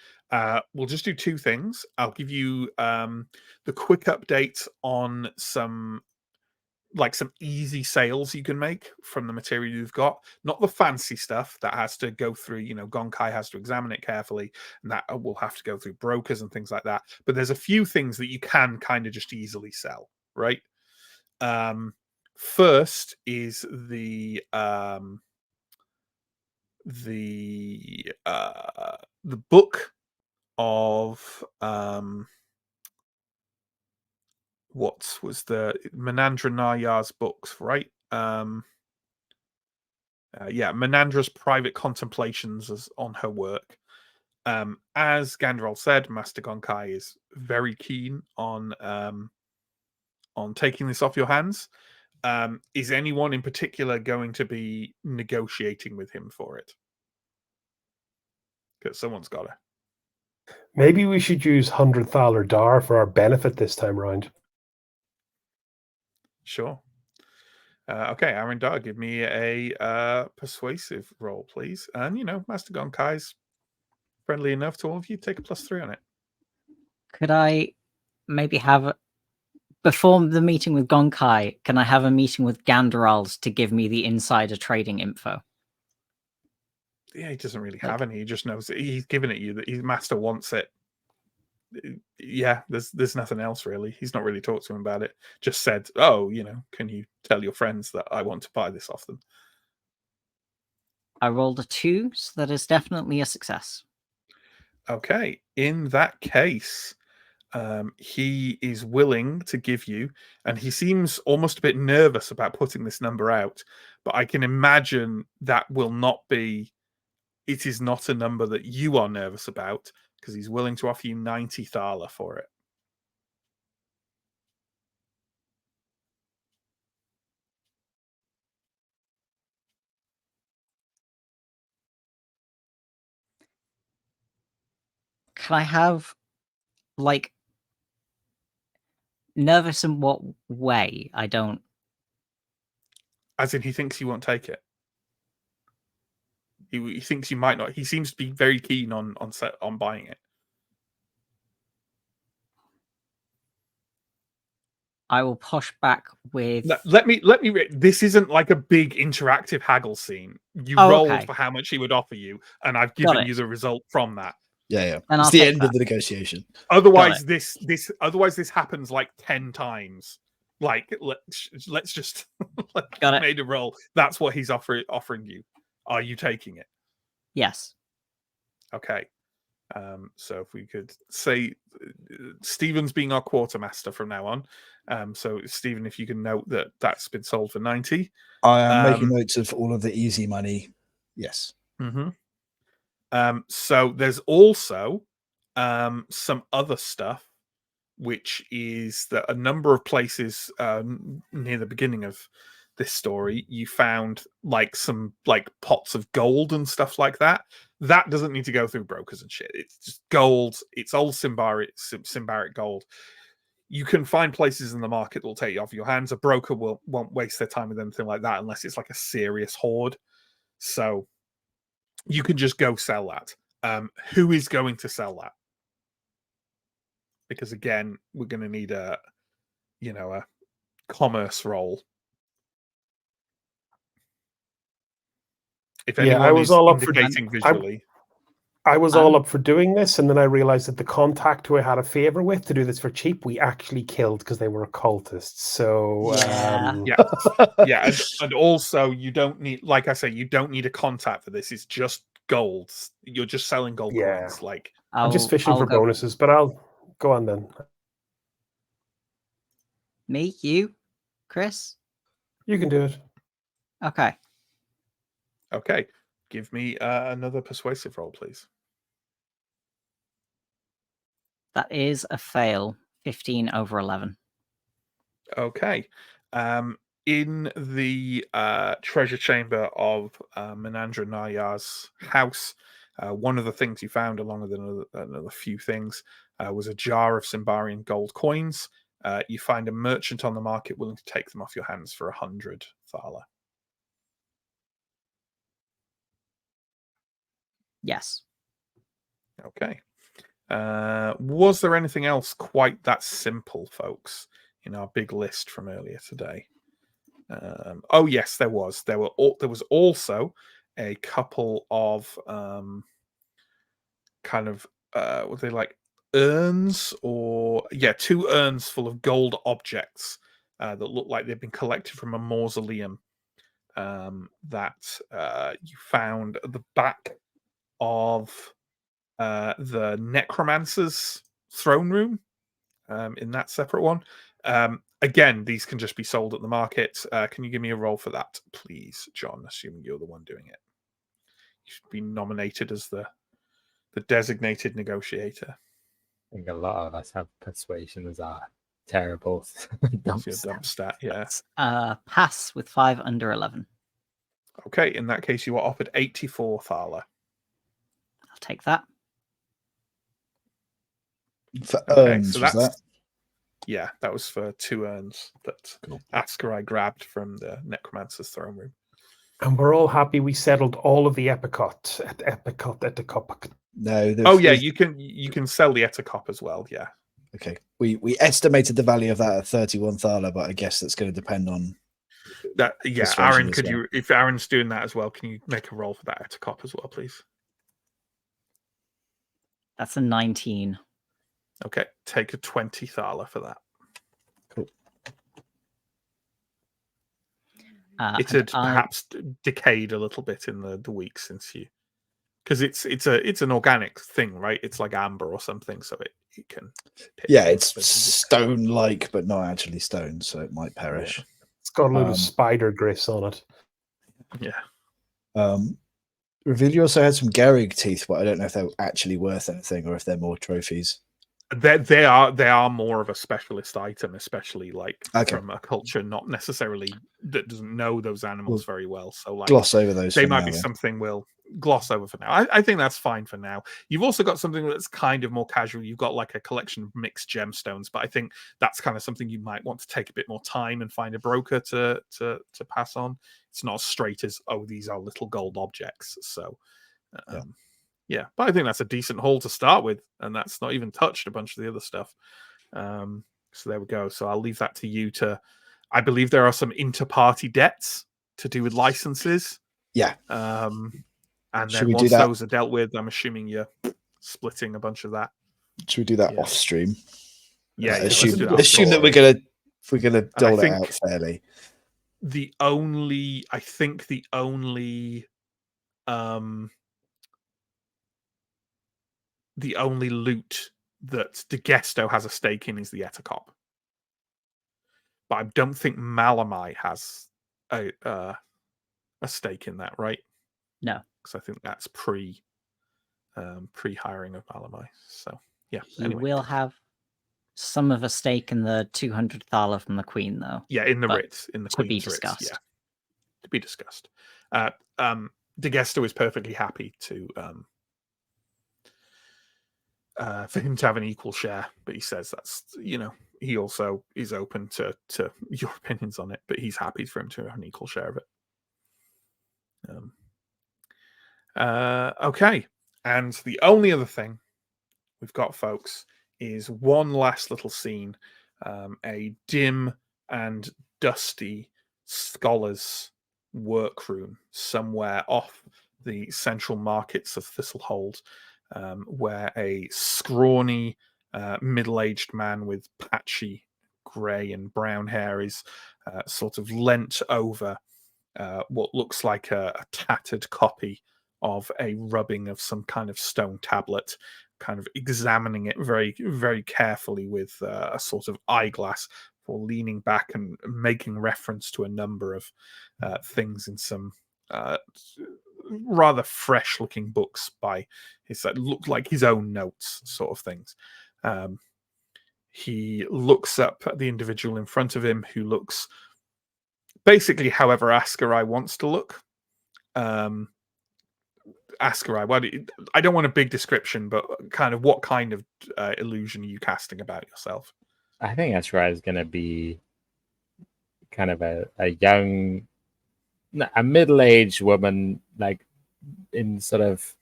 We'll just do two things. I'll give you the quick update on some easy sales you can make from the material you've got. Not the fancy stuff that has to go through, Gonkai has to examine it carefully, and that will have to go through brokers and things like that. But there's a few things that you can kind of just easily sell, right? First is the book of what was the Menandra Nayar's books, right? Menandra's private contemplations on her work. As Gandalf said, Master Gonkai is very keen on taking this off your hands. Is anyone in particular going to be negotiating with him for it? Because someone's got to. Maybe we should use 100 Thaler Dar for our benefit this time round. Sure. Okay, Aaron Dar, give me a persuasive roll, please. And, Master Gonkai's friendly enough to all of you. Take a +3 on it. Could I maybe have, before the meeting with Gonkai, can I have a meeting with Gandarals to give me the insider trading info? Yeah, he doesn't really have any. He just knows that he's given it you, that his master wants it. Yeah, there's nothing else really. He's not really talked to him about it. Just said, oh, can you tell your friends that I want to buy this off them? I rolled a 2, so that is definitely a success. Okay, in that case, he is willing to give you, and he seems almost a bit nervous about putting this number out, but I can imagine that will not be, it is not a number that you are nervous about, because he's willing to offer you 90 Thaler for it. Can I have, nervous in what way? I don't. As in, he thinks you won't take it. He thinks you might not. He seems to be very keen on buying it. I will push back with. Let me. This isn't like a big interactive haggle scene. You rolled for how much he would offer you, and I've given you the result from that. Yeah. And it's the end of the negotiation. Otherwise, this happens like 10 times. Like, let's just made a roll. That's what he's offering you. Are you taking it? Yes. Okay. So if we could say Stephen's being our quartermaster from now on. So Stephen, if you can note that that's been sold for 90. I am making notes of all of the easy money. Yes. Mm-hmm. So there's also some other stuff, which is that a number of places near the beginning of this story, you found some pots of gold and stuff like that. That doesn't need to go through brokers and shit. It's just gold. It's old Symbaric gold. You can find places in the market that will take you off your hands. A broker won't waste their time with anything like that unless it's like a serious hoard. So you can just go sell that. Who is going to sell that? Because again, we're going to need a commerce roll. If Yeah, I anyone was is all up for indicating visually, I was all up for doing this, and then I realized that the contact who I had a favor with to do this for cheap, we actually killed because they were occultists. So yeah, and also you don't need, like I say, you don't need a contact for this. It's just gold. You're just selling gold Yeah. coins. Like I'm just fishing I'll for go. bonuses, but I'll go on then. Me, you, Chris. You can do it. Okay. Okay, give me another persuasive roll, please. That is a fail. 15 over 11. Okay. In the treasure chamber of Menandra Nayar's house, one of the things you found, along with another few things, was a jar of Symbarian gold coins. You find a merchant on the market willing to take them off your hands for 100 thaler. Yes. Okay. Was there anything else quite that simple, folks, in our big list from earlier today? Oh yes, there was. There was also a couple of kind of were they like urns, or two urns full of gold objects that look like they've been collected from a mausoleum that you found at the back of the necromancer's throne room, in that separate one. Again, these can just be sold at the market. Can you give me a roll for that, please, John? Assuming you're the one doing it. You should be nominated as the designated negotiator. I think a lot of us have persuasion as our terrible dump Your dump stat, yeah. Pass with 5 under 11. Okay, in that case, you are offered 84 thaler. I'll take that. For Okay, urns, so was that's that? yeah, that was for 2 urns that Ascarai grabbed from the necromancer's throne room. And we're all happy we settled all of the epicot. No. Oh yeah, you can sell the Etacop as well. Yeah. Okay. We estimated the value of that at 31 thaler, but I guess that's going to depend on That. Yeah, persuasion Aaron, as could well. you, if Aaron's doing that as well, can you make a roll for that Etacop as well, please? That's a 19. Okay, take a 20 thaler for that. Cool. It had perhaps decayed a little bit in the week since you, because it's an organic thing, right? It's like amber or something, so it can. Yeah, it's stone-like, but not actually stone, so it might perish. Yeah. It's got a load of spider grist on it. Yeah. Reveal you also had some Gehrig teeth, but I don't know if they're actually worth anything or if they're more trophies. They are more of a specialist item, especially from a culture not necessarily that doesn't know those animals very well. So gloss over those. They might be something we'll gloss over for now. I think that's fine for now. You've also got something that's kind of more casual. You've got like a collection of mixed gemstones, but I think that's kind of something you might want to take a bit more time and find a broker to pass on. It's not as straight as, oh, these are little gold objects. So yeah, but I think that's a decent haul to start with, and that's not even touched a bunch of the other stuff. So there we go. So I'll leave that to you to. I believe there are some inter-party debts to do with licenses. Yeah. And Should then we once do that? those are dealt with, I'm assuming you're splitting a bunch of that. Should we do that off stream? Yeah. Assume that we're gonna dole it out fairly. The only loot that DeGesto has a stake in is the Etacop. But I don't think Malamai has a stake in that, right? No. Because I think that's pre-hiring of Malamai. So yeah. He will have some of a stake in the 200 thaler from the Queen, though. Yeah, in the Ritz, in the to Queen's be Ritz. discussed. Yeah. To be discussed. DeGesto is perfectly happy to for him to have an equal share, but he says that's, he also is open to your opinions on it, but he's happy for him to have an equal share of it. Okay. And the only other thing we've got, folks, is one last little scene. A dim and dusty scholar's workroom somewhere off the central markets of Thistlehold, where a scrawny, middle-aged man with patchy grey and brown hair is sort of leant over what looks like a tattered copy of a rubbing of some kind of stone tablet, kind of examining it very, very carefully with a sort of eyeglass, for leaning back and making reference to a number of things in some rather fresh-looking books by his that look like his own notes, sort of things. He looks up at the individual in front of him, who looks basically however Ascarai wants to look. Ascarai, I don't want a big description, but kind of what kind of illusion are you casting about yourself? I think Ashra is going to be kind of a young, a middle-aged woman, like in sort of,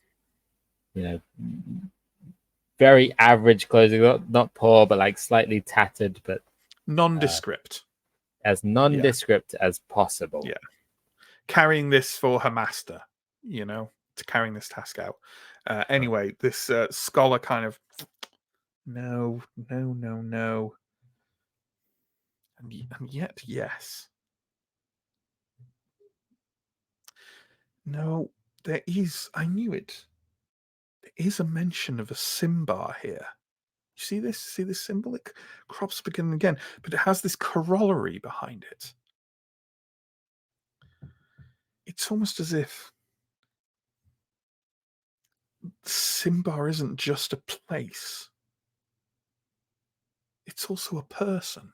very average clothing, not poor, but like slightly tattered, but nondescript. As nondescript as possible. Yeah. Carrying this for her master, to carrying this task out. Anyway, this scholar kind of, no. And yet, yes. No, there is, I knew it. There is a mention of a Symbar here. You see this? See this symbol? It crops up again and again, but it has this corollary behind it. It's almost as if Symbar isn't just a place. It's also a person.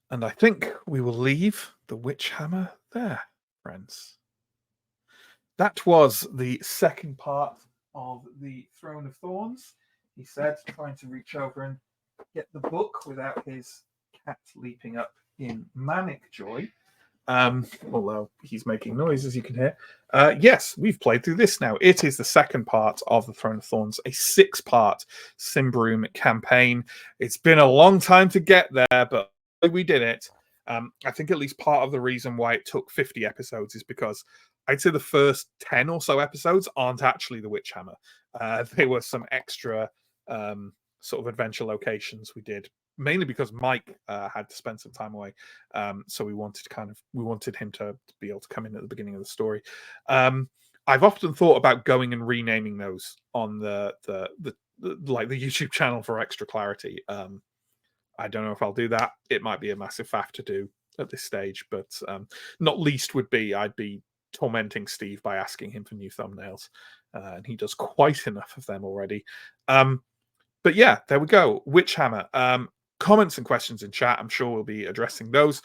And I think we will leave the witch hammer there, friends. That was the second part of the Throne of Thorns. He said, trying to reach over and get the book without his cat leaping up in manic joy. Although he's making noise, as you can hear. Yes, we've played through this now. It is the second part of the Throne of Thorns, a 6-part Symbaroum campaign. It's been a long time to get there, but we did it. I think at least part of the reason why it took 50 episodes is because I'd say the first 10 or so episodes aren't actually the Witch Hammer. There were some extra sort of adventure locations we did, mainly because Mike had to spend some time away. So we wanted him to be able to come in at the beginning of the story. I've often thought about going and renaming those on the YouTube channel for extra clarity. I don't know if I'll do that. It might be a massive faff to do at this stage, but not least would be I'd be tormenting Steve by asking him for new thumbnails, and he does quite enough of them already. But yeah, there we go. Witch Hammer. Comments and questions in chat. I'm sure we'll be addressing those.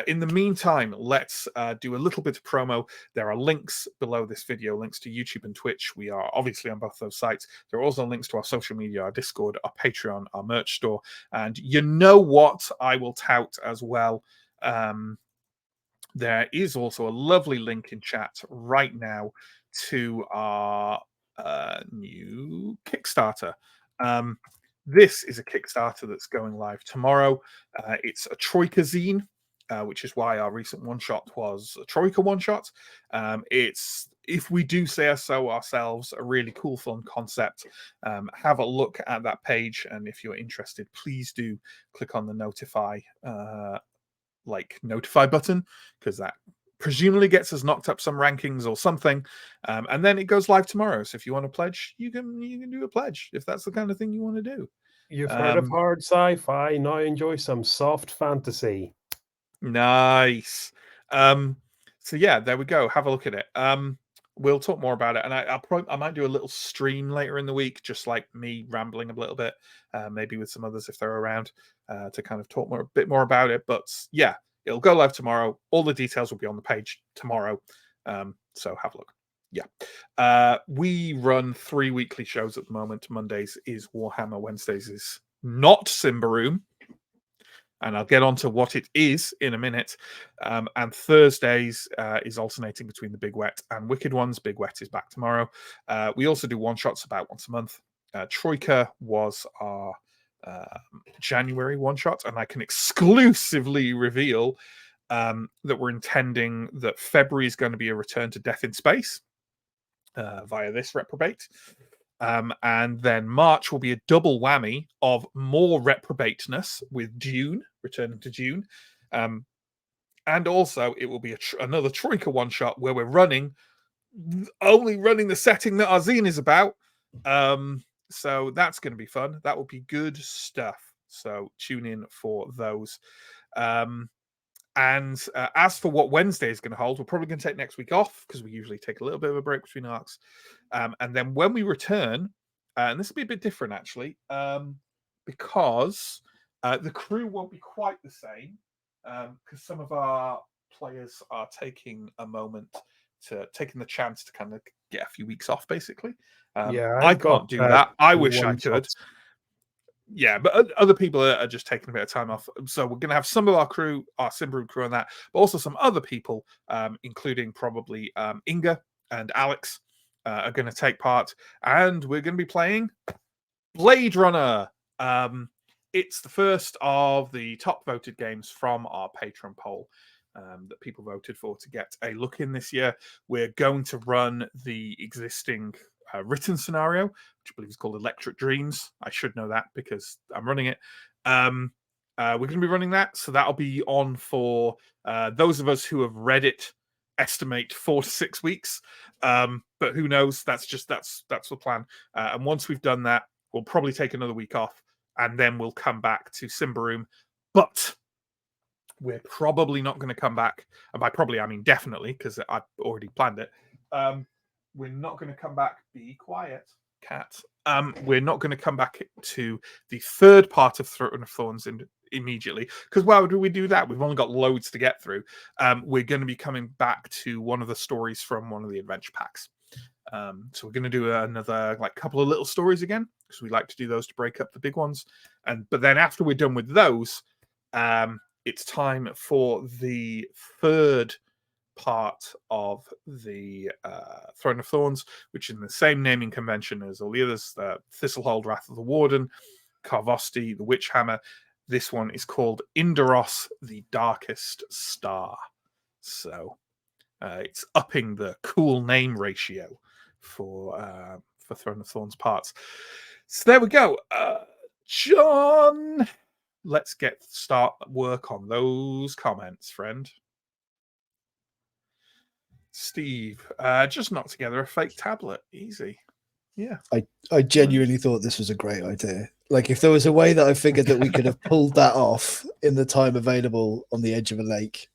In the meantime, let's do a little bit of promo. There are links below this video, links to YouTube and Twitch. We are obviously on both those sites. There are also links to our social media, our Discord, our Patreon, our merch store. And you know what I will tout as well? There is also a lovely link in chat right now to our new Kickstarter. This is a Kickstarter that's going live tomorrow. It's a Troika zine, which is why our recent one-shot was a Troika one-shot. It's, if we do say so ourselves, a really cool, fun concept. Have a look at that page, and if you're interested, please do click on the notify button, because that presumably gets us knocked up some rankings or something, and then it goes live tomorrow. So if you want to pledge, you can do a pledge if that's the kind of thing you want to do. You've heard of hard sci-fi, now enjoy some soft fantasy. Nice. So yeah, there we go. Have a look at it. We'll talk more about it, and I might do a little stream later in the week, just like me rambling a little bit, maybe with some others if they're around, to kind of talk a bit more about it. But yeah, it'll go live tomorrow. All the details will be on the page tomorrow. So have a look. Yeah. We run 3 weekly shows at the moment. Mondays is Warhammer, Wednesdays is not Symbaroum. and I'll get on to what it is in a minute. And Thursdays is alternating between the Big Wet and Wicked Ones. Big Wet is back tomorrow. We also do one-shots about once a month. Troika was our January one-shot, and I can exclusively reveal that we're intending that February is going to be a return to Death in Space via this Reprobate. And then March will be a double whammy of more reprobateness with Dune, returning to Dune. And also it will be another Troika one-shot where we're only running the setting that our zine is about. So that's going to be fun. That will be good stuff. So tune in for those. And as for what Wednesday is going to hold, we're probably going to take next week off because we usually take a little bit of a break between arcs. And then when we return, and this will be a bit different actually, because the crew won't be quite the same, because some of our players are taking the chance to kind of get a few weeks off, basically. I can't do that. I wish I could. Yeah, but other people are just taking a bit of time off. So we're going to have some of our crew, our Symbaroum crew on that, but also some other people, including probably Inga and Alex, are going to take part. And we're going to be playing Blade Runner. It's the first of the top voted games from our Patreon poll that people voted for to get a look in this year. We're going to run the existing written scenario, which I believe is called Electric Dreams. I should know that because I'm running it. We're going to be running that, so that'll be on for those of us who have read it. Estimate 4 to 6 weeks, but who knows? That's the plan. And once we've done that, we'll probably take another week off, and then we'll come back to Symbaroum. But we're probably not going to come back, and by probably I mean definitely, because I've already planned it. We're not going to come back. Be quiet, cat. We're not going to come back to the third part of Throne of Thorns immediately, because why would we do that? We've only got loads to get through. We're going to be coming back to one of the stories from one of the adventure packs. So we're going to do another couple of little stories again, because we like to do those to break up the big ones. But then after we're done with those, it's time for the third part of the Throne of Thorns, which is in the same naming convention as all the others: Thistlehold, Wrath of the Warden, Carvosti, the Witch Hammer. This one is called Indaros, the Darkest Star. So it's upping the cool name ratio for Throne of Thorns parts. So there we go. John, let's start work on those comments, friend. Steve, just knock together a fake tablet. Easy. Yeah. I genuinely thought this was a great idea. Like, if there was a way that I figured that we could have pulled that off in the time available on the edge of a lake.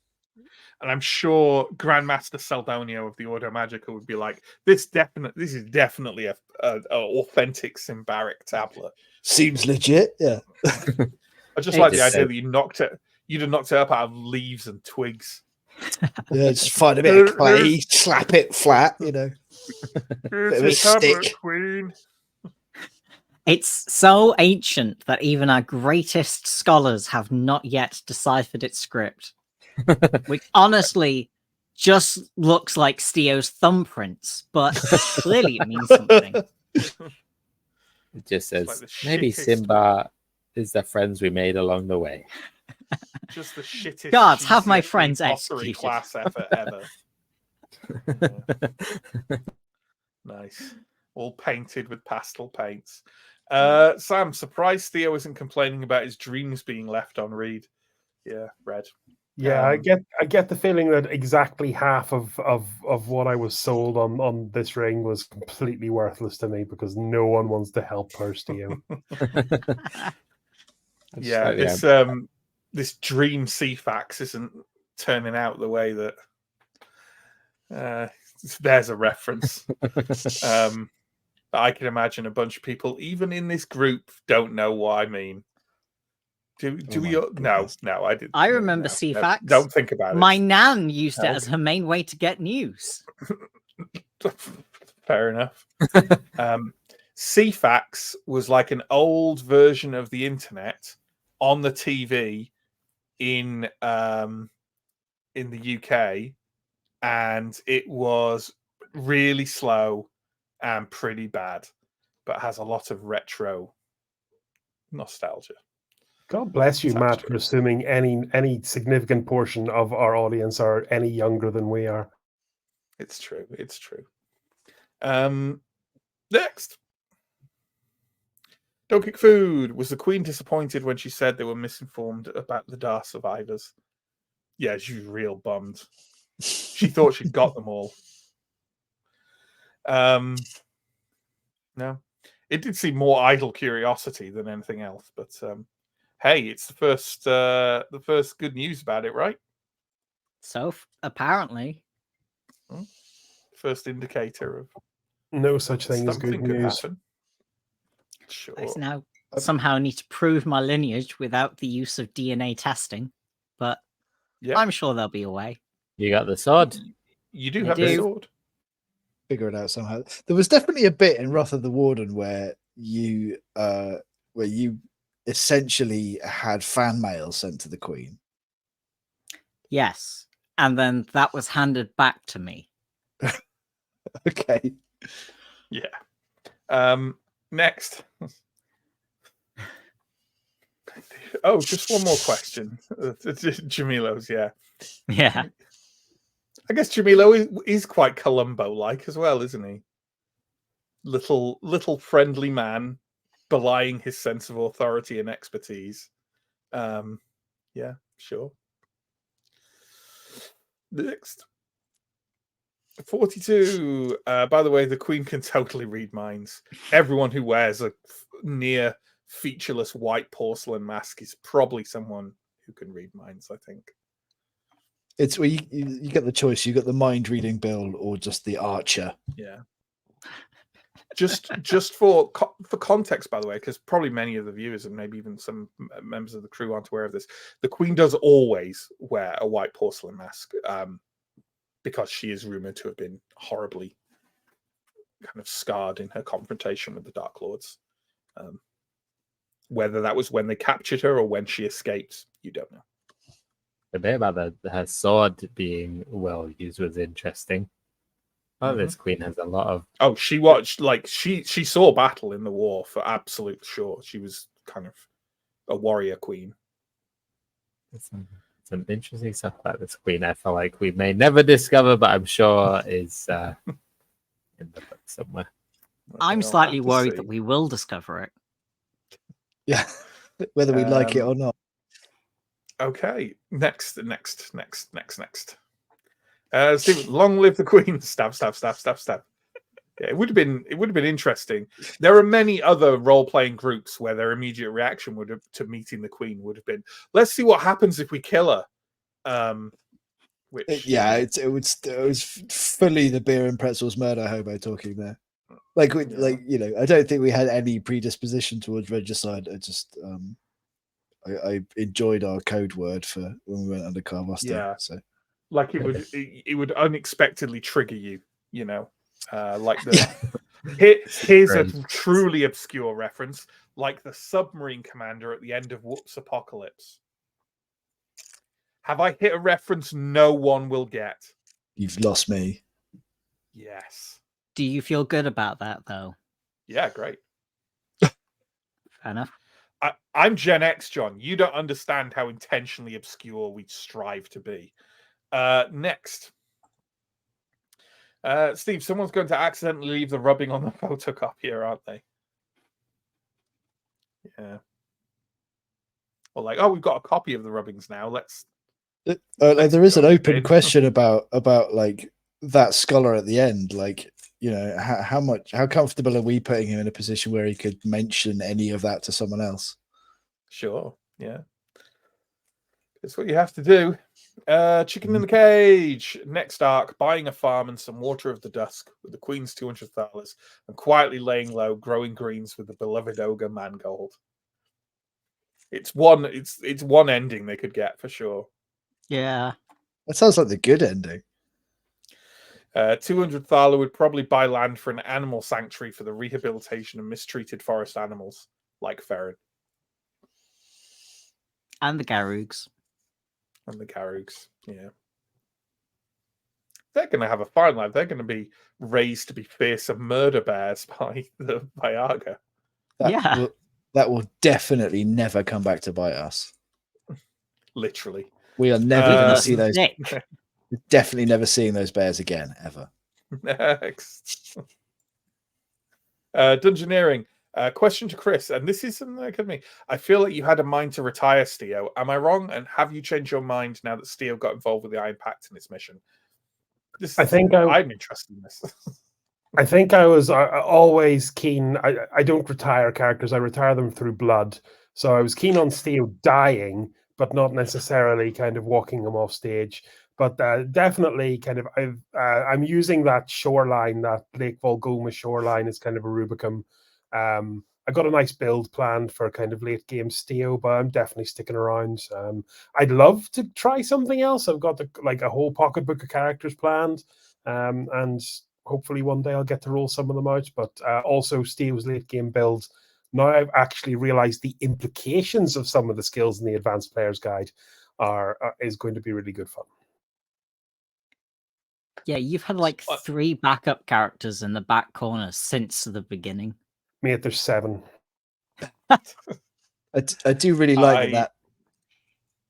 And I'm sure Grandmaster Saldonio of the Ordo Magica would be like, this is definitely a authentic Symbaric tablet. Seems legit, yeah. I just like the idea that you'd have knocked it up out of leaves and twigs. Yeah, just find a bit of clay, slap it flat, you know. Bit of a stick. Queen. It's so ancient that even our greatest scholars have not yet deciphered its script, which honestly just looks like Steo's thumbprints, but clearly it means something. It just says, maybe Simba is the friends we made along the way. Just the shittest. Gods, have my friends executed. Class effort ever. Yeah. Nice. All painted with pastel paints. Sam, surprised Theo isn't complaining about his dreams being left on read. Yeah, red. Yeah, I get the feeling that exactly half of what I was sold on this ring was completely worthless to me because no one wants to help her, Theo. Yeah, this dream CFAX isn't turning out the way that there's a reference. I can imagine a bunch of people, even in this group, don't know what I mean. Do we? No, I didn't. I remember CFAX. No, don't think about it. My nan used it as her main way to get news. Fair enough. CFAX was like an old version of the internet on the TV in the UK, and it was really slow and pretty bad, but has a lot of retro nostalgia. God bless you, Sounds Matt, good. for assuming any significant portion of our audience are any younger than we are. It's true. It's true. Next. Don't Kick Food. Was the Queen disappointed when she said they were misinformed about the Dar survivors? Yeah, she was real bummed. She thought she'd got them all. No. It did seem more idle curiosity than anything else, but hey, it's the first good news about it, right? So apparently, First indicator of No such thing as good something could news. happen. Sure. I now somehow need to prove my lineage without the use of DNA testing, but Yeah, I'm sure there'll be a way. You got the sword. you do I have the do. sword. Figure it out somehow. There was definitely a bit in Wrath of the Warden where you essentially had fan mail sent to the Queen. Yes. And then that was handed back to me. Okay. Yeah. Next. Oh, just one more question. Jamilo's, yeah. Yeah. I guess Jamilo is quite Columbo-like as well, isn't he? Little friendly man, belying his sense of authority and expertise. Yeah, sure. Next. 42. By the way, the Queen can totally read minds. Everyone who wears a near featureless white porcelain mask is probably someone who can read minds, I think. It's where you get the choice. You got the mind reading build or just the archer. Yeah. Just for context, by the way, because probably many of the viewers and maybe even some members of the crew aren't aware of this, the Queen does always wear a white porcelain mask because she is rumored to have been horribly kind of scarred in her confrontation with the Dark Lords. Whether that was when they captured her or when she escaped, you don't know. The bit about her sword being well used was interesting. Oh, this Queen has a lot of. Oh, she watched, like, she saw battle in the war for absolute sure. She was kind of a warrior queen. Some interesting stuff about this Queen. I feel like we may never discover, but I'm sure is in the book somewhere. I'm slightly worried that we will discover it. Yeah, whether we like it or not. Okay, next. Steve, long live the Queen! Stab. Yeah, it would have been interesting. There are many other role-playing groups where their immediate reaction to meeting the Queen would have been, "Let's see what happens if we kill her." Which, it was fully the beer and pretzels murder hobo talking there. I don't think we had any predisposition towards regicide. I just I enjoyed our code word for when we went under Carvosti. Yeah. So like it would unexpectedly trigger you, like the here's a truly obscure reference, like the submarine commander at the end of Whoops Apocalypse. Have I hit a reference no one will get? You've lost me. Yes. Do you feel good about that, though? Yeah, great. Fair enough. I'm Gen X, John. You don't understand how intentionally obscure we strive to be. Next. Steve, someone's going to accidentally leave the rubbing on the photocopier, aren't they? Yeah. Or like, oh, we've got a copy of the rubbings now. Let's there is an open question about like that scholar at the end. Like, how comfortable are we putting him in a position where he could mention any of that to someone else? Sure. Yeah. It's what you have to do. Chicken in the Cage. Next arc, buying a farm and some water of the dusk with the Queen's 200 thalers and quietly laying low, growing greens with the beloved ogre Mangold. It's one ending they could get for sure. Yeah. That sounds like the good ending. 200 thaler would probably buy land for an animal sanctuary for the rehabilitation of mistreated forest animals like ferret. And the Garugs. And the Garugs, yeah. They're going to have a fine life. They're going to be raised to be fearsome murder bears by Arga. That will definitely never come back to bite us. Literally. We are never going to see those. Nick. Definitely never seeing those bears again, ever. Next. Dungeoneering. Question to Chris, and this isn't like me. I feel like you had a mind to retire, Steo. Am I wrong? And have you changed your mind now that Steo got involved with the Iron Pact and its mission? I'm interested in this. I think I was always keen. I don't retire characters. I retire them through blood. So I was keen on Steo dying, but not necessarily kind of walking him off stage. But definitely kind of I'm using that shoreline, that Lake Volgoma shoreline as kind of a Rubicon. I got a nice build planned for kind of late game Steo, but I'm definitely sticking around. I'd love to try something else. I've got a whole pocketbook of characters planned, and hopefully one day I'll get to roll some of them out. But also Steo's late game build. Now I've actually realized the implications of some of the skills in the Advanced Player's Guide is going to be really good fun. Yeah, you've had like 3 backup characters in the back corner since the beginning. Mate, there's 7. I do really like that.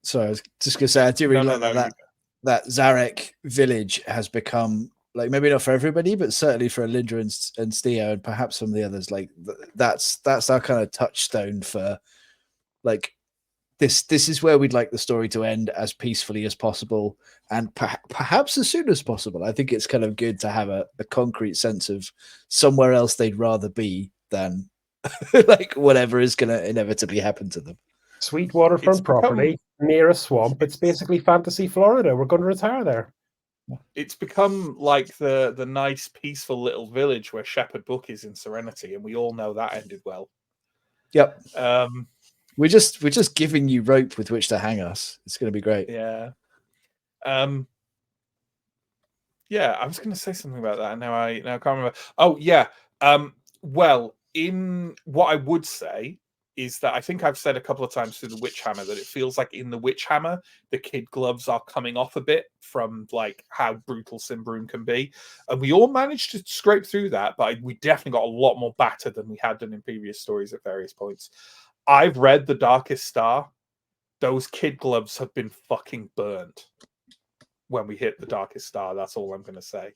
Sorry, I was just going to say, I do really like that Zarek village has become, like, maybe not for everybody, but certainly for Alindra and Steo and perhaps some of the others. Like, that's our kind of touchstone for, like, this is where we'd like the story to end as peacefully as possible and perhaps as soon as possible. I think it's kind of good to have a concrete sense of somewhere else they'd rather be than like whatever is going to inevitably happen to them. Sweet waterfront property near a swamp. It's basically fantasy Florida. We're going to retire there. It's become like the nice, peaceful little village where Shepherd Book is in Serenity, and we all know that ended well. Yep. We're just giving you rope with which to hang us. It's going to be great. Yeah. Yeah, I was going to say something about that, and now I can't remember. Oh yeah. Well, in what I would say is that I think I've said a couple of times through the Witch Hammer that it feels like in the Witch Hammer the kid gloves are coming off a bit from like how brutal Symbaroum can be, and we all managed to scrape through that, but we definitely got a lot more battered than we had done in previous stories at various points. I've read The Darkest Star. Those kid gloves have been fucking burned when we hit The Darkest Star. That's all I'm going to say.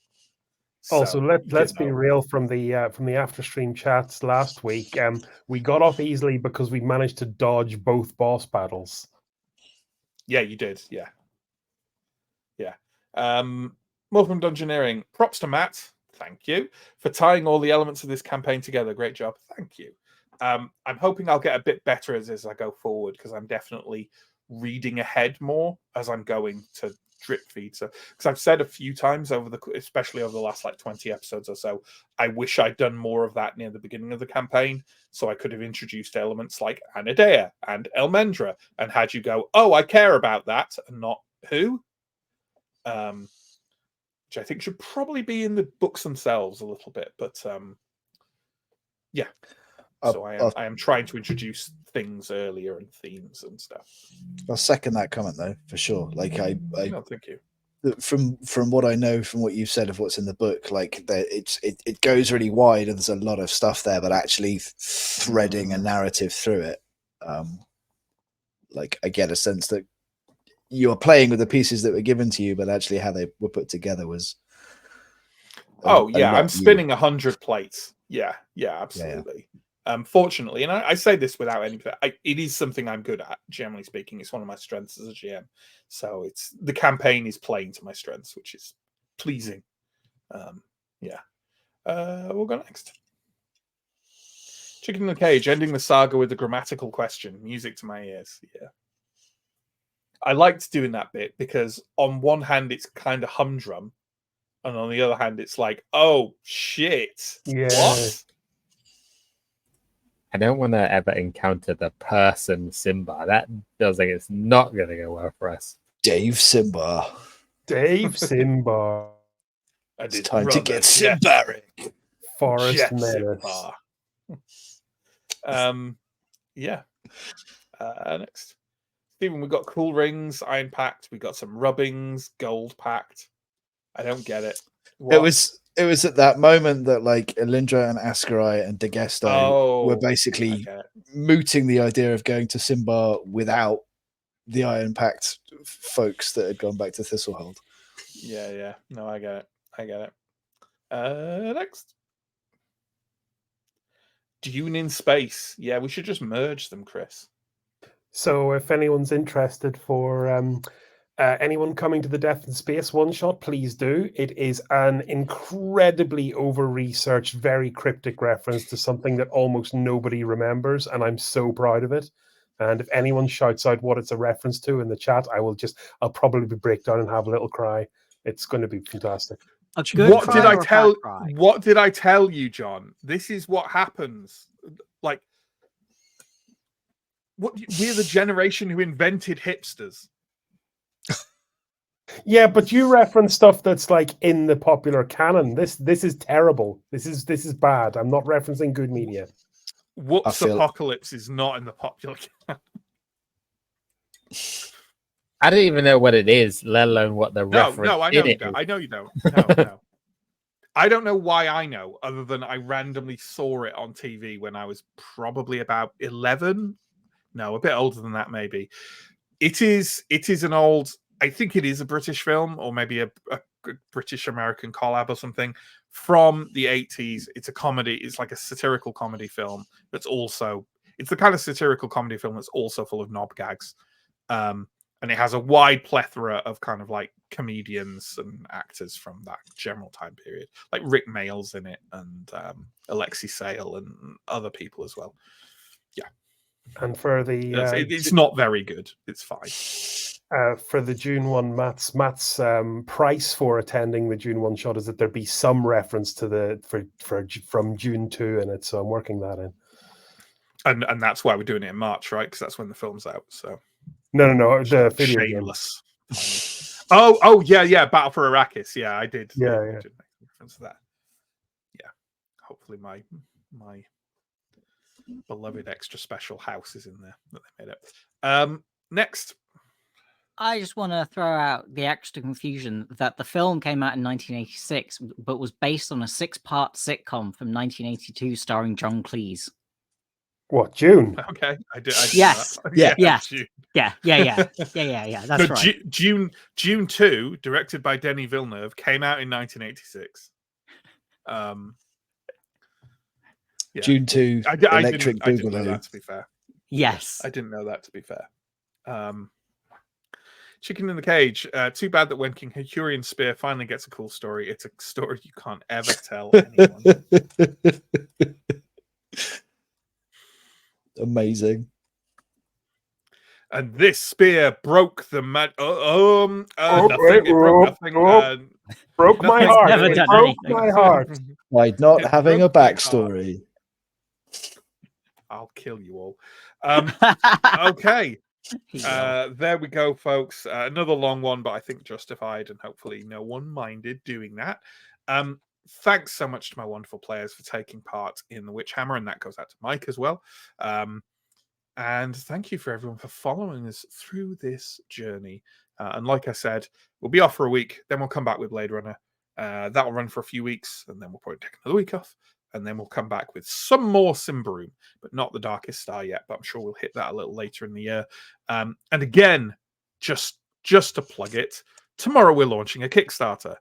Also, let's be real. From the after stream chats last week, we got off easily because we managed to dodge both boss battles. Yeah, you did. Yeah. More from Dungeoneering. Props to Matt. Thank you for tying all the elements of this campaign together. Great job. Thank you. I'm hoping I'll get a bit better as I go forward, because I'm definitely reading ahead more as I'm going to drip feed. So, because I've said a few times especially over the last like 20 episodes or so, I wish I'd done more of that near the beginning of the campaign, so I could have introduced elements like Anadea and Elmendra and had you go, oh, I care about that, and not who. Which I think should probably be in the books themselves a little bit, but yeah. So I am trying to introduce things earlier and themes and stuff. I'll second that comment though, for sure. Like No, thank you. From what I know, from what you've said of what's in the book, like it goes really wide, and there's a lot of stuff there, but actually threading a narrative through it. Like I get a sense that you are playing with the pieces that were given to you, but actually how they were put together was. I'm spinning 100 plates. Yeah, absolutely. Yeah. Fortunately, and I say this without any, it is something I'm good at. Generally speaking, it's one of my strengths as a GM. So the campaign is playing to my strengths, which is pleasing. We'll go next. Chicken in the Cage, ending the saga with a grammatical question. Music to my ears. Yeah. I liked doing that bit because on one hand it's kind of humdrum, and on the other hand it's like, oh shit, what? I don't want to ever encounter the person Simba. That feels like it's not going to go well for us. Dave Simba. It's time to get Symbaric. Forest Menace. Yeah. Next. Stephen, we got cool rings, iron packed. We got some rubbings, gold packed. I don't get it. It was at that moment that like Elindra and Ascarai and Degesto were I basically get it. mooting the idea of going to Symbar without the Iron Pact folks that had gone back to Thistlehold. Yeah. No, I get it. Next. Dune in space. Yeah, we should just merge them, Chris. So if anyone's interested for anyone coming to the Death in Space one-shot, please do. It is an incredibly over-researched, very cryptic reference to something that almost nobody remembers, and I'm so proud of it. And if anyone shouts out what it's a reference to in the chat, I'll probably break down and have a little cry. It's going to be fantastic. What did I tell you, John? This is what happens. Like, we're the generation who invented hipsters. Yeah, but you reference stuff that's like in the popular canon. This is terrible. This is bad. I'm not referencing good media. Whoops, Apocalypse is not in the popular canon. I don't even know what it is, let alone what the reference. No, I know you don't. I know you don't. No. I don't know why I know, other than I randomly saw it on TV when I was probably about 11. No, a bit older than that, maybe. It is an old. I think it is a British film, or maybe a British-American collab or something from the 80s. It's a comedy. It's like a satirical comedy film that's also... It's the kind of satirical comedy film that's also full of knob gags. And it has a wide plethora of kind of like comedians and actors from that general time period. Like Rick Mayall's in it, and Alexi Sale and other people as well. Yeah. And for the... it's not very good. It's fine. For the June 1, Matt's price for attending the June 1 shot is that there be some reference to the from June 2 in it, so I'm working that in. And that's why we're doing it in March, right? Because that's when the film's out. So no, the video shameless. oh, yeah, Battle for Arrakis. Yeah, I did. Yeah. I did make reference to that. Yeah, hopefully my beloved extra special house is in there that they made it. Next. I just want to throw out the extra confusion that the film came out in 1986, but was based on a 6-part sitcom from 1982 starring John Cleese. What, June? Okay, I did. Yes. June. Yeah. That's right. June 2, directed by Denis Villeneuve, came out in 1986. Yeah. June 2, Electric Boogaloo. I didn't know that, to be fair. Yes. I didn't know that, to be fair. Chicken in the Cage. Too bad that when King Hurion's spear finally gets a cool story, it's a story you can't ever tell anyone. Amazing. And this spear broke the nothing. It broke nothing. Broke my heart. Never done broke anything. my heart. By not It having a broke my backstory. I'll kill you all. Okay. There we go, folks. Another long one, but I think justified, and hopefully no one minded doing that. Thanks so much to my wonderful players for taking part in the Witch Hammer, and that goes out to Mike as well. And thank you for everyone for following us through this journey. And like I said, we'll be off for a week, then we'll come back with Blade Runner. That'll run for a few weeks, and then we'll probably take another week off. And then we'll come back with some more Symbaroum, but not the Darkest Star yet. But I'm sure we'll hit that a little later in the year. And again, just to plug it, tomorrow we're launching a Kickstarter.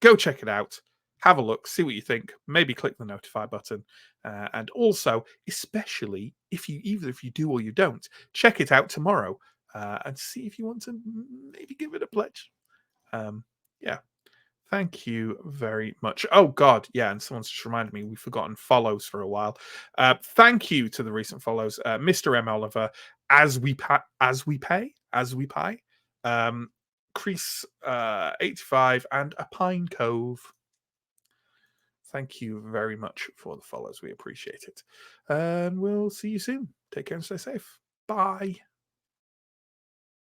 Go check it out. Have a look, see what you think. Maybe click the notify button. And also, especially if you do or you don't, check it out tomorrow and see if you want to maybe give it a pledge. Yeah. Thank you very much. Oh, God. Yeah. And someone's just reminded me we've forgotten follows for a while. Thank you to the recent follows. Mr. M. Oliver, As We Pay, Crease 85, and A Pine Cove. Thank you very much for the follows. We appreciate it. And we'll see you soon. Take care and stay safe. Bye.